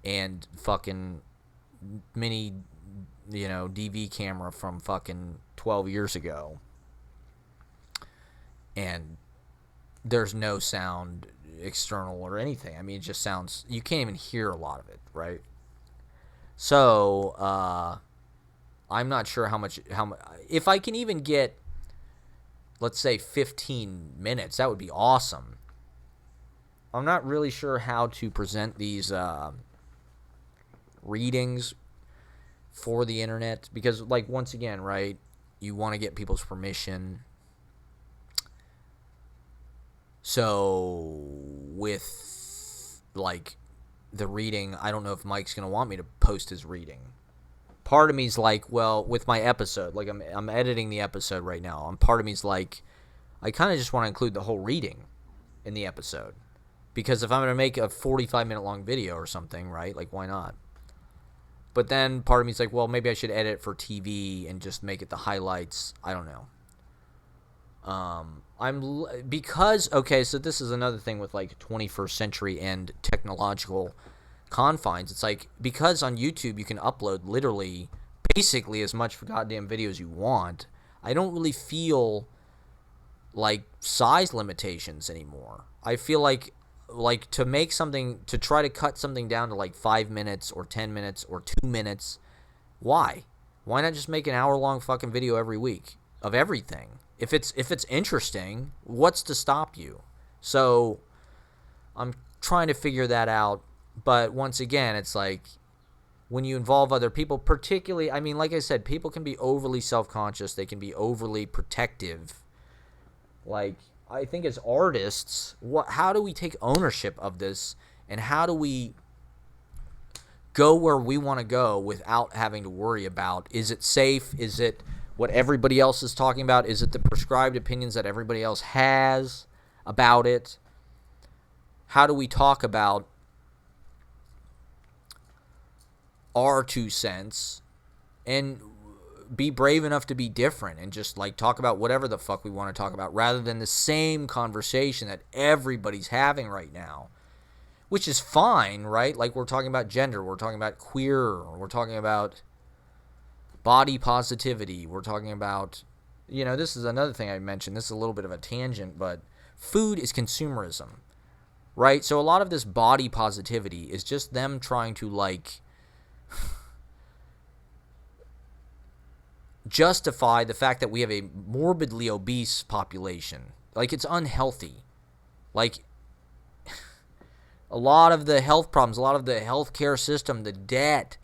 and fucking mini, DV camera from fucking 12 years ago. And there's no sound external or anything. I mean, it just sounds, you can't even hear a lot of it, right? So, I'm not sure how much, if I can even get, let's say 15 minutes, that would be awesome. I'm not really sure how to present these readings for the internet because, like, once again, right, you want to get people's permission. So with, like, the reading, I don't know if Mike's going to want me to post his reading. Part of me's like, well, with my episode, like, I'm editing the episode right now, and part of me's like, I kind of just want to include the whole reading in the episode. Because if I'm going to make a 45-minute long video or something, right, like, why not? But then part of me's like, well, maybe I should edit for TV and just make it the highlights. I don't know. Okay, so this is another thing with, like, 21st century and technological confines. It's like, because on YouTube you can upload literally basically as much goddamn video as you want, I don't really feel like size limitations anymore. I feel like to make something, to try to cut something down to like 5 minutes or 10 minutes or 2 minutes, why not just make an hour-long fucking video every week of everything? If it's interesting, what's to stop you? So I'm trying to figure that out. But once again, it's like when you involve other people, particularly, I mean, like I said, people can be overly self-conscious. They can be overly protective. Like, I think as artists, how do we take ownership of this, and how do we go where we want to go without having to worry about, is it safe? Is it what everybody else is talking about? Is it the prescribed opinions that everybody else has about it? How do we talk about our 2 cents and be brave enough to be different and just, like, talk about whatever the fuck we want to talk about rather than the same conversation that everybody's having right now, which is fine, right? Like, we're talking about gender, we're talking about queer, we're talking about body positivity, we're talking about, this is another thing I mentioned. This is a little bit of a tangent, but food is consumerism, right? So a lot of this body positivity is just them trying to, like, justify the fact that we have a morbidly obese population. Like, it's unhealthy. Like, a lot of the health problems, a lot of the healthcare system, the debt,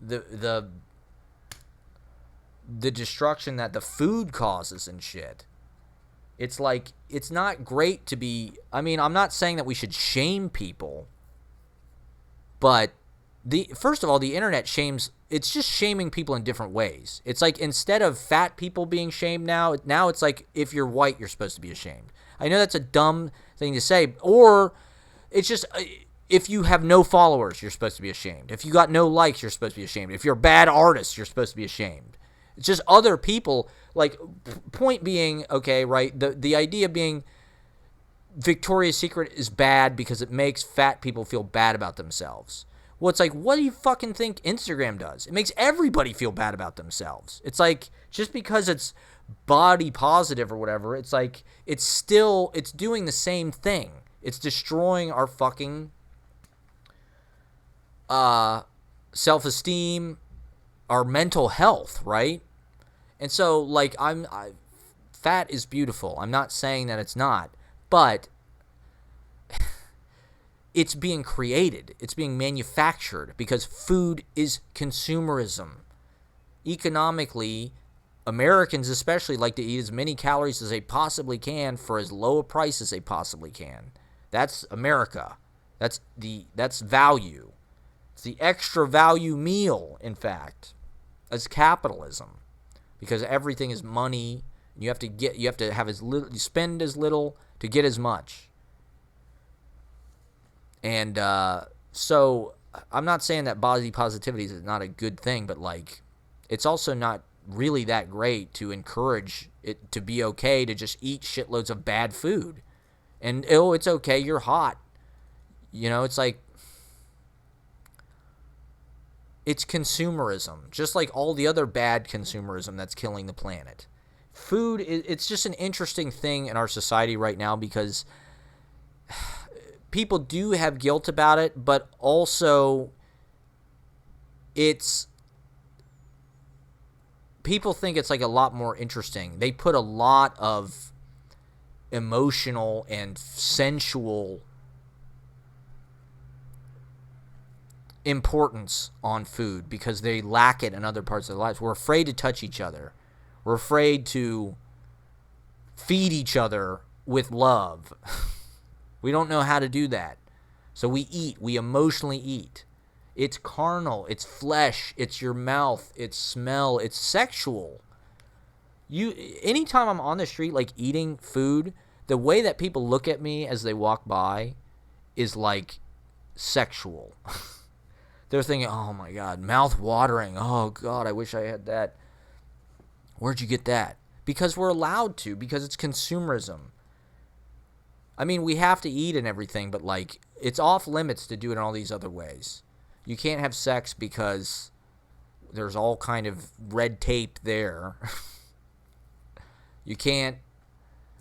the destruction that the food causes and shit. It's like, it's not great to be, I mean, I'm not saying that we should shame people, but first of all, the internet shames, it's just shaming people in different ways. It's like, instead of fat people being shamed now it's like, if you're white, you're supposed to be ashamed. I know that's a dumb thing to say, or it's just, if you have no followers, you're supposed to be ashamed. If you got no likes, you're supposed to be ashamed. If you're a bad artist, you're supposed to be ashamed. It's just other people, like, point being, okay, right, the idea being Victoria's Secret is bad because it makes fat people feel bad about themselves. Well, it's like, what do you fucking think Instagram does? It makes everybody feel bad about themselves. It's like, just because it's body positive or whatever, it's like, it's doing the same thing. It's destroying our fucking self-esteem, our mental health, right? And so, like, fat is beautiful. I'm not saying that it's not, but it's being created. It's being manufactured because food is consumerism. Economically, Americans especially like to eat as many calories as they possibly can for as low a price as they possibly can. That's America. That's value. It's the extra value meal, in fact. That's capitalism. Because everything is money. You have to have as little, you spend as little to get as much. And so I'm not saying that body positivity is not a good thing, but like, it's also not really that great to encourage it to be okay to just eat shitloads of bad food. And, oh, it's okay, you're hot. It's like, it's consumerism, just like all the other bad consumerism that's killing the planet. Food, it's just an interesting thing in our society right now because people do have guilt about it, but also people think it's like a lot more interesting. They put a lot of emotional and sensual importance on food because they lack it in other parts of their lives. We're afraid to touch each other. We're afraid to feed each other with love. We don't know how to do that. So we eat. We emotionally eat. It's carnal. It's flesh. It's your mouth. It's smell. It's sexual. Anytime I'm on the street, like eating food, the way that people look at me as they walk by is like sexual. They're thinking, oh my God, mouth watering. Oh God, I wish I had that. Where'd you get that? Because we're allowed to, because it's consumerism. I mean, we have to eat and everything, but like, it's off limits to do it in all these other ways. You can't have sex because there's all kind of red tape there. You can't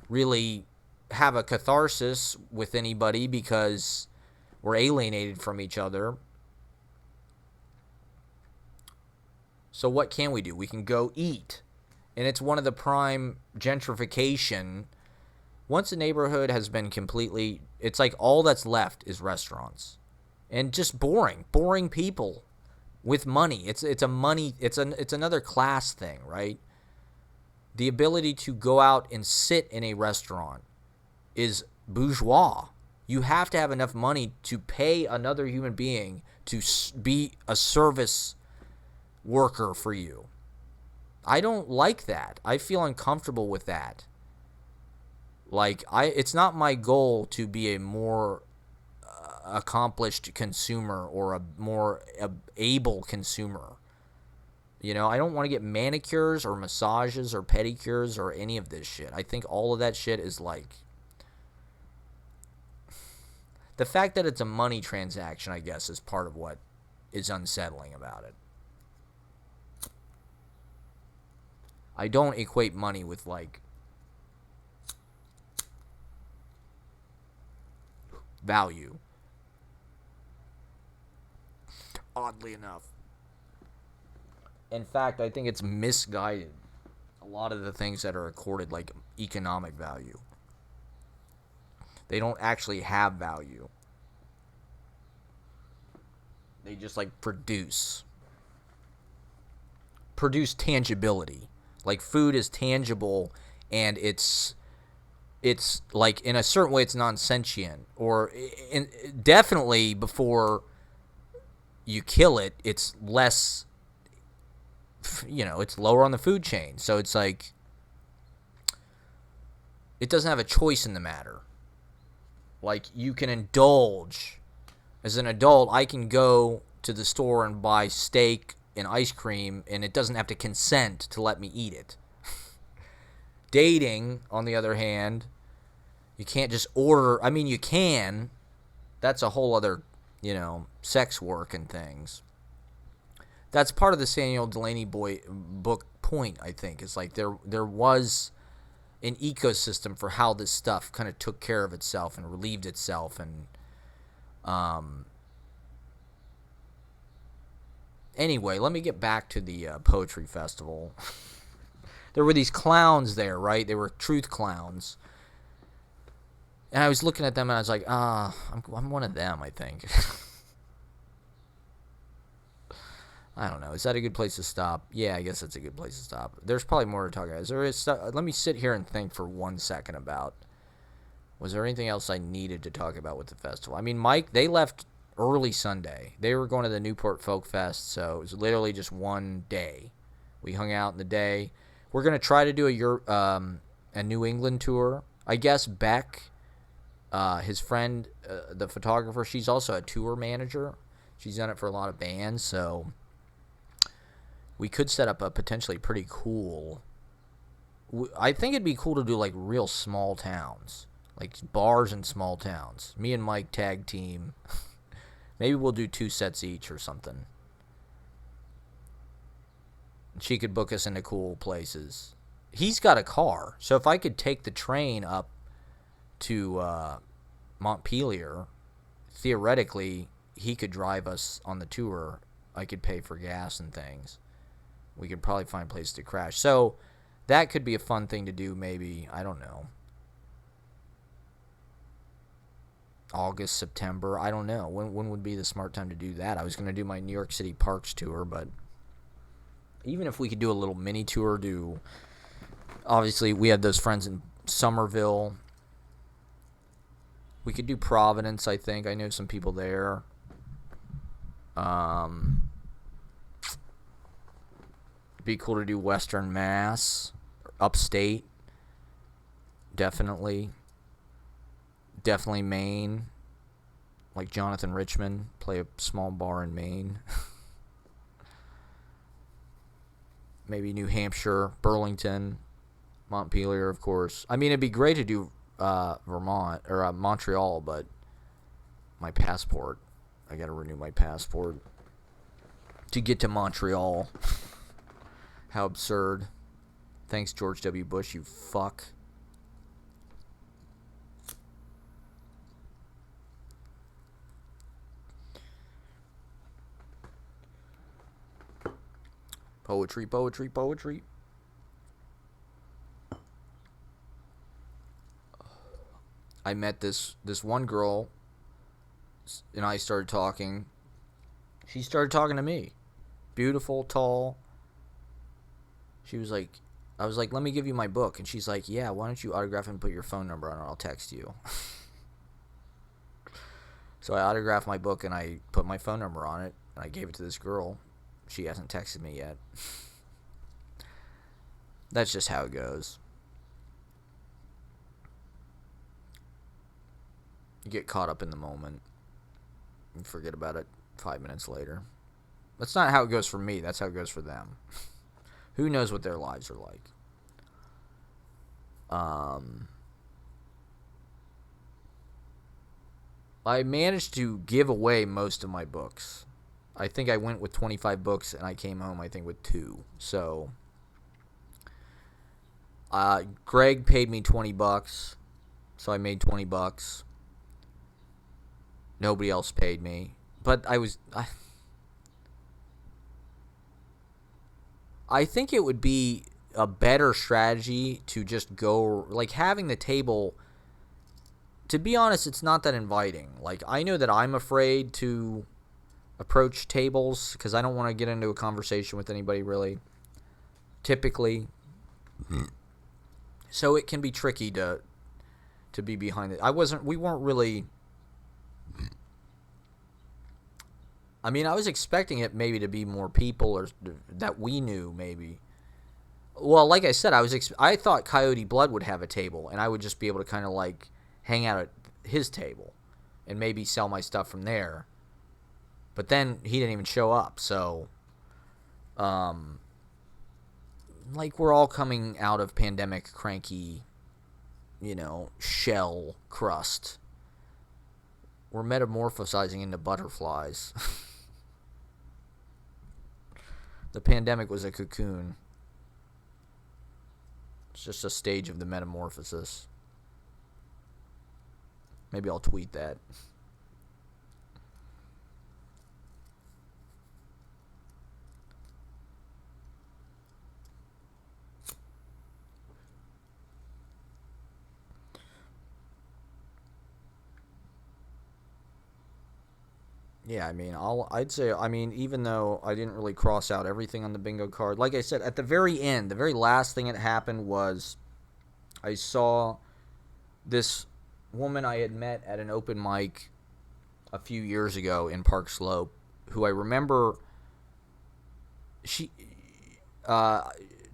really have a catharsis with anybody because we're alienated from each other. So what can we do? We can go eat. And it's one of the prime gentrification. Once a neighborhood has been completely, it's like all that's left is restaurants. And just boring people with money. It's another class thing, right? The ability to go out and sit in a restaurant is bourgeois. You have to have enough money to pay another human being to be a service worker for you. I don't like that. I feel uncomfortable with that. Like, it's not my goal to be a more accomplished consumer or a more able consumer. I don't want to get manicures or massages or pedicures or any of this shit. I think all of that shit is like, the fact that it's a money transaction, I guess, is part of what is unsettling about it. I don't equate money with, like, value. Oddly enough. In fact, I think it's misguided. A lot of the things that are accorded, like, economic value. They don't actually have value. They just, like, produce tangibility. Like, food is tangible, and it's like, in a certain way, it's non-sentient. Or definitely before you kill it, it's less, it's lower on the food chain. So it's like, it doesn't have a choice in the matter. Like, you can indulge. As an adult, I can go to the store and buy steak and ice cream, and it doesn't have to consent to let me eat it. Dating, on the other hand, you can't just order. I mean, you can. That's a whole other, sex work and things. That's part of the Samuel Delaney book point, I think. It's like there was an ecosystem for how this stuff kind of took care of itself and relieved itself. And anyway, let me get back to the poetry festival. There were these clowns there, right? They were truth clowns. And I was looking at them and I was like, I'm one of them, I think. I don't know. Is that a good place to stop? Yeah, I guess that's a good place to stop. There's probably more to talk about. Let me sit here and think for 1 second about, was there anything else I needed to talk about with the festival? I mean, Mike, they left early Sunday. They were going to the Newport Folk Fest, so it was literally just one day. We hung out in the day. We're going to try to do a New England tour. I guess Beck, his friend, the photographer, she's also a tour manager. She's done it for a lot of bands, so we could set up a potentially pretty cool... I think it'd be cool to do, like, real small towns. Like, bars in small towns. Me and Mike tag team. Maybe we'll do 2 sets each or something. She could book us into cool places. He's got a car, so if I could take the train up to Montpelier, theoretically, he could drive us on the tour. I could pay for gas and things. We could probably find a place to crash. So that could be a fun thing to do, maybe. I don't know. August, September. I don't know. When would be the smart time to do that? I was going to do my New York City Parks tour, but even if we could do a little mini tour, obviously, we had those friends in Somerville. We could do Providence, I think. I know some people there. It'd be cool to do Western Mass, upstate. Definitely Maine. Like Jonathan Richman, play a small bar in Maine. Maybe New Hampshire, Burlington, Montpelier, of course. I mean, it'd be great to do Vermont or Montreal, but my passport. I got to renew my passport to get to Montreal. How absurd. Thanks, George W. Bush, you fuck. Poetry, poetry, poetry. I met this one girl, and I started talking. She started talking to me. Beautiful, tall. She was like, I was like, let me give you my book. And she's like, yeah, why don't you autograph and put your phone number on it? I'll text you. So I autographed my book, and I put my phone number on it, and I gave it to this girl. She hasn't texted me yet. That's just how it goes. You get caught up in the moment and forget about it 5 minutes later. That's not how it goes for me. That's how it goes for them. Who knows what their lives are like? I managed to give away most of my books. I think I went with 25 books, and I came home, I think, with 2. So, Greg paid me $20, so I made $20. Nobody else paid me. But I think it would be a better strategy to just go, like, having the table. To be honest, it's not that inviting. Like, I know that I'm afraid to approach tables because I don't want to get into a conversation with anybody, really, typically. So it can be tricky to be behind it. We weren't really. I mean, I was expecting it maybe to be more people or that we knew, maybe. Well, like I said, I thought Coyote Blood would have a table, and I would just be able to kind of like hang out at his table and maybe sell my stuff from there. But then he didn't even show up, so like we're all coming out of pandemic cranky, shell crust. We're metamorphosizing into butterflies. The pandemic was a cocoon. It's just a stage of the metamorphosis. Maybe I'll tweet that. Yeah, I mean, I'd say, even though I didn't really cross out everything on the bingo card, like I said, at the very end, the very last thing that happened was I saw this woman I had met at an open mic a few years ago in Park Slope, who I remember she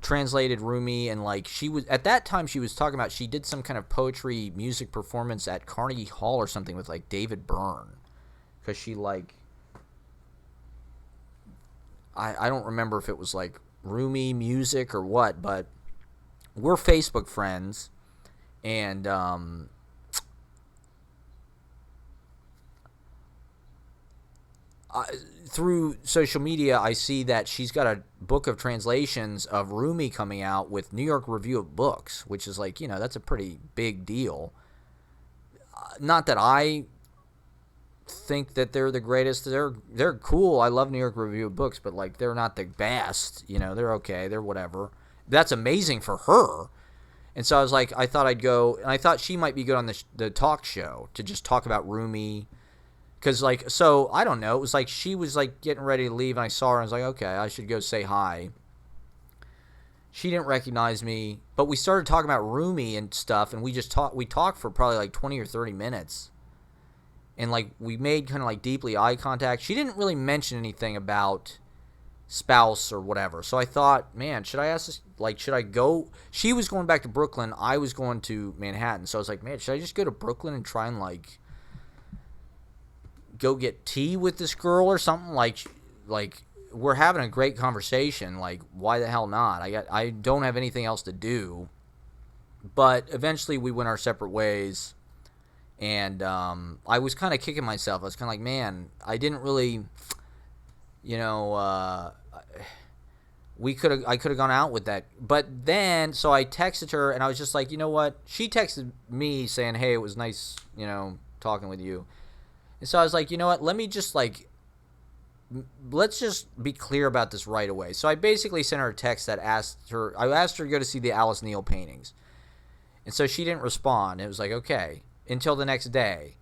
translated Rumi, and like she was at that time she was talking about she did some kind of poetry music performance at Carnegie Hall or something with like David Byrne. Because she, like, I don't remember if it was like Rumi Music or what, but we're Facebook friends, and through social media, I see that she's got a book of translations of Rumi coming out with New York Review of Books, which is like, that's a pretty big deal. Not that I think that they're the greatest. They're cool. I love New York Review of Books, but like they're not the best. They're okay. They're whatever. That's amazing for her. And so I was like, I thought I'd go, and I thought she might be good on the talk show to just talk about Rumi. Because, like, so, I don't know. It was like she was, like, getting ready to leave, and I saw her, and I was like, okay, I should go say hi. She didn't recognize me, but we started talking about Rumi and stuff, and we talked for probably, like, 20 or 30 minutes. And, like, we made kind of, like, deeply eye contact. She didn't really mention anything about spouse or whatever. So I thought, man, should I ask this, like, should I go? She was going back to Brooklyn. I was going to Manhattan. So I was like, man, should I just go to Brooklyn and try and, like, go get tea with this girl or something? Like we're having a great conversation. Like, why the hell not? I don't have anything else to do. But eventually we went our separate ways, and I was kind of kicking myself. I was kind of like, man, I didn't really, I could have gone out with that. But then, so I texted her, and I was just like, you know what? She texted me saying, hey, it was nice, talking with you. And so I was like, you know what, let me just, like, let's just be clear about this right away. So I basically sent her a text that I asked her to go to see the Alice Neal paintings. And so she didn't respond. It was like, okay, until the next day.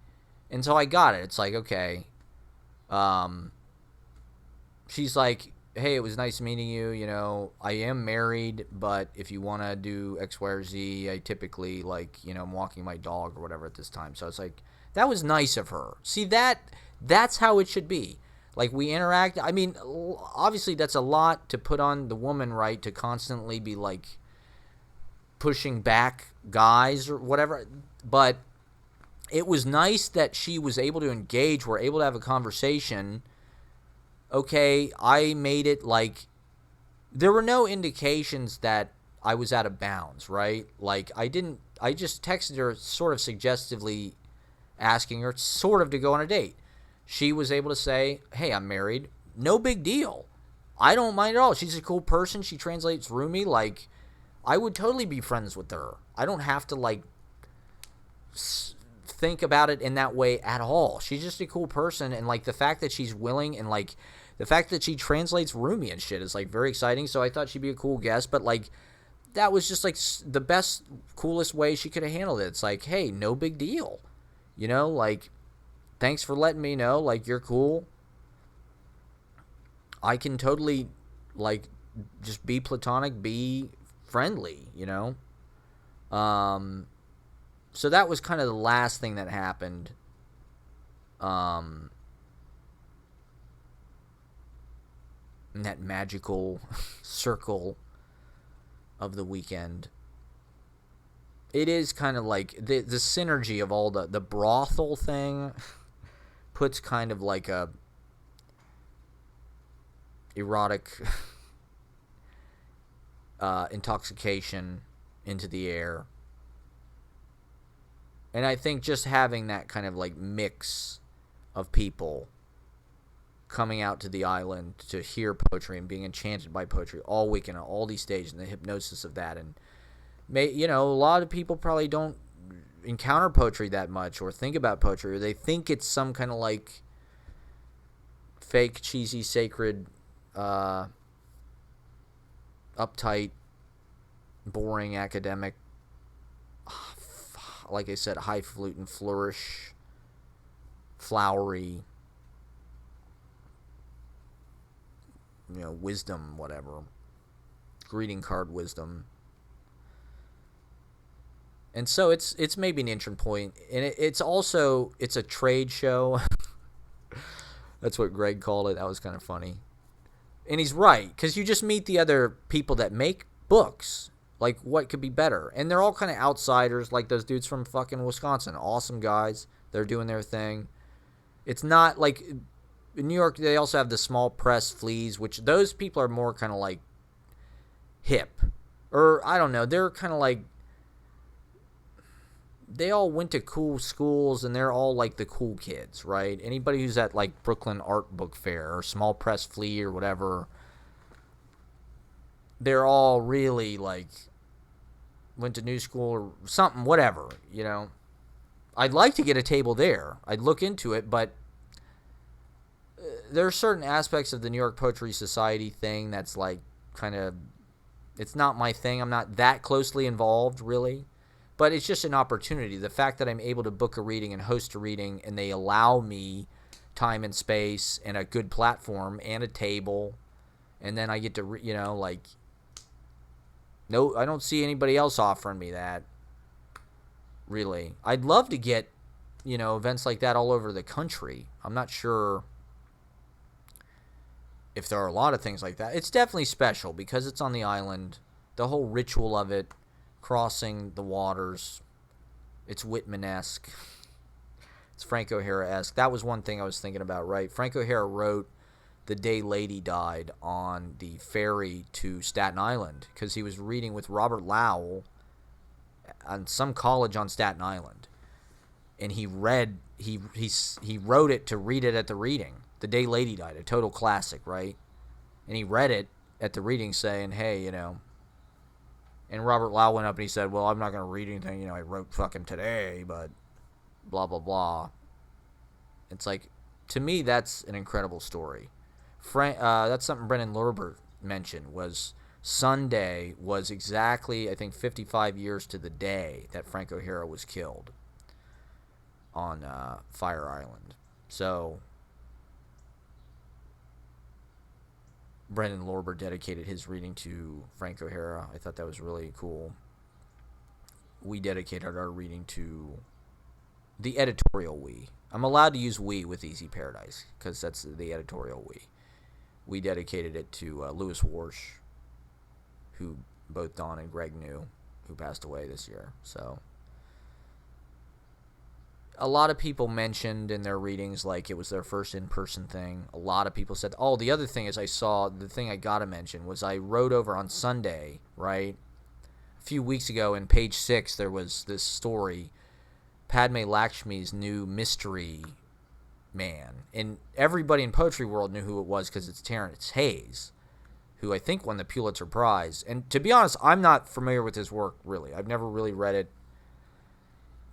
And so I got it. It's like, okay. She's like, hey, it was nice meeting you. I am married, but if you want to do X, Y, or Z, I typically, like, I'm walking my dog or whatever at this time. So it's like, that was nice of her. See, that's how it should be. Like, we interact. I mean, obviously that's a lot to put on the woman, right, to constantly be, like, pushing back guys or whatever. But it was nice that she was able to engage. We're able to have a conversation. Okay, I made it, like, there were no indications that I was out of bounds, right? Like, I just texted her sort of suggestively, asking her sort of to go on a date. She was able to say, hey, I'm married. No big deal. I don't mind at all. She's a cool person. She translates Rumi. Like, I would totally be friends with her. I don't have to, like, think about it in that way at all. She's just a cool person, and, like, the fact that she's willing, and, like, the fact that she translates Rumi and shit is, like, very exciting. So I thought she'd be a cool guest, but, like, that was just, like, the best, coolest way she could have handled it. It's like, hey, no big deal. Like, thanks for letting me know, like, you're cool. I can totally, like, just be platonic, be friendly, So that was kind of the last thing that happened. In that magical circle of the weekend. It is kind of like the synergy of all the brothel thing puts kind of like a erotic intoxication into the air. And I think just having that kind of like mix of people coming out to the island to hear poetry and being enchanted by poetry all weekend, all these stages, and the hypnosis of that, and a lot of people probably don't encounter poetry that much or think about poetry, or they think it's some kind of like fake, cheesy, sacred, uptight, boring, academic, like I said, highfalutin, flourish, flowery, wisdom, whatever, greeting card wisdom. And so it's maybe an entry point, and it's a trade show. That's what Greg called it. That was kind of funny. And he's right, because you just meet the other people that make books. Like, what could be better? And they're all kind of outsiders, like those dudes from fucking Wisconsin. Awesome guys. They're doing their thing. It's not like in New York, they also have the small press fleas, which those people are more kind of like hip. Or, I don't know, they're kind of like, they all went to cool schools and they're all like the cool kids, right? Anybody who's at like Brooklyn Art Book Fair or Small Press Flea or whatever, they're all really like went to new school or something, whatever, you know. I'd like to get a table there. I'd look into it, but there are certain aspects of the New York Poetry Society thing that's like kind of, it's not my thing. I'm not that closely involved, really. But it's just an opportunity. The fact that I'm able to book a reading and host a reading and they allow me time and space and a good platform and a table, and then I get to, you know, like, no, I don't see anybody else offering me that, really. I'd love to get, you know, events like that all over the country. I'm not sure if there are a lot of things like that. It's definitely special because it's on the island. The whole ritual of it, crossing the waters, it's Whitman-esque. It's Frank O'Hara-esque. That was one thing I was thinking about, right? Frank O'Hara wrote The Day Lady Died on the ferry to Staten Island because he was reading with Robert Lowell on some college on Staten Island. And he wrote it to read it at the reading. The Day Lady Died, a total classic, right? And he read it at the reading saying, hey, you know, and Robert Lowell went up and he said, well, I'm not going to read anything, you know, I wrote fucking today, but blah, blah, blah. It's like, to me, that's an incredible story. That's something Brennan Lurber mentioned, was Sunday was exactly, I think, 55 years to the day that Frank O'Hara was killed on Fire Island. So Brendan Lorber dedicated his reading to Frank O'Hara. I thought that was really cool. We dedicated our reading to the editorial we. I'm allowed to use we with Easy Paradise because that's the editorial we. We dedicated it to Louis Warsh, who both Don and Greg knew, who passed away this year. So a lot of people mentioned in their readings like it was their first in-person thing. A lot of people said, oh, the other thing is the thing I got to mention was I wrote over on Sunday, right? A few weeks ago in page 6, there was this story, Padme Lakshmi's new mystery man. And everybody in poetry world knew who it was because it's Terrence Hayes, who I think won the Pulitzer Prize. And to be honest, I'm not familiar with his work, really. I've never really read it.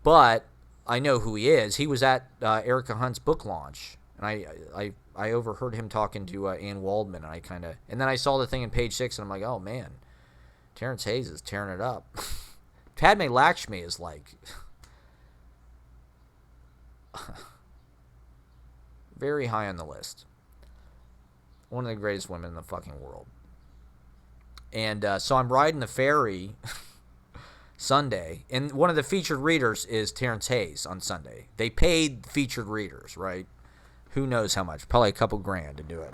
But I know who he is. He was at Erica Hunt's book launch, and I overheard him talking to Ann Waldman, and then I saw the thing in page 6, and I'm like, oh man, Terrence Hayes is tearing it up. Padme Lakshmi is like very high on the list. One of the greatest women in the fucking world. And so I'm riding the ferry Sunday, and one of the featured readers is Terrence Hayes on Sunday. They paid featured readers, right? Who knows how much? Probably a couple grand to do it.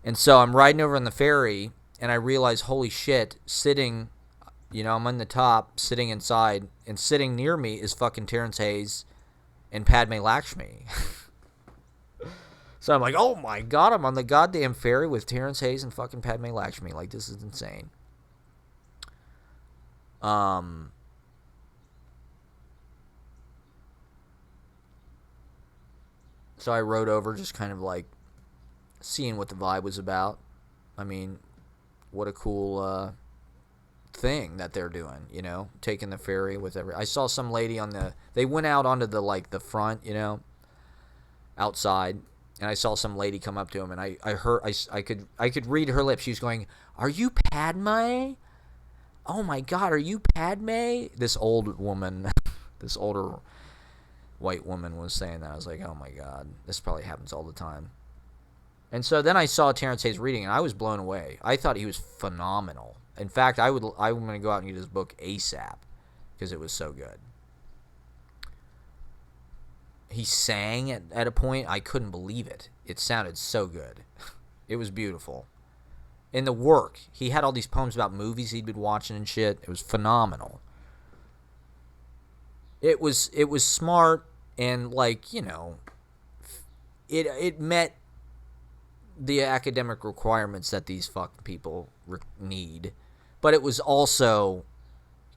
And so I'm riding over on the ferry, and I realize, holy shit, sitting, you know, I'm on the top, sitting inside, and sitting near me is fucking Terrence Hayes and Padme Lakshmi. So I'm like, oh my god, I'm on the goddamn ferry with Terrence Hayes and fucking Padme Lakshmi. Like, this is insane. So I rode over just kind of like seeing what the vibe was about. I mean, what a cool thing that they're doing, you know, taking the ferry with I saw some lady they went out onto the front, you know, outside, and I saw some lady come up to him, and I could read her lips. She was going, "Are you Padme? Oh my god, are you Padme?" This old woman, this older white woman was saying that. I was like, oh my god, this probably happens all the time. And so then I saw Terrence Hayes reading, and I was blown away. I thought he was phenomenal. In fact, I'm going to go out and get his book ASAP because it was so good. He sang at a point. I couldn't believe it. It sounded so good. It was beautiful. In the work, he had all these poems about movies he'd been watching and shit. It was phenomenal. It was smart and, like, you know, it met the academic requirements that these fucking people need, but it was also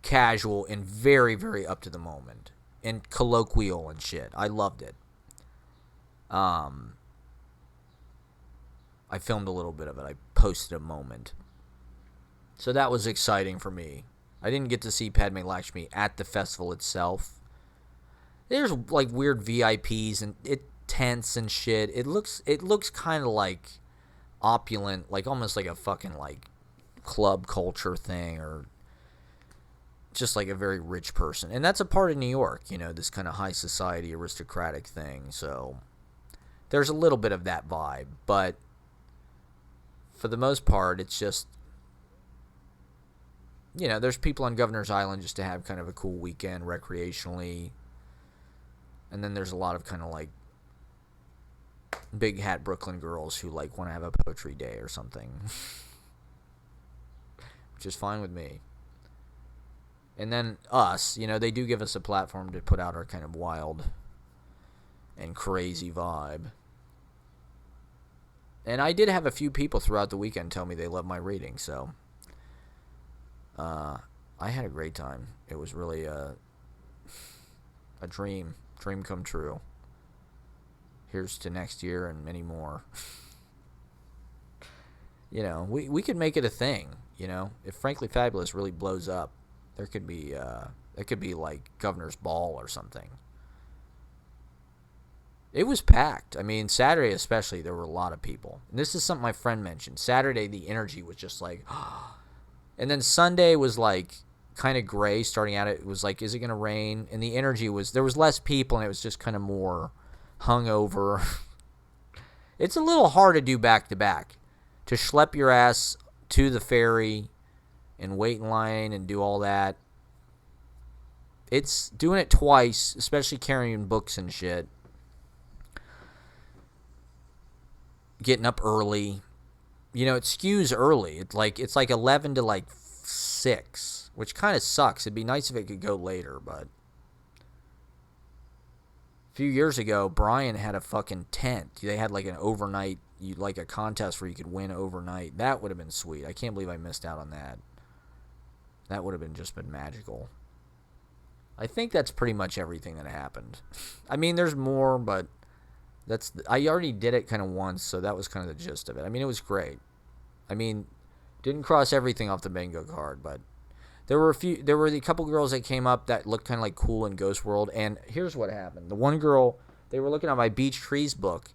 casual and very, very up to the moment and colloquial and shit. I loved it. I filmed a little bit of it. I posted a moment. So that was exciting for me. I didn't get to see Padme Lakshmi at the festival itself. There's like weird VIPs and tents and shit. It looks kind of like opulent, like almost like a fucking like club culture thing, or just like a very rich person. And that's a part of New York, you know, this kind of high society aristocratic thing. So there's a little bit of that vibe, but for the most part, it's just, you know, there's people on Governor's Island just to have kind of a cool weekend recreationally. And then there's a lot of kind of like big hat Brooklyn girls who like want to have a poetry day or something. Which is fine with me. And then us, you know, they do give us a platform to put out our kind of wild and crazy vibe. And I did have a few people throughout the weekend tell me they love my reading, so I had a great time. It was really a dream come true. Here's to next year and many more. You know, we could make it a thing, you know. If Frankly Fabulous really blows up, there could be it could be like Governor's Ball or something. It was packed. I mean, Saturday especially, there were a lot of people. And this is something my friend mentioned. Saturday, the energy was just like, and then Sunday was like kind of gray starting out. It was like, is it going to rain? And the energy was, there was less people, and it was just kind of more hungover. It's a little hard to do back to back. To schlep your ass to the ferry and wait in line and do all that. It's doing it twice, especially carrying books and shit. Getting up early. You know, it skews early. It's like 11 to like 6, which kind of sucks. It'd be nice if it could go later, but a few years ago, Brian had a fucking tent. They had like an overnight, like a contest where you could win overnight. That would have been sweet. I can't believe I missed out on that. That would have just been magical. I think that's pretty much everything that happened. I mean, there's more, but I already did it kind of once, so that was kind of the gist of it. I mean, it was great. I mean, didn't cross everything off the bingo card, but there were a couple girls that came up that looked kind of like cool in Ghost World, and here's what happened. The one girl, they were looking at my Beach Trees book,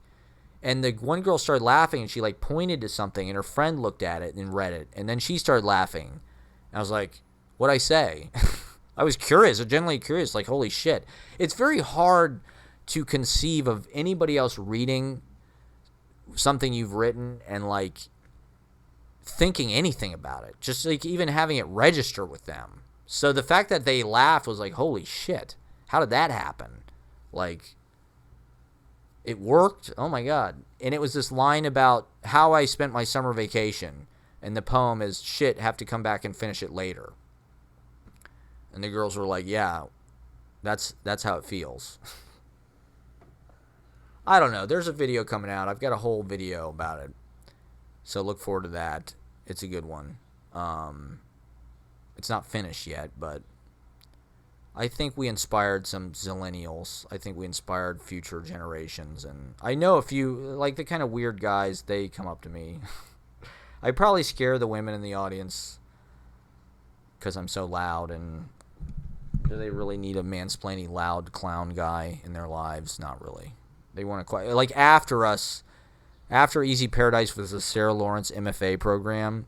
and the one girl started laughing, and she like pointed to something, and her friend looked at it and read it, and then she started laughing. And I was like, what'd I say? I was curious, genuinely curious, like, holy shit. It's very hard to conceive of anybody else reading something you've written and like thinking anything about it, just like even having it register with them. So the fact that they laughed was like, holy shit, how did that happen? Like, it worked. Oh my god. And it was this line about how I spent my summer vacation, and the poem is, shit, have to come back and finish it later. And the girls were like, yeah, that's how it feels. I don't know. There's a video coming out. I've got a whole video about it. So look forward to that. It's a good one. It's not finished yet, but I think we inspired some zillennials. I think we inspired future generations. And I know a few, like the kind of weird guys, they come up to me. I probably scare the women in the audience because I'm so loud. And do they really need a mansplaining loud clown guy in their lives? Not really. They want to quite like after us, after Easy Paradise was the Sarah Lawrence MFA program,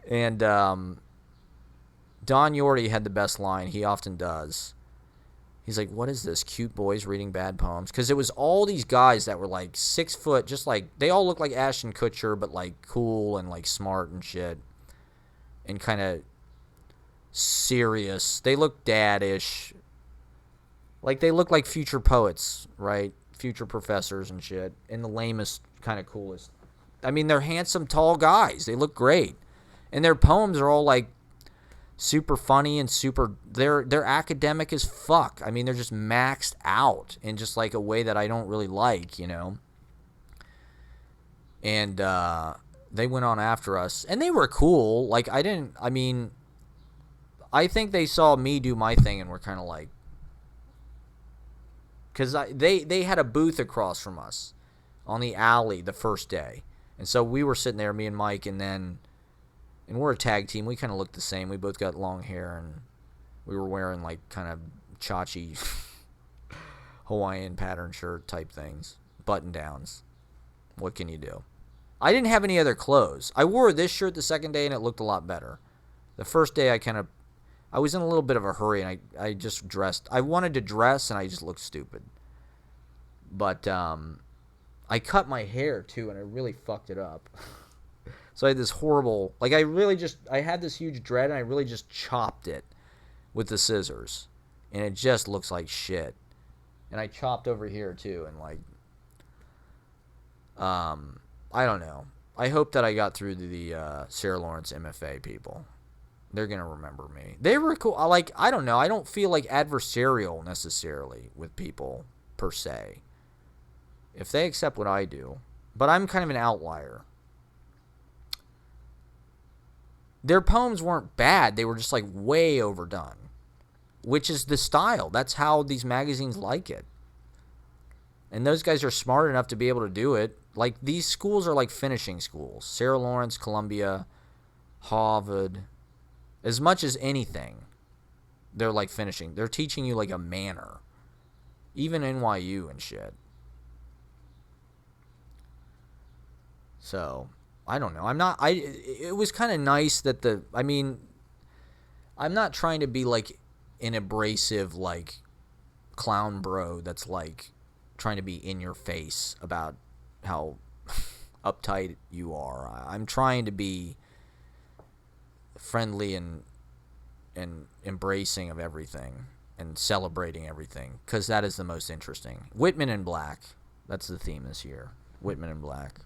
and Don Yorty had the best line. He often does. He's like, "What is this? Cute boys reading bad poems?" Because it was all these guys that were like 6 foot, just like they all look like Ashton Kutcher, but like cool and like smart and shit, and kind of serious. They look dad-ish. Like, they look like future poets, right? Future professors and shit. And the lamest, kind of coolest. I mean, they're handsome, tall guys. They look great. And their poems are all, like, super funny and super they're academic as fuck. I mean, they're just maxed out in just like a way that I don't really like, you know. And they went on after us, and they were cool. Like I think they saw me do my thing and were kind of like, because they had a booth across from us on the alley the first day, and so we were sitting there, me and Mike, and we're a tag team. We kind of looked the same. We both got long hair, and we were wearing like kind of chachi Hawaiian pattern shirt type things, button downs. What can you do? I didn't have any other clothes. I wore this shirt the second day, and it looked a lot better. The first day, I was in a little bit of a hurry, and I just dressed. I wanted to dress, and I just looked stupid. But I cut my hair, too, and I really fucked it up. So I had this horrible, like I had this huge dread, and I really just chopped it with the scissors. And it just looks like shit. And I chopped over here, too, and like, I don't know. I hope that I got through to the Sarah Lawrence MFA people. They're going to remember me. They were cool. I don't know. I don't feel like adversarial necessarily with people per se. If they accept what I do. But I'm kind of an outlier. Their poems weren't bad. They were just like way overdone. Which is the style. That's how these magazines like it. And those guys are smart enough to be able to do it. Like, these schools are like finishing schools. Sarah Lawrence, Columbia, Harvard. As much as anything, they're like finishing. They're teaching you like a manner. Even NYU and shit. So, I don't know. It was kind of nice that I'm not trying to be like an abrasive, like, clown bro that's like trying to be in your face about how uptight you are. I'm trying to be friendly and embracing of everything and celebrating everything, because that is the most interesting. Whitman in Black. That's the theme this year. Whitman in Black.